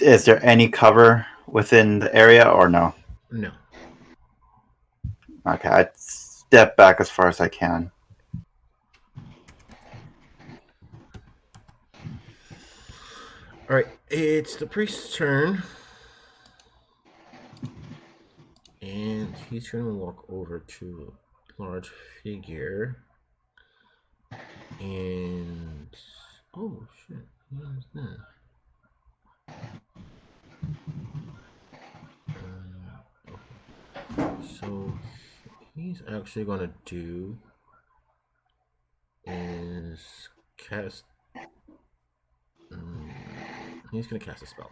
is there any cover within the area or no? No. Okay, I step back as far as I can. All right, it's the priest's turn. And he's going to walk over to a large figure. And. Oh, shit. What is that? Okay. So he's actually going to do is cast. He's going to cast a spell.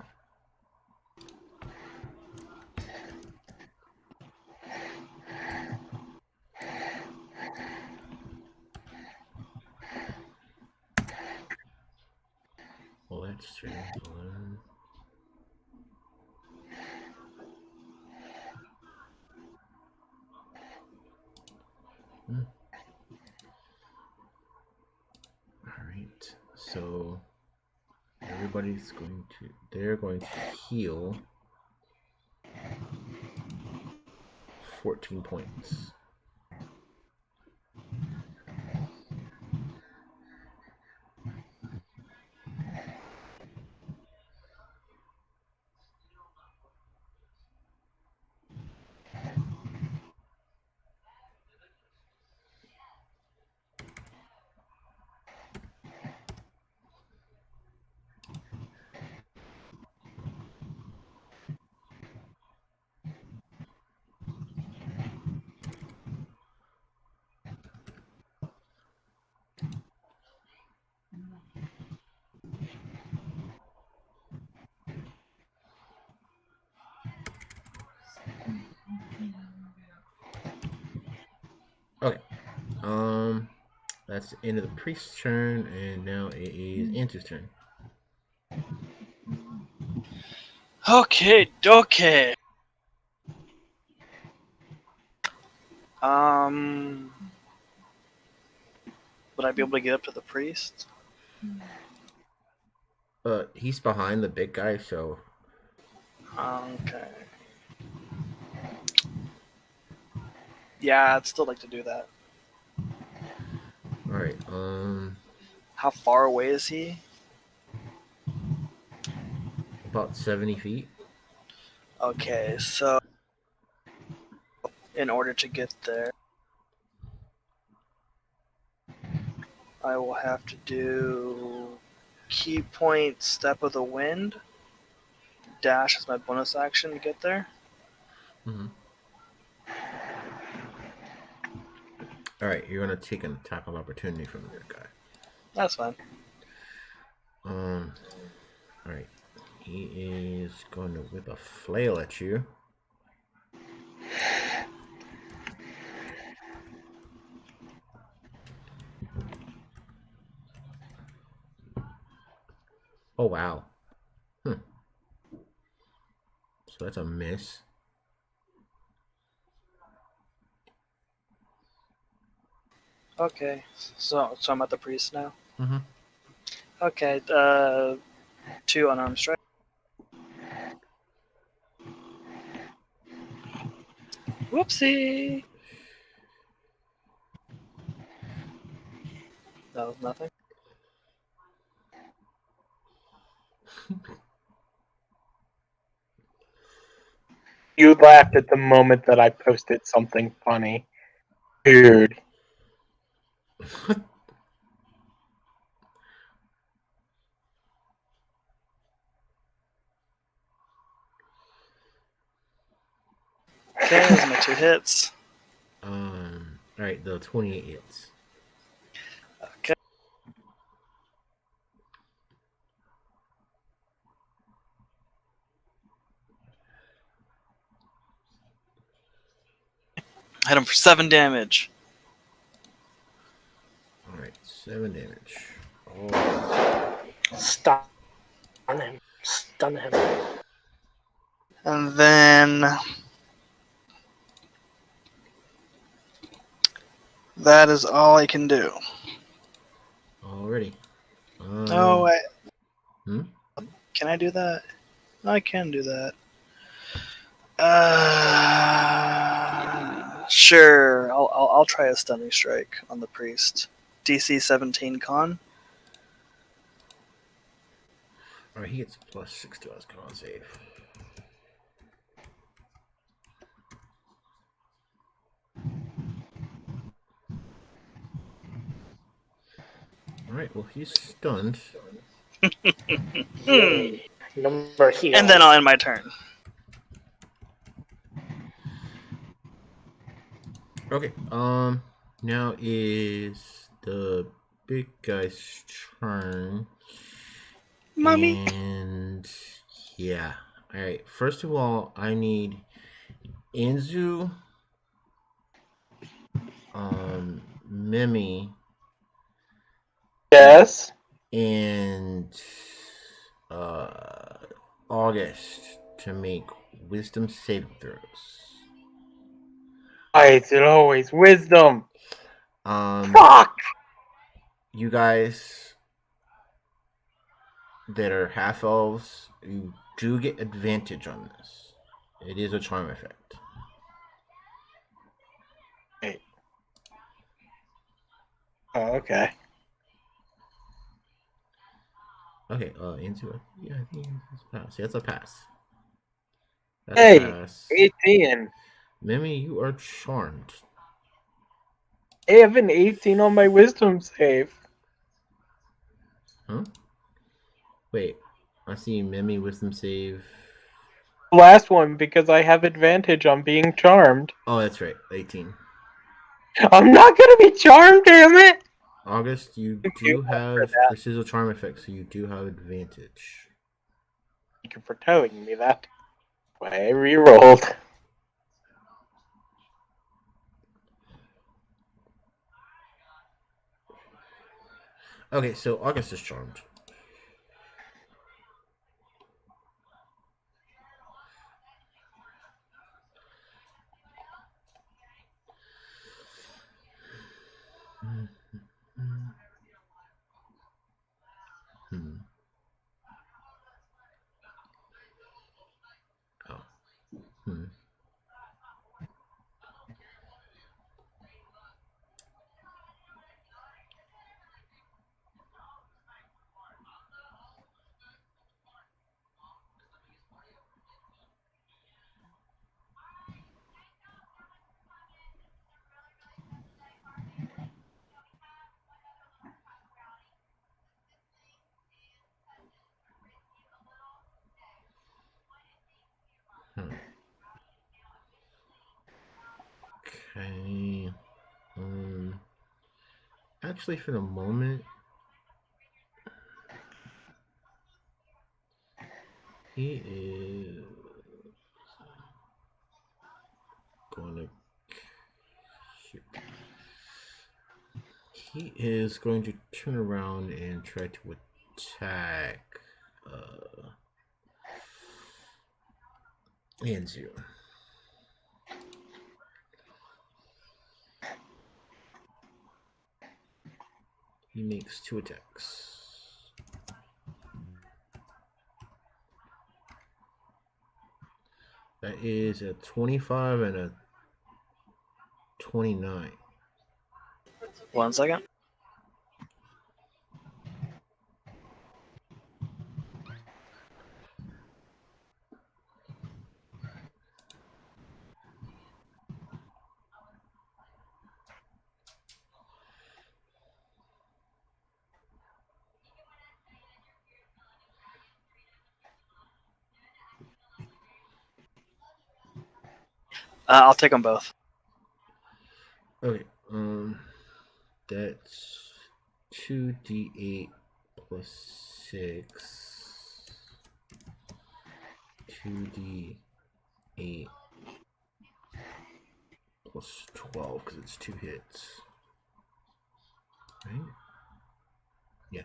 Well, that's true. Alright, so everybody's going to, they're going to heal 14 points. Okay. That's the end of the priest's turn, and now it is Answer's turn. Okay, okay. Would I be able to get up to the priest? He's behind the big guy, so. Okay. Yeah, I'd still like to do that. All right. How far away is he? About 70 feet. Okay, so in order to get there, I will have to do key point, step of the wind, dash as my bonus action to get there. Mm-hmm. All right, you're gonna take an attack of opportunity from the big guy. That's fine. All right. He is going to whip a flail at you. Oh, wow. So that's a miss. Okay, so I'm at the priest now. Mm-hmm. Okay, 2 unarmed strike. Whoopsie! That was nothing. You laughed at the moment that I posted something funny. Dude. Okay, those are my 2 hits. All right, the 28 hits. Okay. Hit him for 7 damage. All right, 7 damage. Oh. Stun him. Stun him. And then that is all I can do. Already. Oh, wait. Hmm? Can I do that? No, I can do that. Sure. I'll try a stunning strike on the priest. DC 17 con. All right, he gets a +6 to his con save. All right, well, he's stunned. Yay. Number heal. And then I'll end my turn. Okay, now is the big guy's turn. Mommy. And yeah. All right, first of all, I need Anzu, Mimi, Yes. and August to make wisdom saving throws. Why is it always wisdom? Fuck! You guys that are half elves, you do get advantage on this. It is a charm effect. Oh, okay. Okay, into it. Yeah, I think it's a pass. Yeah, it's a pass. That's a Hey, pass. 18. Mimi, you are charmed. I have an 18 on my wisdom save. Huh? Wait, I see Mimi wisdom save. Last one, because I have advantage on being charmed. Oh, that's right, 18. I'm not gonna be charmed, damn it! August, you Thank you do for have that. precision charm effect, so you do have advantage. Thank you for telling me that. I rerolled. Okay, so August is charmed. Hmm. Oh. Hmm. Hmm. Okay. Actually, for the moment, he is going to shoot. He is going to turn around and try to attack Anzu. He makes 2 attacks. That is a 25 and a 29. 1 second. I'll take them both. Okay, that's 2d8 plus 6. 2d8 plus 12 because it's 2 hits. Right? Yeah.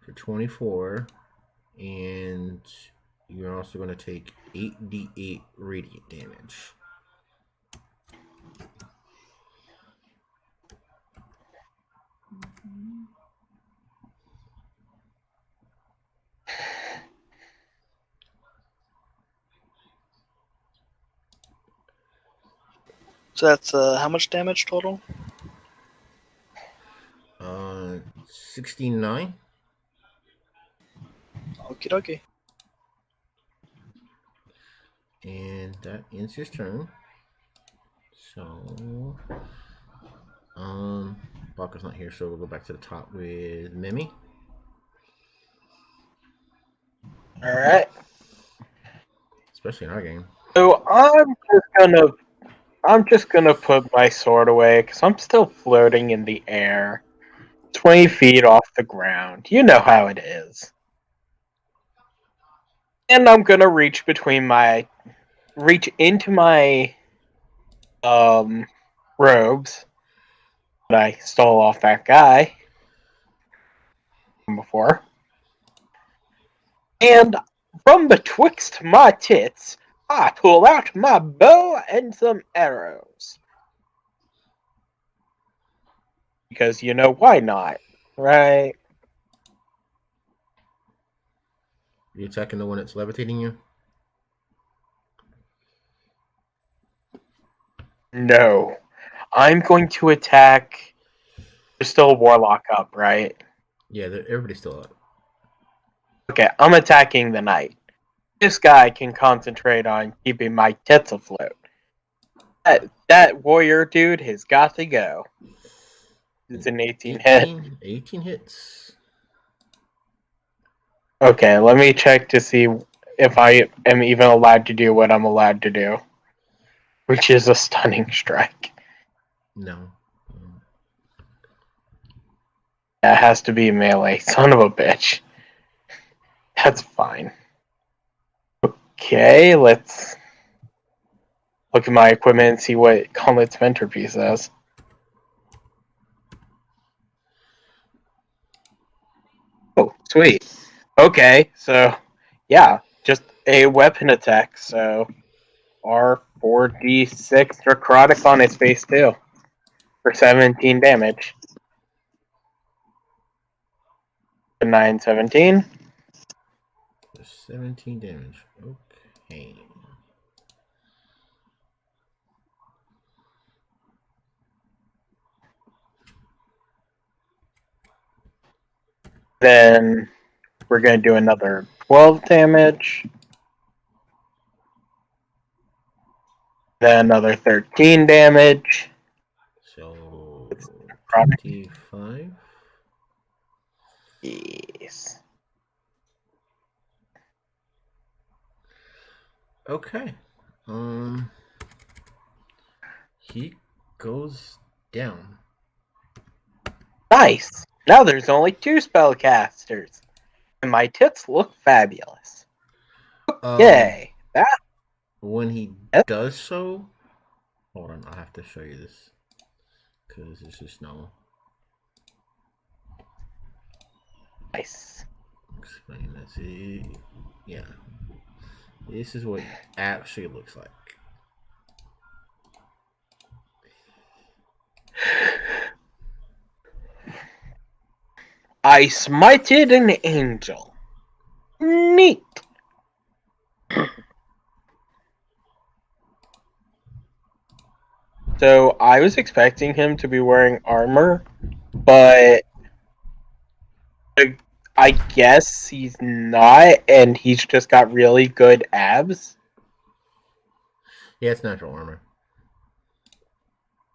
For 24. And you're also going to take 8d8 radiant damage. So that's how much damage total? 69. Okie dokie. And that ends his turn. So, Baka's not here, so we'll go back to the top with Mimi. Alright. Especially in our game. So I'm just gonna put my sword away because I'm still floating in the air. 20 feet off the ground. You know how it is. And I'm gonna reach into my robes that I stole off that guy from before. And from betwixt my tits, I pull out my bow and some arrows. Because you know why not, right? You attacking the one that's levitating you? No. I'm going to attack. There's still a warlock up, right? Yeah, everybody's still up. Okay, I'm attacking the knight. This guy can concentrate on keeping my tits afloat. That warrior dude has got to go. It's an 18 hit. 18 hits. Okay, let me check to see if I am even allowed to do what I'm allowed to do, which is a stunning strike. No. That has to be melee, son of a bitch. That's fine. Okay, let's look at my equipment and see what Gauntlet's Venterpiece says. Oh, sweet. Okay, so, yeah, just a weapon attack, so R4d6 necrotic on its face too, for 17 damage. 9, 17. 17 damage. Okay. Then we're going to do another 12 damage. Then another 13 damage. So, It's 25. Yes. Okay. He goes down. Nice. Now there's only 2 spellcasters. And my tits look fabulous. Yay. That. When he does so, hold on, I'll have to show you this. Because it's just no. Nice. Explain this. Yeah. This is what it actually looks like. I smited an angel. Neat. So I was expecting him to be wearing armor, but I guess he's not, and he's just got really good abs. Yeah, it's natural armor.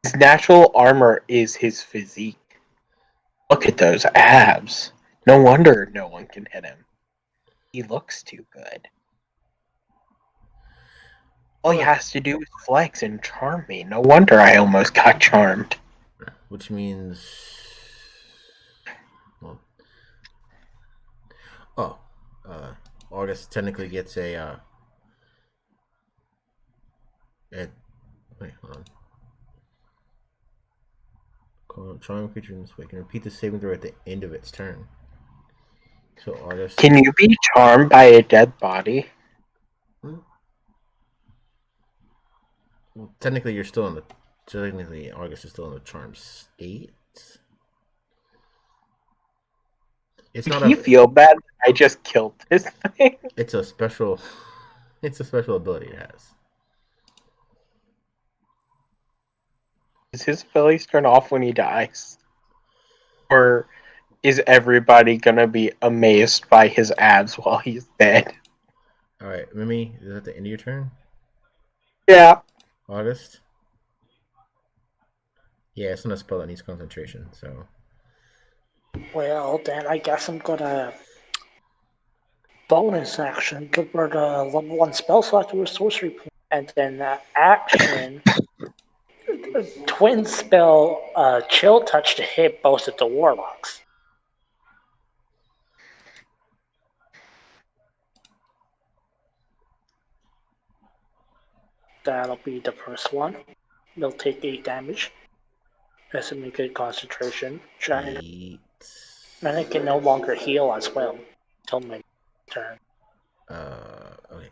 His natural armor is his physique. Look at those abs. No wonder no one can hit him. He looks too good. All he has to do is flex and charm me. No wonder I almost got charmed. Which means... Well... Oh. August technically gets a... Wait, hold on. Charm creature in this way can repeat the saving throw at the end of its turn. So August... Can you be charmed by a dead body? Well, technically you're still in the... Technically August is still in the charm state. It's not. Do you feel bad? I just killed this thing. It's a special. It's a special ability it has. Is his abilities turn off when he dies? Or is everybody gonna be amazed by his abs while he's dead? Alright, Mimi, is that the end of your turn? Yeah. August? Yeah, it's not a spell that needs concentration, so. Well, then I guess I'm gonna bonus action convert a level 1 spell slot to a sorcery point, and then action twin spell chill touch to hit both of the warlocks. That'll be the first one. They'll take 8 damage. That's a good concentration. And I can no longer heal as well until my turn. Okay.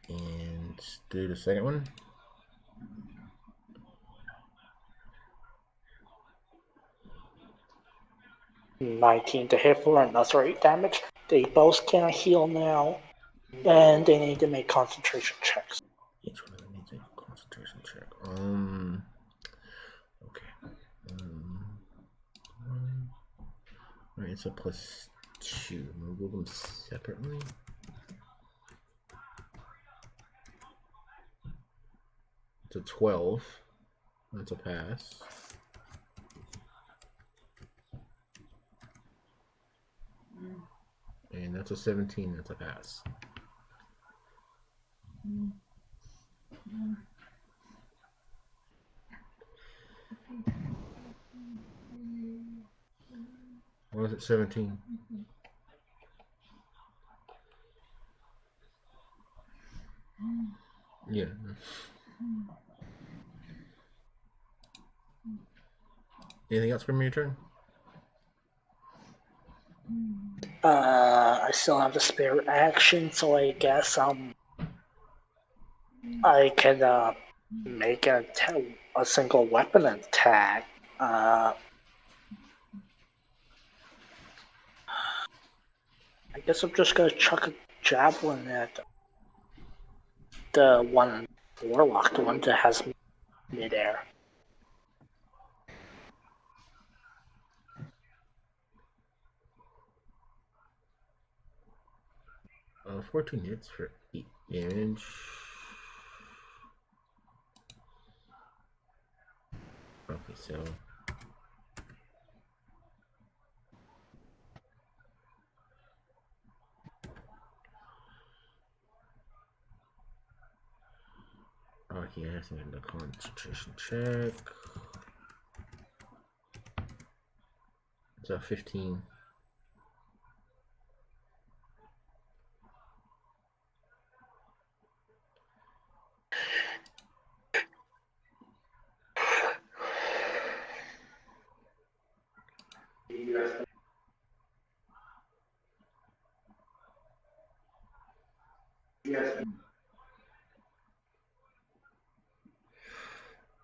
And do the second one. 19 to hit for another 8 damage. They both can't heal now, and they need to make concentration checks. Each one of them needs a concentration check. Okay. Alright, it's a +2. We'll move them separately. It's a 12. That's a pass. And that's a 17. That's a pass. What was it, 17? Yeah. Anything else from your turn? I still have the spare action, so I guess I can make a single weapon attack. I guess I'm just gonna chuck a javelin at the one warlock, the one that has midair. 14 hits for 8 damage. Okay, so he has to make a concentration check. It's a 15.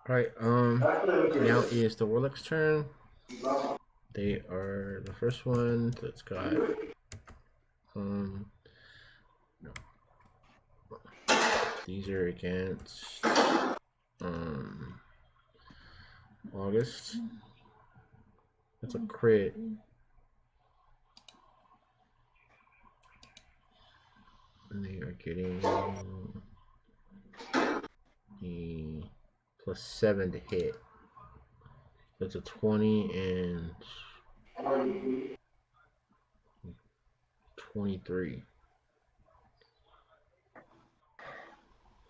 Alright, now is the Warlock's turn. They are the first one that's got no. These are against August. That's a crit. And they are getting a +7 to hit. That's a 20 and 23.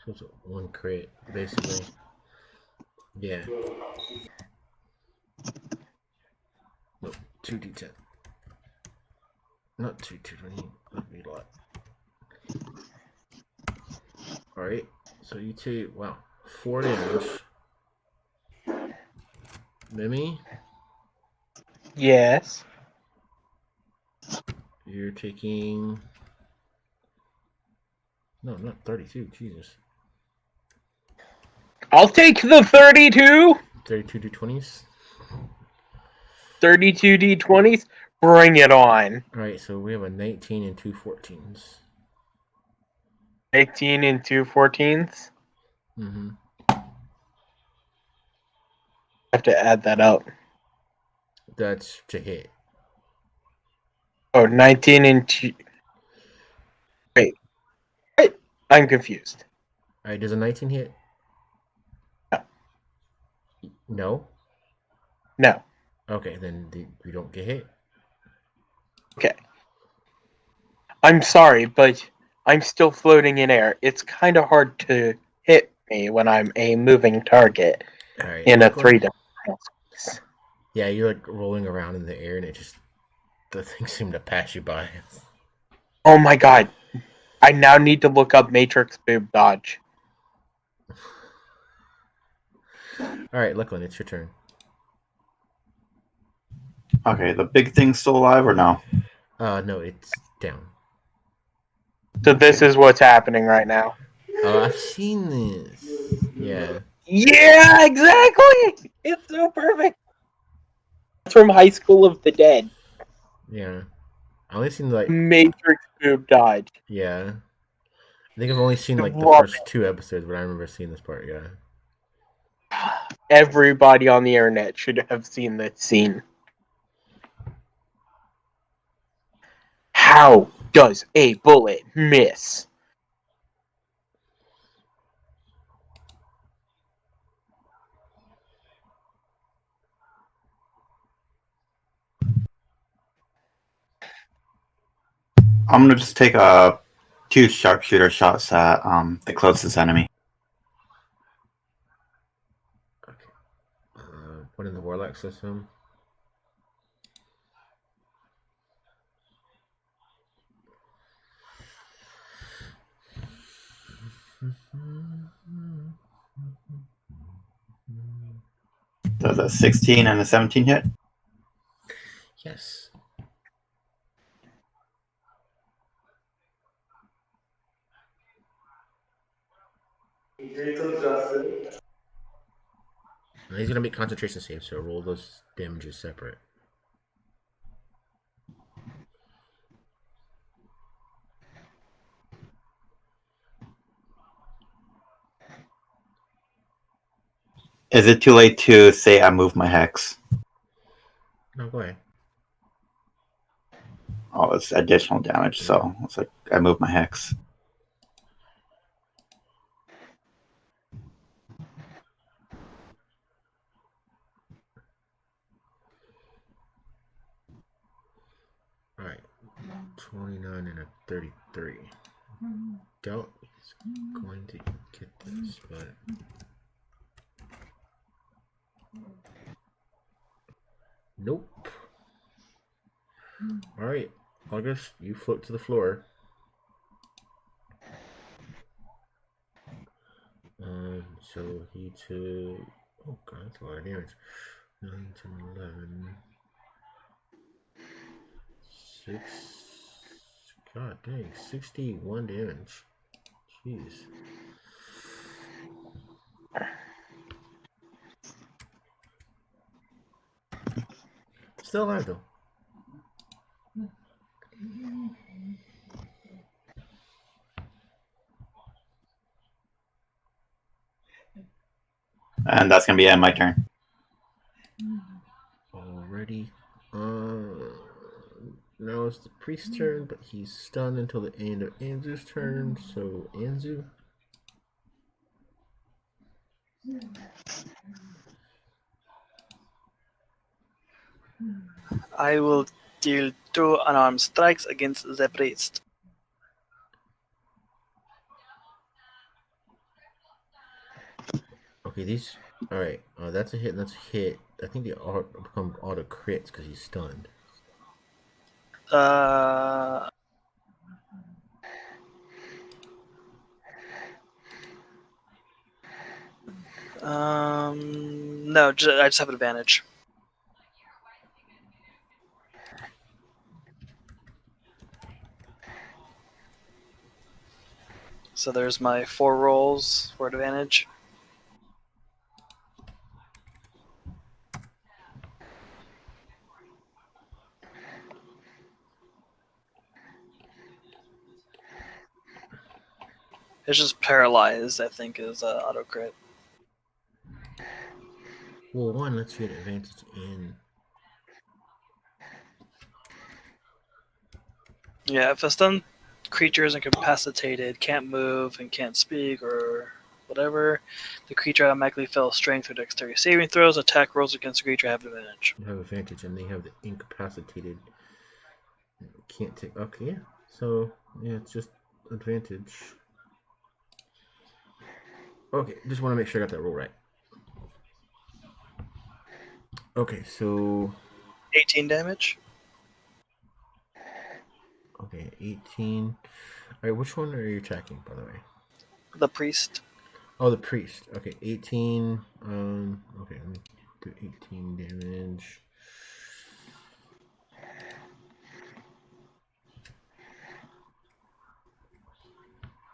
So it's a 1 crit, basically. Yeah. No, 2d10. Not 2d20. That'd be a lot. Alright, so you take, wow, 4 damage. Mimi? Yes. You're taking... No, not 32, Jesus. I'll take the 32. 32 d20s? 32 d20s? Bring it on. Alright, so we have a 19 and 2 14s. 18 and 2 14s? Mm-hmm. I have to add that up. That's to hit. Oh, 19 and 2... Wait. I'm confused. Alright, does a 19 hit? No. No? No. Okay, then we don't get hit. Okay. I'm sorry, but I'm still floating in air. It's kind of hard to hit me when I'm a moving target in a 3-dimensional space. Yeah, you're like rolling around in the air and the things seem to pass you by. Oh my god. I now need to look up Matrix Boob Dodge. Alright, Lachlan, it's your turn. Okay, the big thing's still alive or no? No, it's down. So this is what's happening right now. Oh, I've seen this. Yeah. Yeah, exactly! It's so perfect. It's from High School of the Dead. Yeah. I only seen like Matrix boob dodge. yeah. I think I've only seen like the Love first 2 episodes, but I remember seeing this part. Yeah. Everybody on the internet should have seen this scene. How does a bullet miss? I'm gonna just take two sharpshooter shots at the closest enemy. What in the warlock system? Does a 16 and a 17 hit? Yes. And he's gonna make concentration saves, so roll those damages separate. Is it too late to say I moved my hex? No, go ahead. Oh, it's additional damage, so it's like I moved my hex. Alright. 29 and a 33. Doubt he's going to get this, but nope. Alright, August, you float to the floor. So he took, oh god, that's a lot of damage. 9, 10, 11. 6. God dang, 61 damage. Jeez. Still alive though. And that's gonna be my turn. Already. Now it's the priest's turn, but he's stunned until the end of Anzu's turn. So Anzu. I will deal 2 unarmed strikes against the priest. Okay, these. All right, that's a hit. That's a hit. I think they all become auto crits because he's stunned. No, I just have advantage. So there's my 4 rolls for advantage. It's just paralyzed, I think, is auto crit. Well, one lets you get advantage in. Yeah, if a stunned creature is incapacitated, can't move, and can't speak, or whatever, the creature automatically fails strength or dexterity saving throws. Attack rolls against the creature have advantage. You have advantage, and they have the incapacitated. Can't take. Okay, yeah. So yeah, it's just advantage. Okay, just want to make sure I got that roll right. Okay, so 18 damage. Okay, 18. Alright, which one are you attacking, by the way? The priest. Oh, the priest. Okay, 18. Okay, let me do 18 damage.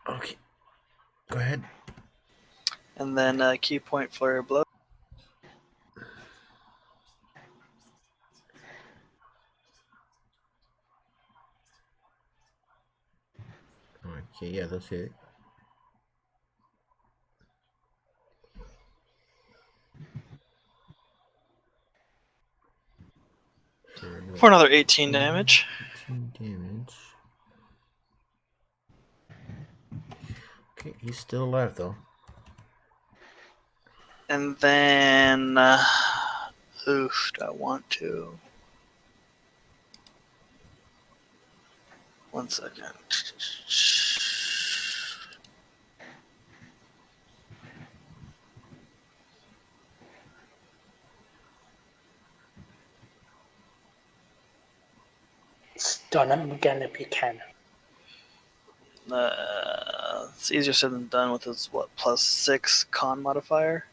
Okay, go ahead. And then key point flurry of blow. Okay, yeah, that's it. For another 18 damage. 18 damage. Okay, he's still alive though. And then, oof, do I want to? 1 second. Stun him again if you can. It's easier said than done with his, what, +6 con modifier?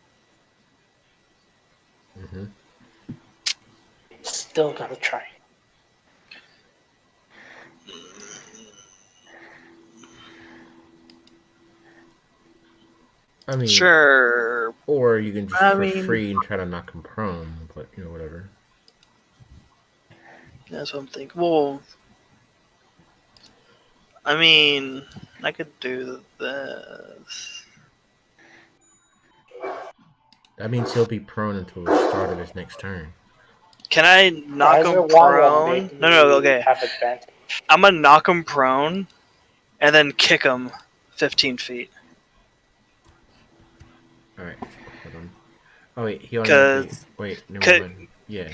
Mm-hmm. Still gotta try. I mean, sure. Or you can just free and try to knock him prone, but you know, whatever. That's what I'm thinking. Well, I mean, I could do this. That means he'll be prone until the start of his next turn. Can I knock him prone? No, okay. Have advantage. I'm gonna knock him prone, and then kick him 15 feet. Alright, hold on. Oh wait, he automatically... Wait, never mind. Yeah.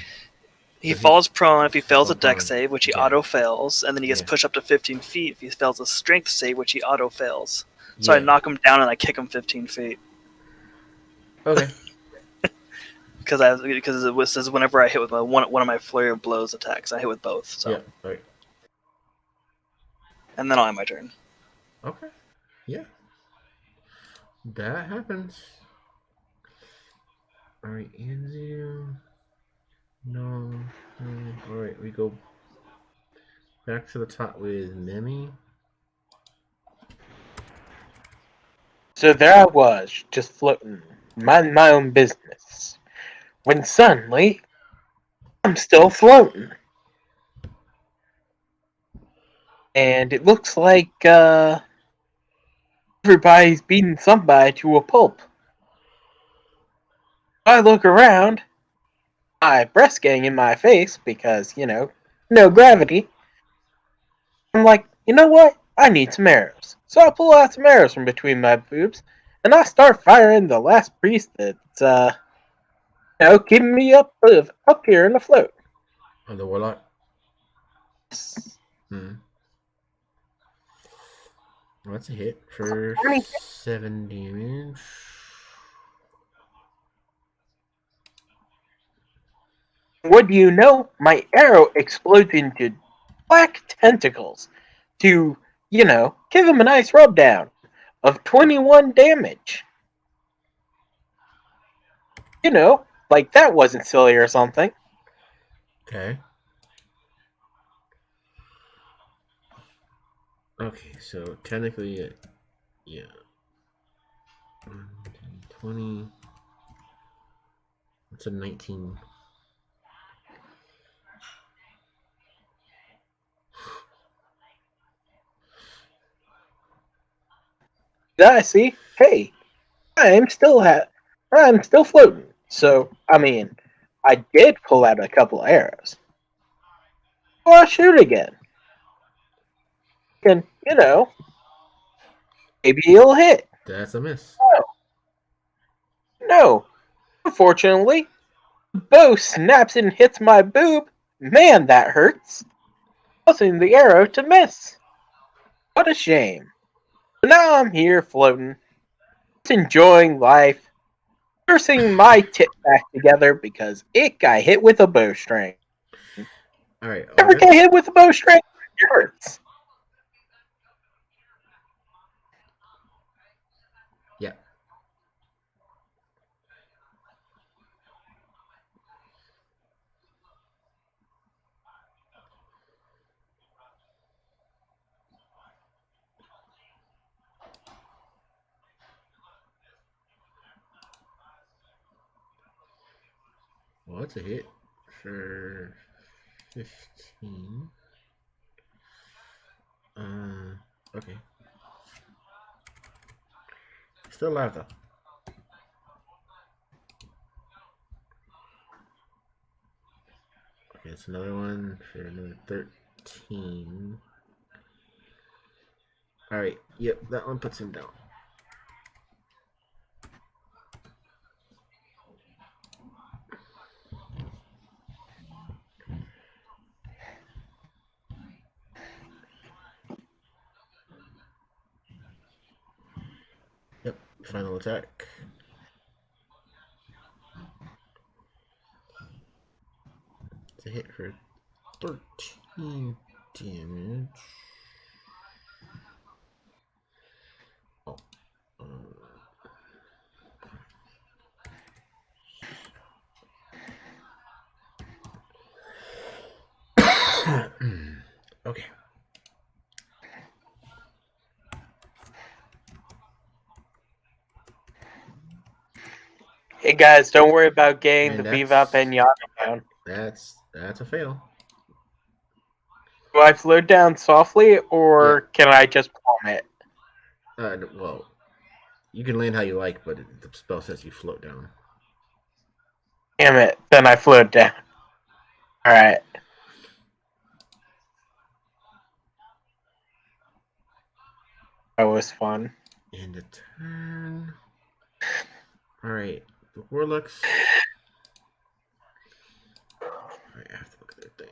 He falls prone if he fails a dex prone. save, which he auto-fails, and then he gets pushed up to 15 feet if he fails a strength save, which he auto-fails. So I knock him down and I kick him 15 feet. Okay. Because it says whenever I hit with one of my flurry of blows attacks, I hit with both. So. Yeah, right. And then I'll end my turn. Okay. Yeah. That happens. Alright, Anzu. No. Alright, we go back to the top with Mimi. So there I was, just floating, minding my own business, when suddenly, I'm still floating. And it looks like, everybody's beating somebody to a pulp. I look around, my breath's getting in my face because, no gravity. I'm like, you know what? I need some arrows. So I pull out some arrows from between my boobs, and I start firing the last priest that's, keeping me up here in the float. On the warlock? Well, that's a hit for 7 damage. What do you know? My arrow explodes into black tentacles to, give him a nice rub down of 21 damage. Like that wasn't silly or something. Okay. Okay, so technically, yeah. 20. That's a 19. I see. Hey, I'm still floating. So I mean, I did pull out a couple of arrows. Well, I'll shoot again. And maybe he'll hit. That's a miss. No. Unfortunately, the bow snaps and hits my boob. Man, that hurts. Causing the arrow to miss. What a shame. But now I'm here floating, just enjoying life, nursing my tit back together because it got hit with a bowstring. Alright, Ever get hit with a bowstring? It hurts. Yeah. Well, that's a hit for 15. Okay. Still alive though. Okay, it's another one for another 13. Alright, yep, that one puts him down. Yep, final attack. It's a hit for 13 damage. Oh. Okay. Hey guys, don't worry about getting And the Bebop and Yana down. That's a fail. Do I float down softly, or can I just plummet? Well, you can land how you like, but the spell says you float down. Damn it, then I float down. Alright. That was fun. End of turn. Alright, the Warlocks. Alright, I have to look at their thing.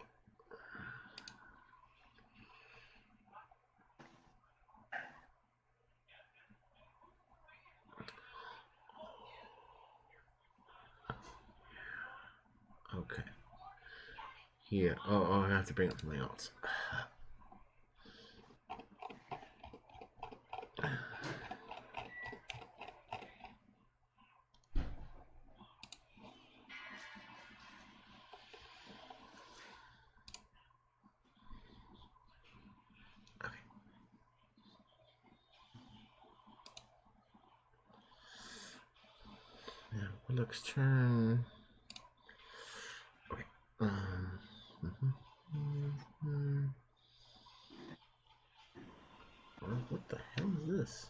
Okay. Here. Oh, I have to bring up something else. Yeah, Warlock's turn. Okay. What the hell is this?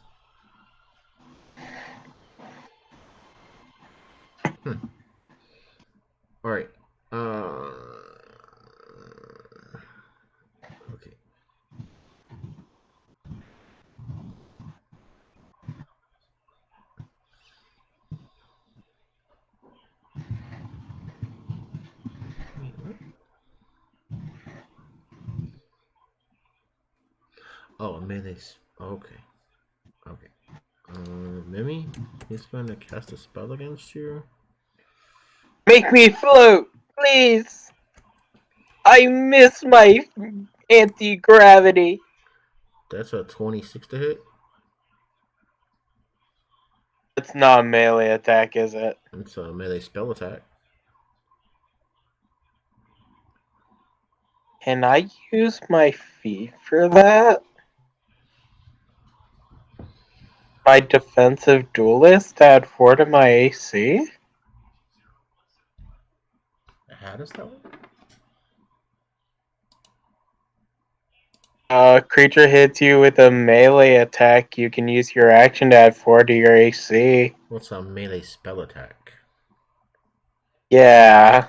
All right. Okay. Wait, what? Oh, mayonnaise. Okay. Okay. Mimi, he's going to cast a spell against you. Make me float, please! I miss my anti-gravity. That's a 26 to hit. It's not a melee attack, is it? It's a melee spell attack. Can I use my feet for that? My defensive duelist to add 4 to my AC? How does that work? Creature hits you with a melee attack, you can use your action to add 4 to your AC. What's a melee spell attack? Yeah.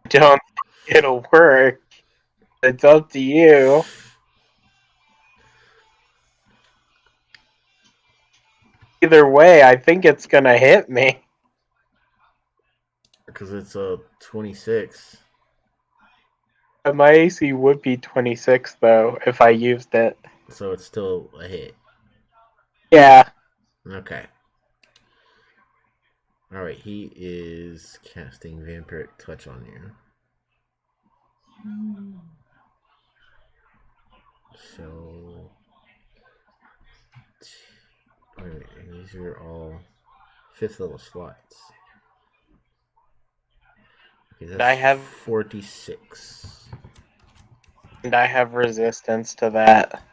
Don't think it'll work. It's up to you. Either way, I think it's gonna hit me. Because it's a 26. My AC would be 26, though, if I used it. So it's still a hit. Yeah. Okay. Alright, he is casting Vampiric Touch on you. So... Wait, these are all 5th level slots. Okay, that's I have 46. And I have resistance to that.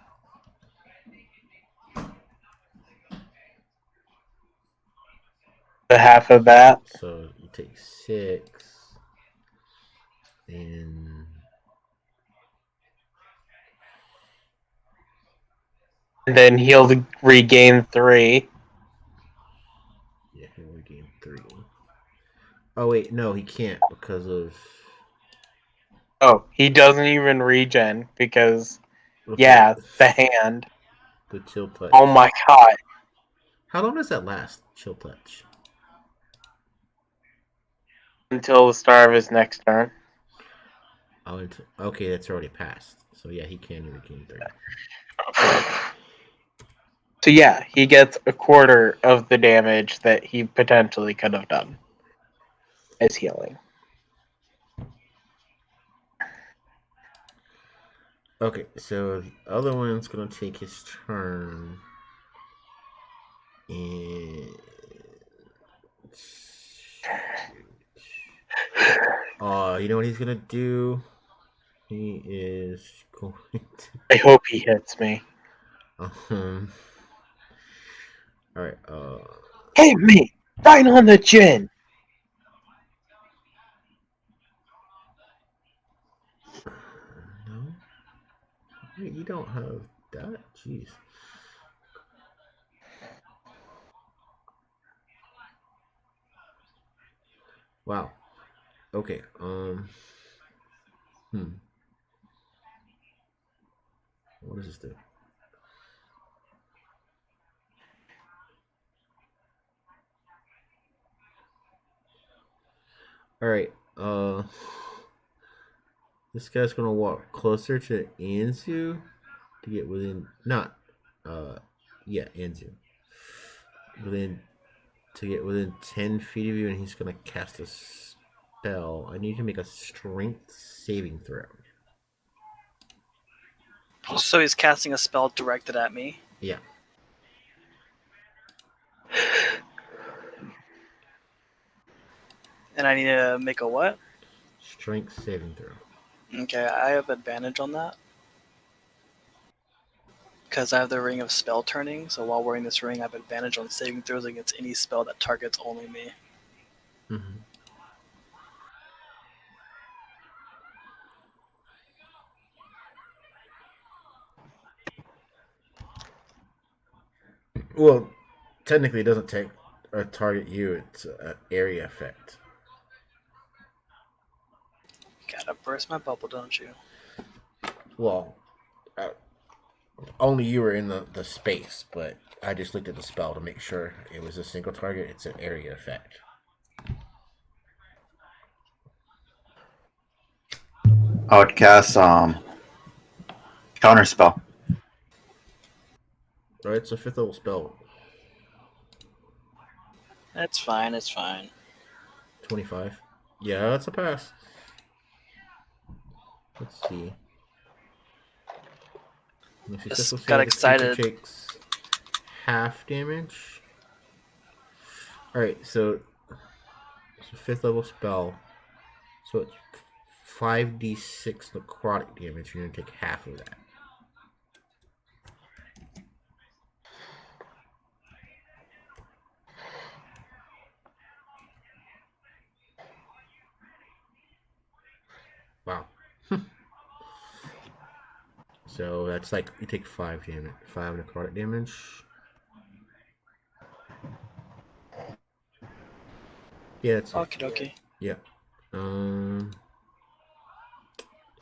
The half of that. So you take 6. And then he'll regain 3. Yeah, he only gained 3. Oh wait, no, he can't because of. Oh, he doesn't even regen because, Okay, the hand. the chill touch. Oh my god. How long does that last? Chill touch. Until the start of his next turn. Oh, okay, that's already passed. So yeah, he can regain 3. So yeah, he gets a quarter of the damage that he potentially could have done as healing. Okay, so the other one's gonna take his turn. And you know what he's gonna do? He is going to. I hope he hits me. All right. Hit me right on the chin. No. Wait, you don't have that. Jeez. Wow. Okay. What does this do? All right. This guy's gonna walk closer to Anzu to get within. Not. Yeah, Anzu. Within to get within 10 feet of you, and he's gonna cast a spell. I need to make a strength saving throw. So he's casting a spell directed at me. Yeah. And I need to make a what? Strength saving throw. Okay, I have advantage on that. Because I have the ring of spell turning, so while wearing this ring, I have advantage on saving throws against any spell that targets only me. Mm-hmm. Well, technically, it doesn't take target you. It's an area effect. Gotta burst my bubble, don't you? Well, only you were in the space, but I just looked at the spell to make sure it was a single target. It's an area effect. I would cast counter spell. Right, it's a 5th level spell. It's fine, it's fine. 25. Yeah, that's a pass. Let's see. Just got excited. Takes half damage. Alright, so it's a 5th level spell. So it's 5d6 necrotic damage. You're going to take half of that. Wow. So that's like you take 5 damage, 5 necrotic damage. Yeah, that's Okay. Yeah.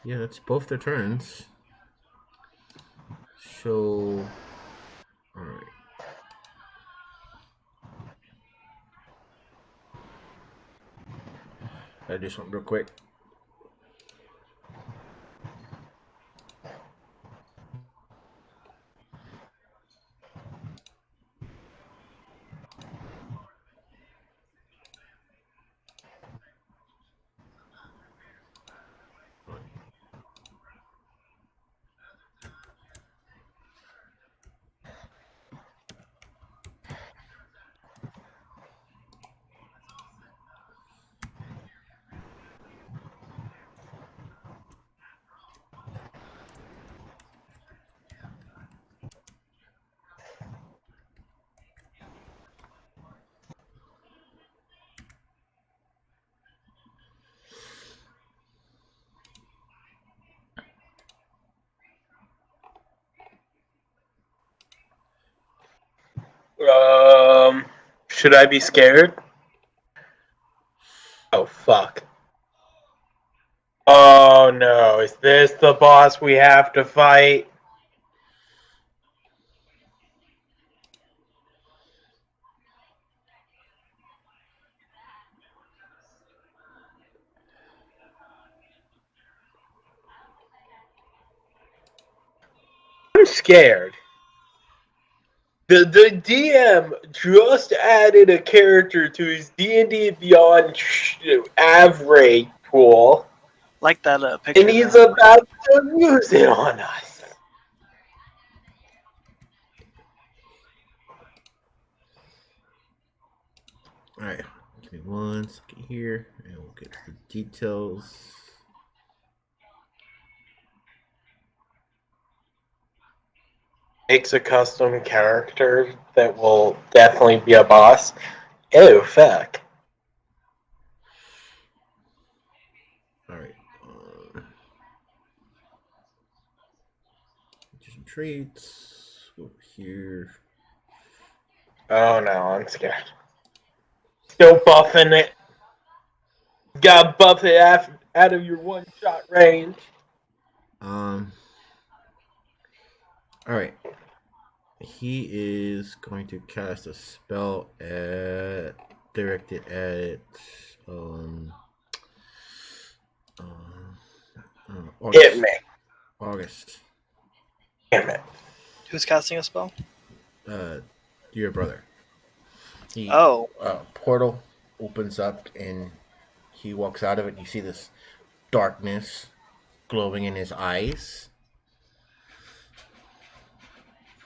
Yeah, that's both their turns. So, all right. Gotta do something real quick. Should I be scared? Oh, fuck. Oh no, is this the boss we have to fight? I'm scared. The DM just added a character to his D&D Beyond average pool. Like that picture. And he's about to use it on us. Alright, give me 1 second here, and we'll get to the details. Makes a custom character that will definitely be a boss. Oh, fuck. Alright. Some traits. Over here. Oh no, I'm scared. Still buffing it. Gotta buff it out of your one-shot range. Alright. He is going to cast a spell directed at August. Hit me. August. Damn it. Who's casting a spell? Your brother. Portal opens up and he walks out of it. You see this darkness glowing in his eyes.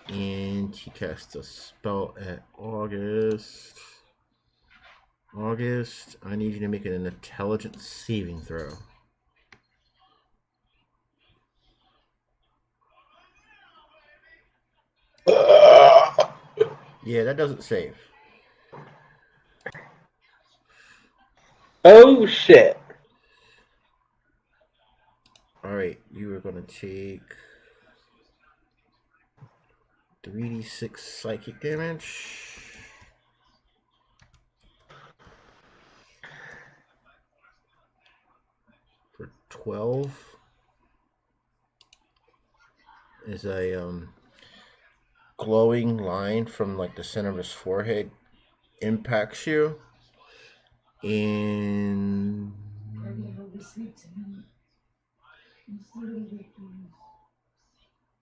And he casts a spell at August. August, I need you to make an intelligence saving throw. Yeah, that doesn't save. Oh, shit. Alright, you are going to take 3d6 psychic damage. For 12 is a glowing line from like the center of his forehead impacts you, and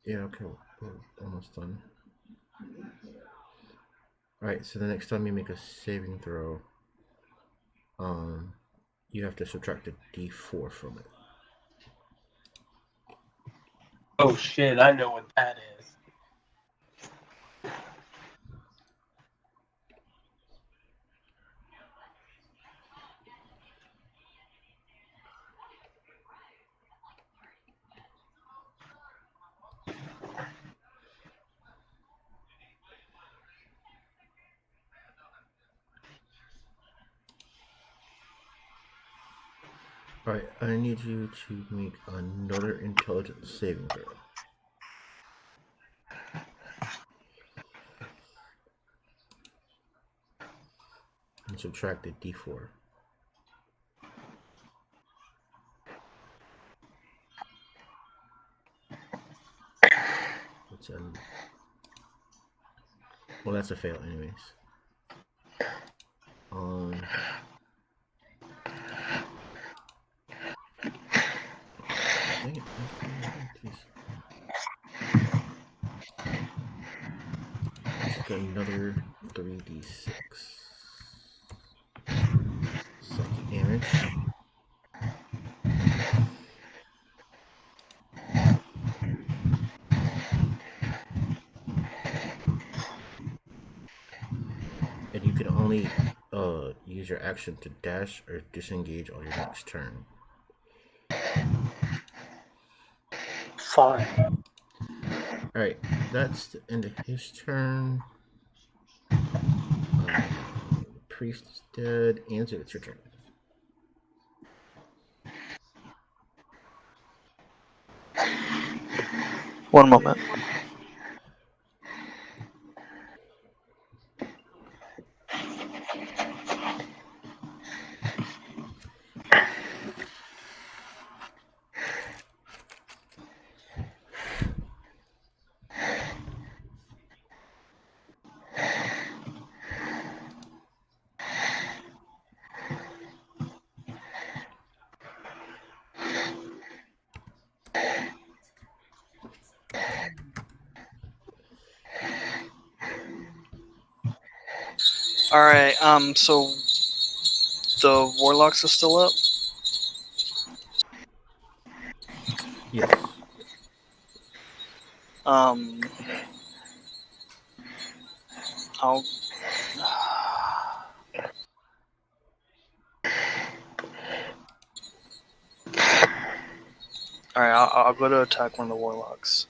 yeah, okay, we're almost done. Alright, so the next time you make a saving throw, you have to subtract a d4 from it. Oh shit, I know what that is. Alright, I need you to make another intelligence saving throw. And subtract a d4. It's well, that's a fail anyways. Dang it. Take another 3d6 psychic damage. And you can only use your action to dash or disengage on your next turn. Fine. Alright, that's the end of his turn. Priest is dead. Answer, it's your turn. One moment. Alright, so the warlocks are still up? Yes. I'll Alright, I'll go to attack one of the warlocks.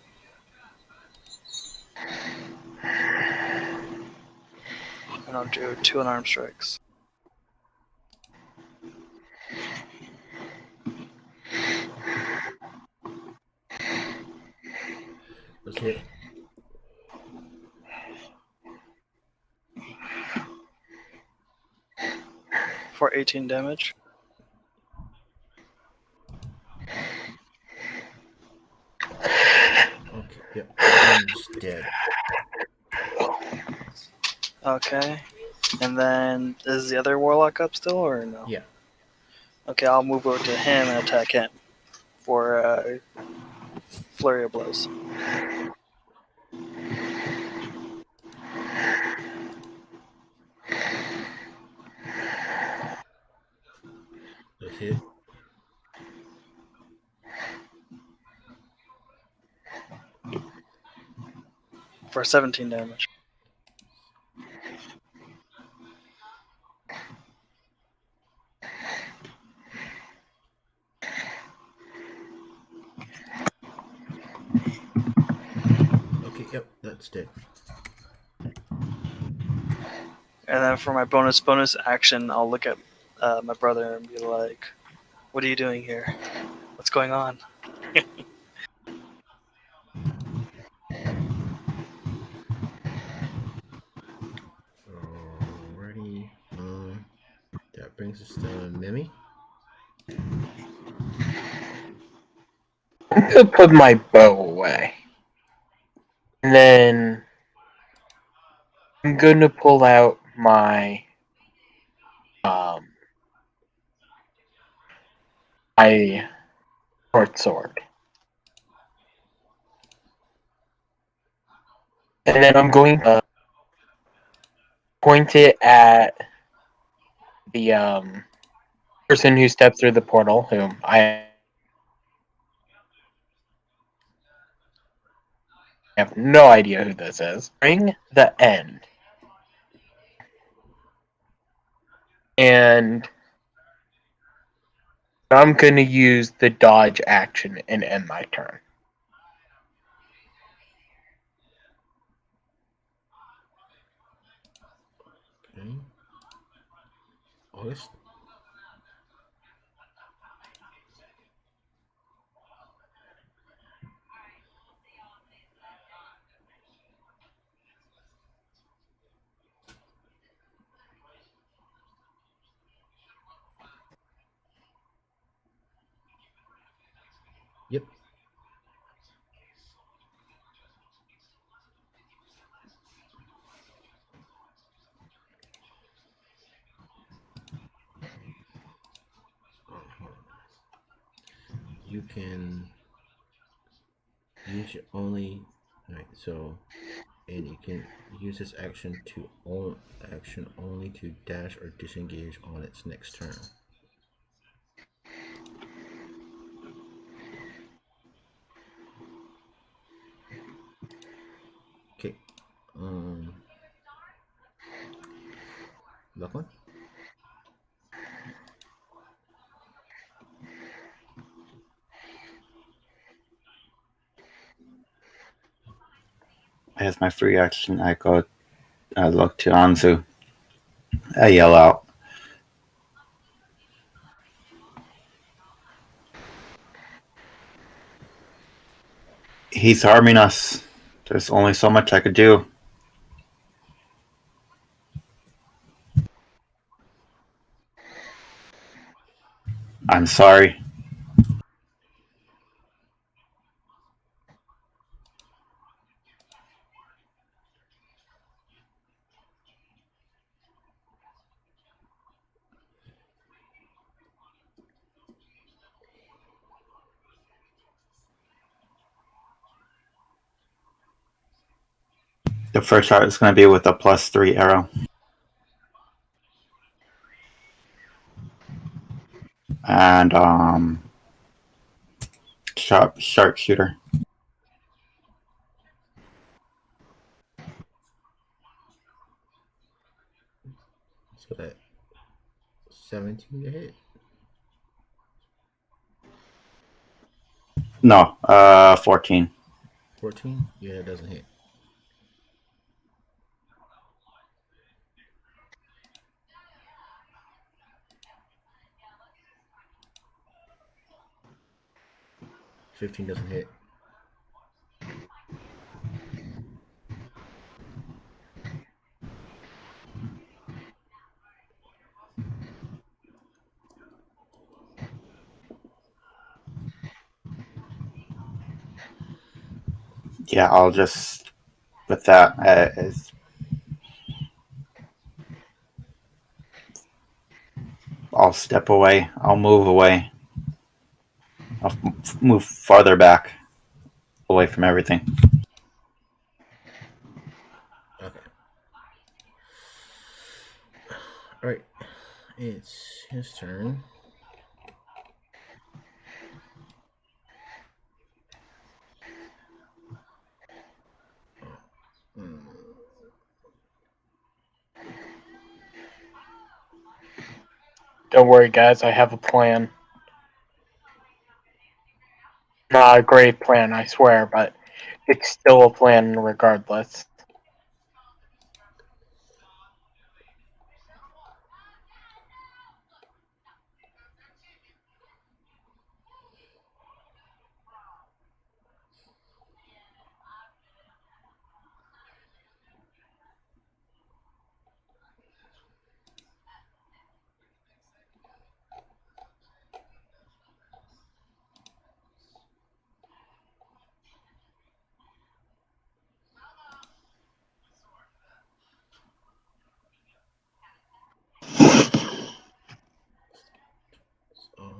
And I'll do 2 unarmed strikes. Let's hit. For 18 damage. Okay, yep. One's dead. Okay. And then, is the other warlock up still, or no? Yeah. Okay, I'll move over to him and attack him for flurry of blows. Let's hit. For 17 damage. Okay, yep, that's dead. And then for my bonus action, I'll look at my brother and be like, "What are you doing here? What's going on?" Alrighty. That brings us to Mimi. I'm gonna put my bow away. And then I'm gonna pull out my my short sword. And then I'm going to point it at the person who stepped through the portal, whom I have no idea who this is. Bring the end. And I'm going to use the dodge action and end my turn. Okay. August. Yep. You can use your only. Alright, so. And you can use this action only to dash or disengage on its next turn. Okay. Lachlan? As my free action, I look to Anzu. I yell out. He's harming us. There's only so much I could do. I'm sorry. The first shot is going to be with a +3 arrow. and sharpshooter. So that 17 to hit. No, 14. 14? Yeah, it doesn't hit. $15 doesn't hit. Yeah, I'll just with that. I'll step away. I'll move away. I'll move farther back, away from everything. Okay. Alright. It's his turn. Don't worry, guys. I have a plan. Not a great plan, I swear, but it's still a plan regardless. So,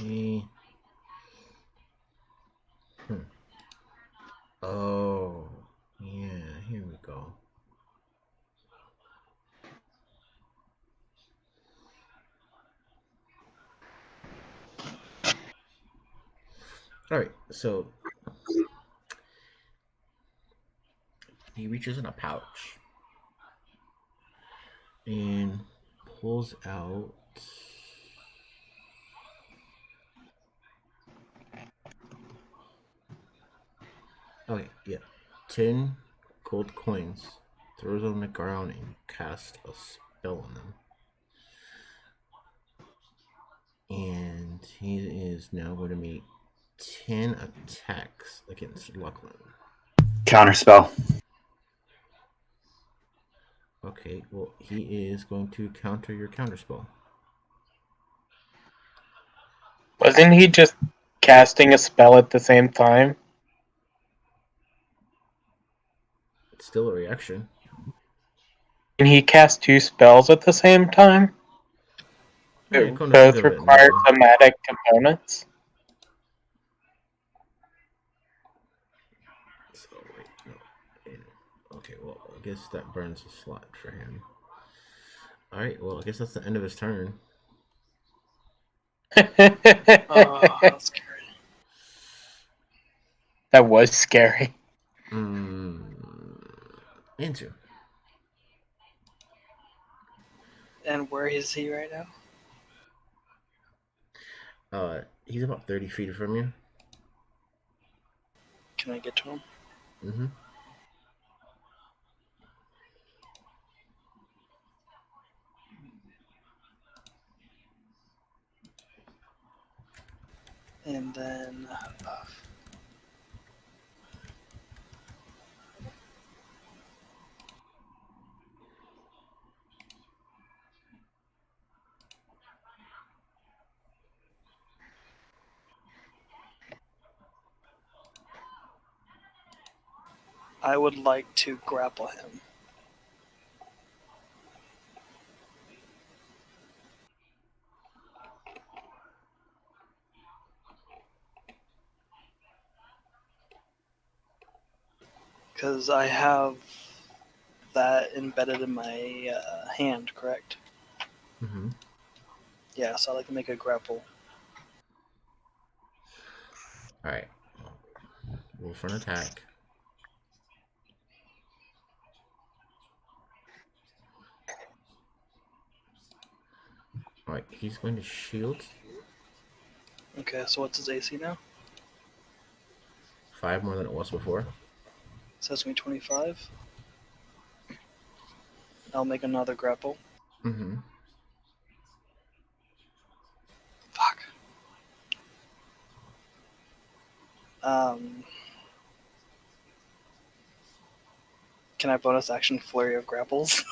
okay. Oh, yeah, here we go. Alright, so he reaches in a pouch and pulls out okay, yeah. 10 gold coins, throws them on the ground and casts a spell on them. And he is now going to make 10 attacks against Lachlan. Counterspell. Okay, well, he is going to counter your counterspell. Wasn't he just casting a spell at the same time? It's still a reaction. Can he cast two spells at the same time? Yeah, come to think Both of it, require no. thematic components? So, wait, no. Okay, well, I guess that burns a slot for him. Alright, well, I guess that's the end of his turn. Oh, that's scary. That was scary. Andrew. And where is he right now? He's about 30 feet from you. Can I get to him? Mm-hmm. And then I would like to grapple him. Because I have that embedded in my hand, correct? Mm-hmm. Yeah, so I'd like to make a grapple. Alright. Roll for an attack. Alright, he's going to shield. Okay, so what's his AC now? 5 more than it was before. So that's going to be 25. I'll make another grapple. Mm-hmm. Fuck. Can I bonus action flurry of grapples?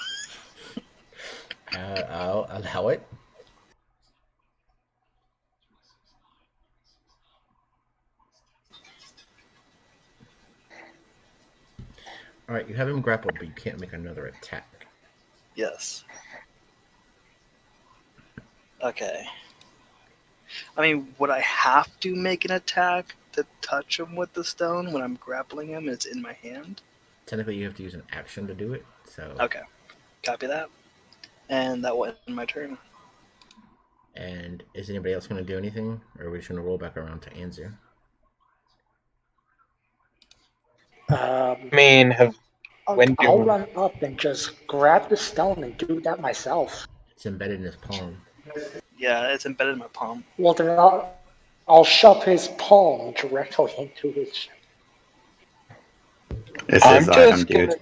I'll allow it. Alright, you have him grappled, but you can't make another attack. Yes. Okay. I mean, would I have to make an attack to touch him with the stone when I'm grappling him and it's in my hand? Technically, you have to use an action to do it, so... Okay. Copy that. And that will end my turn. And is anybody else going to do anything? Or are we just going to roll back around to Anzu? I'll run up and just grab the stone and do that myself. It's embedded in his palm. Yeah, it's embedded in my palm. Well, then I'll shove his palm directly into his chest. It's his item, dude.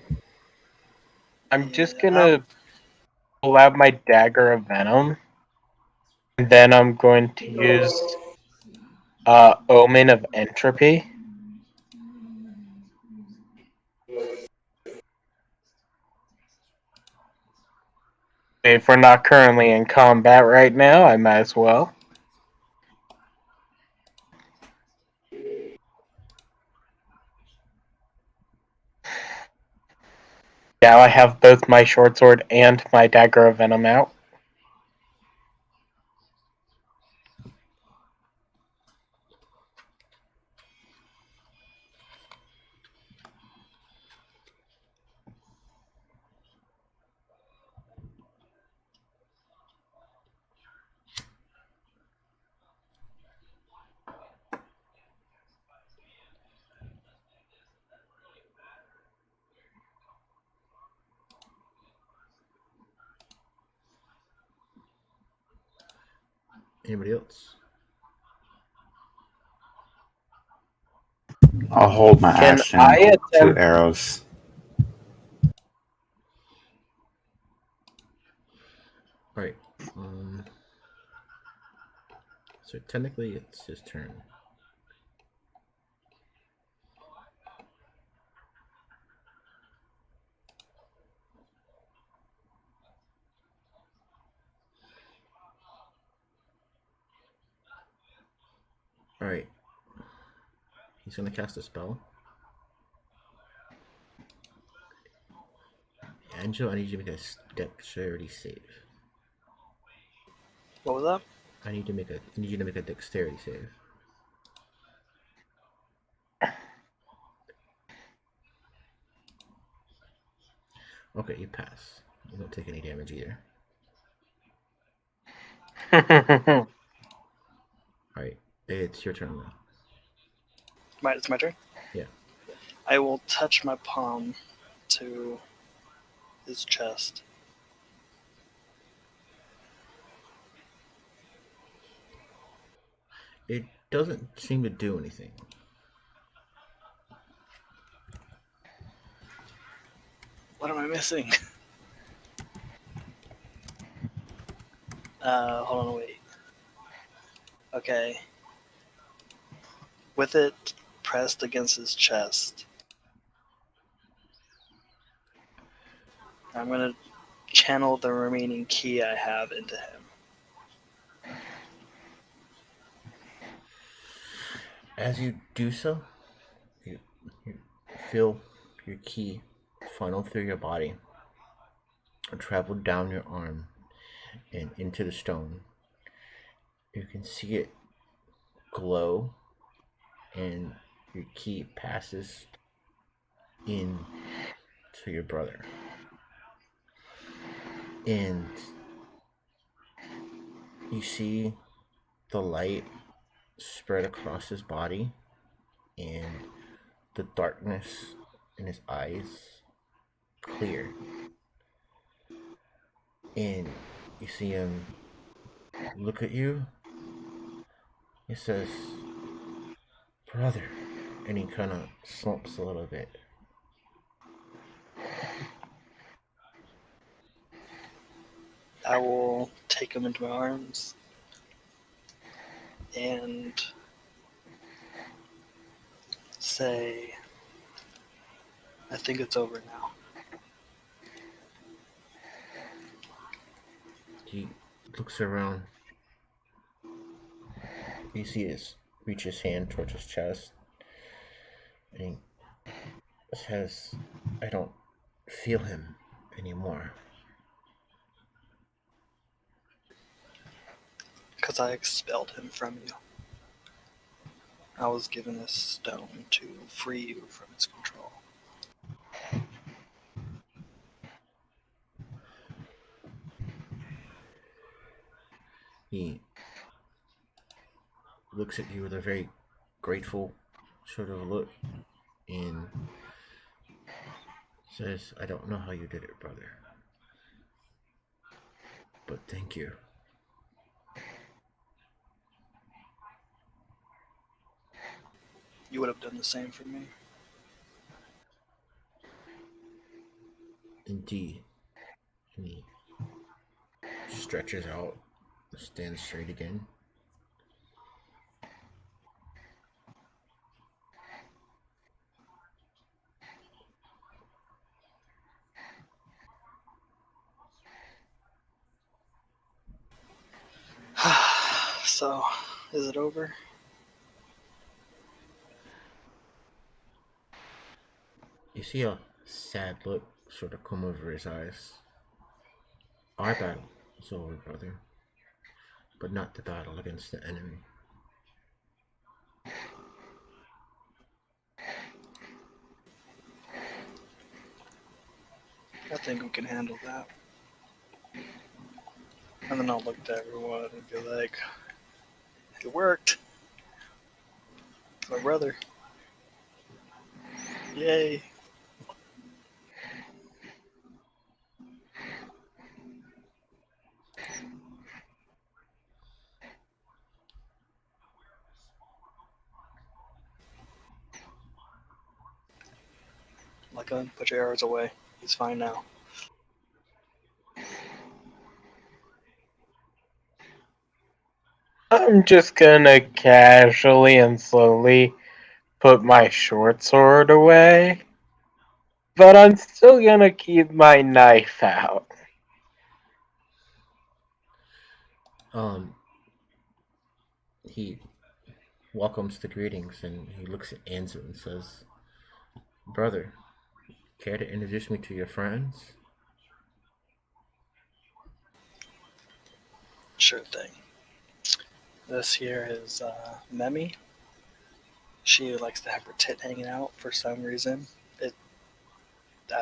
I'm just gonna pull out my dagger of venom, and then I'm going to use Omen of Entropy. If we're not currently in combat right now, I might as well. Now I have both my short sword and my dagger of venom out. Anybody else? I'll hold my action. 2 arrows. Right. So technically, it's his turn. Alright. He's going to cast a spell. Angel, I need you to make a dexterity save. What was that? I need you to make a dexterity save. Okay, you pass. You don't take any damage either. Alright, it's your turn now. It's my turn? Yeah. I will touch my palm to his chest. It doesn't seem to do anything. What am I missing? Hold on, wait. Okay. With it pressed against his chest, I'm going to channel the remaining ki I have into him. As you do so, you feel your key funneled through your body and traveled down your arm and into the stone. You can see it glow, and your key passes in to your brother. And you see the light spread across his body and the darkness in his eyes clear. And you see him look at you. He says, "Brother," and he kind of slumps a little bit. I will take him into my arms and say, I think it's over now. He looks around. You see reach his hand towards his chest, and he says, "I don't feel him anymore." Because I expelled him from you. I was given this stone to free you from its control. He looks at you with a very grateful sort of look and says, "I don't know how you did it, brother, but thank you." You would have done the same for me. Indeed. And he stretches out, stands straight again. So, is it over? You see a sad look sort of come over his eyes. Our battle is over, brother, but not the battle against the enemy. I think we can handle that. And then I'll look to everyone and be like, it worked. My brother. Yay. Like, put your arrows away. He's fine now. I'm just gonna casually and slowly put my short sword away, but I'm still gonna keep my knife out. He welcomes the greetings and he looks at Anzu and says, "Brother, care to introduce me to your friends?" Sure thing. This here is Memi. She likes to have her tit hanging out for some reason. I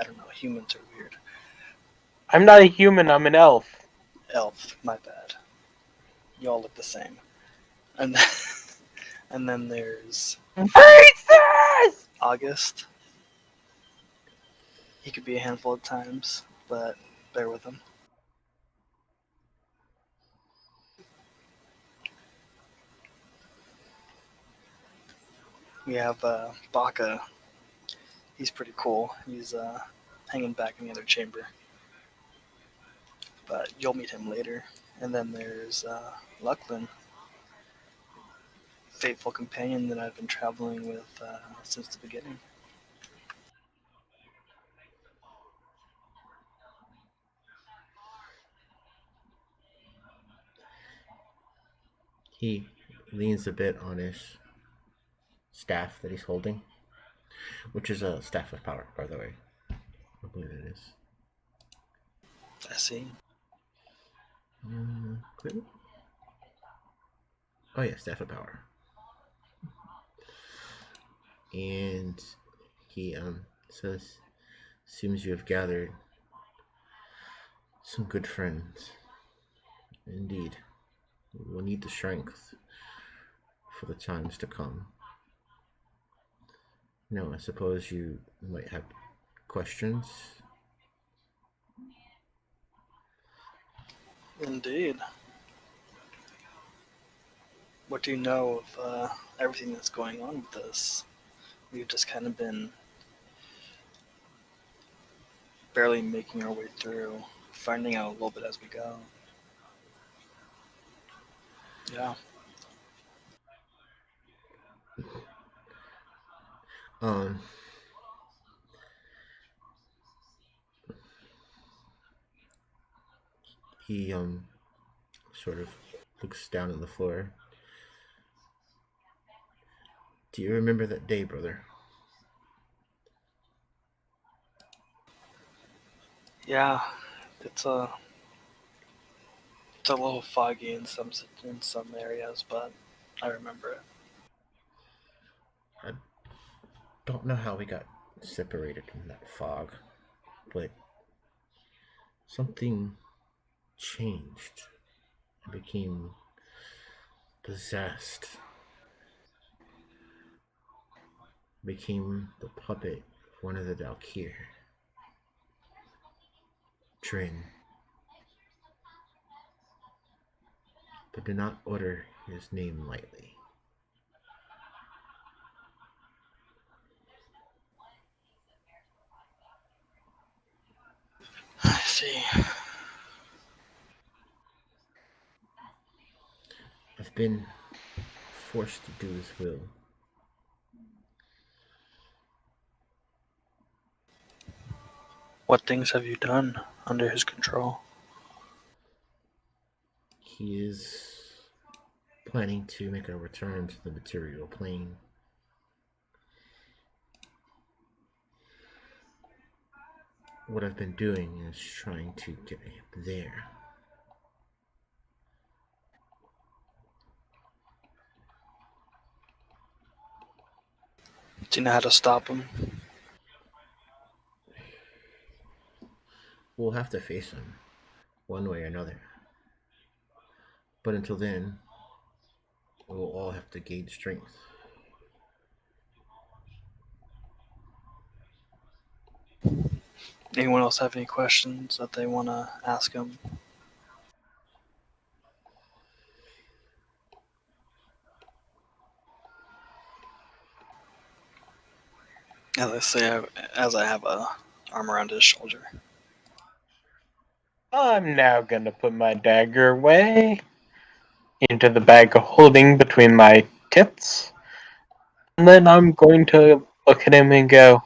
don't know, humans are weird. I'm not a human, I'm an elf. Elf, my bad. You all look the same. And and then there's Racist! August. He could be a handful of times, but bear with him. We have Baka. He's pretty cool. He's hanging back in the other chamber. But you'll meet him later. And then there's Lucklin, faithful companion that I've been traveling with since the beginning. He leans a bit on his staff that he's holding which is a staff of power, by the way. I believe it is. I see. Equipment? Oh yeah, staff of power. And he says, seems you have gathered some good friends. Indeed. We will need the strength for the times to come. Now, I suppose you might have questions. Indeed. What do you know of everything that's going on with this? We've just kind of been barely making our way through, finding out a little bit as we go. Yeah. He sort of looks down on the floor. Do you remember that day, brother? Yeah, it's a little foggy in some areas, but I remember it. I don't know how we got separated in that fog, but something changed. I became possessed. Became the puppet of one of the Valkyr. Trin. But do not utter his name lightly. I see. I've been forced to do his will. What things have you done under his control? He is planning to make a return to the material plane. What I've been doing is trying to get him there. Do you know how to stop him? We'll have to face him, one way or another. But until then, we'll all have to gain strength. Anyone else have any questions that they want to ask him? As I have a arm around his shoulder. I'm now gonna put my dagger away into the bag of holding between my tits. And then I'm going to look at him and go,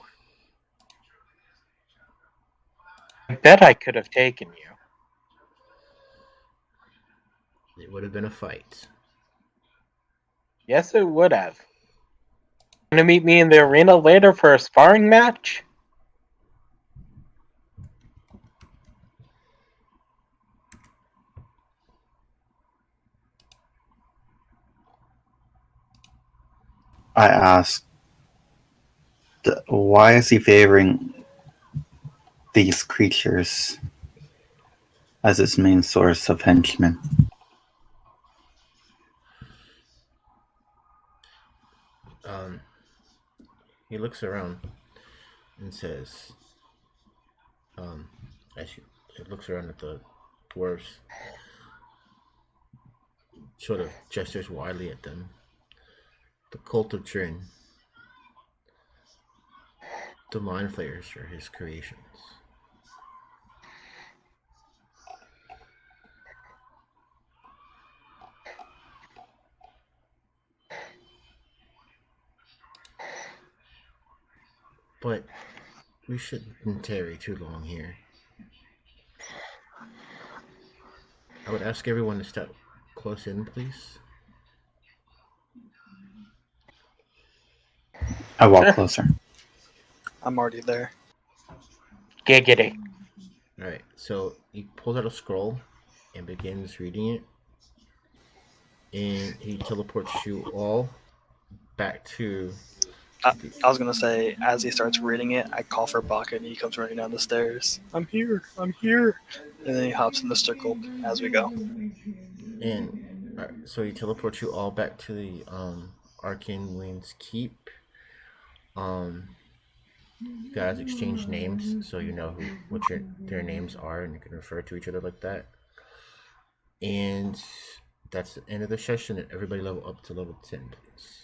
I bet I could have taken you. It would have been a fight. Yes, it would have. Gonna meet me in the arena later for a sparring match? I asked, why is he favoring these creatures as his main source of henchmen? He looks around and says, as he looks around at the dwarves, sort of gestures widely at them. The cult of Trin, the mind flayers are his creations. But we shouldn't tarry too long here. I would ask everyone to step close in, please. I walk closer. I'm already there. Giggity. Alright, so he pulls out a scroll and begins reading it. And he teleports you all back to... I was gonna say, as he starts reading it, I call for Baka and he comes running down the stairs. I'm here, I'm here. And then he hops in the circle as we go. And so he teleports you all back to the Arcane Winds Keep. You guys exchange names, so you know what their names are, and you can refer to each other like that. And that's the end of the session, and everybody level up to level 10, please.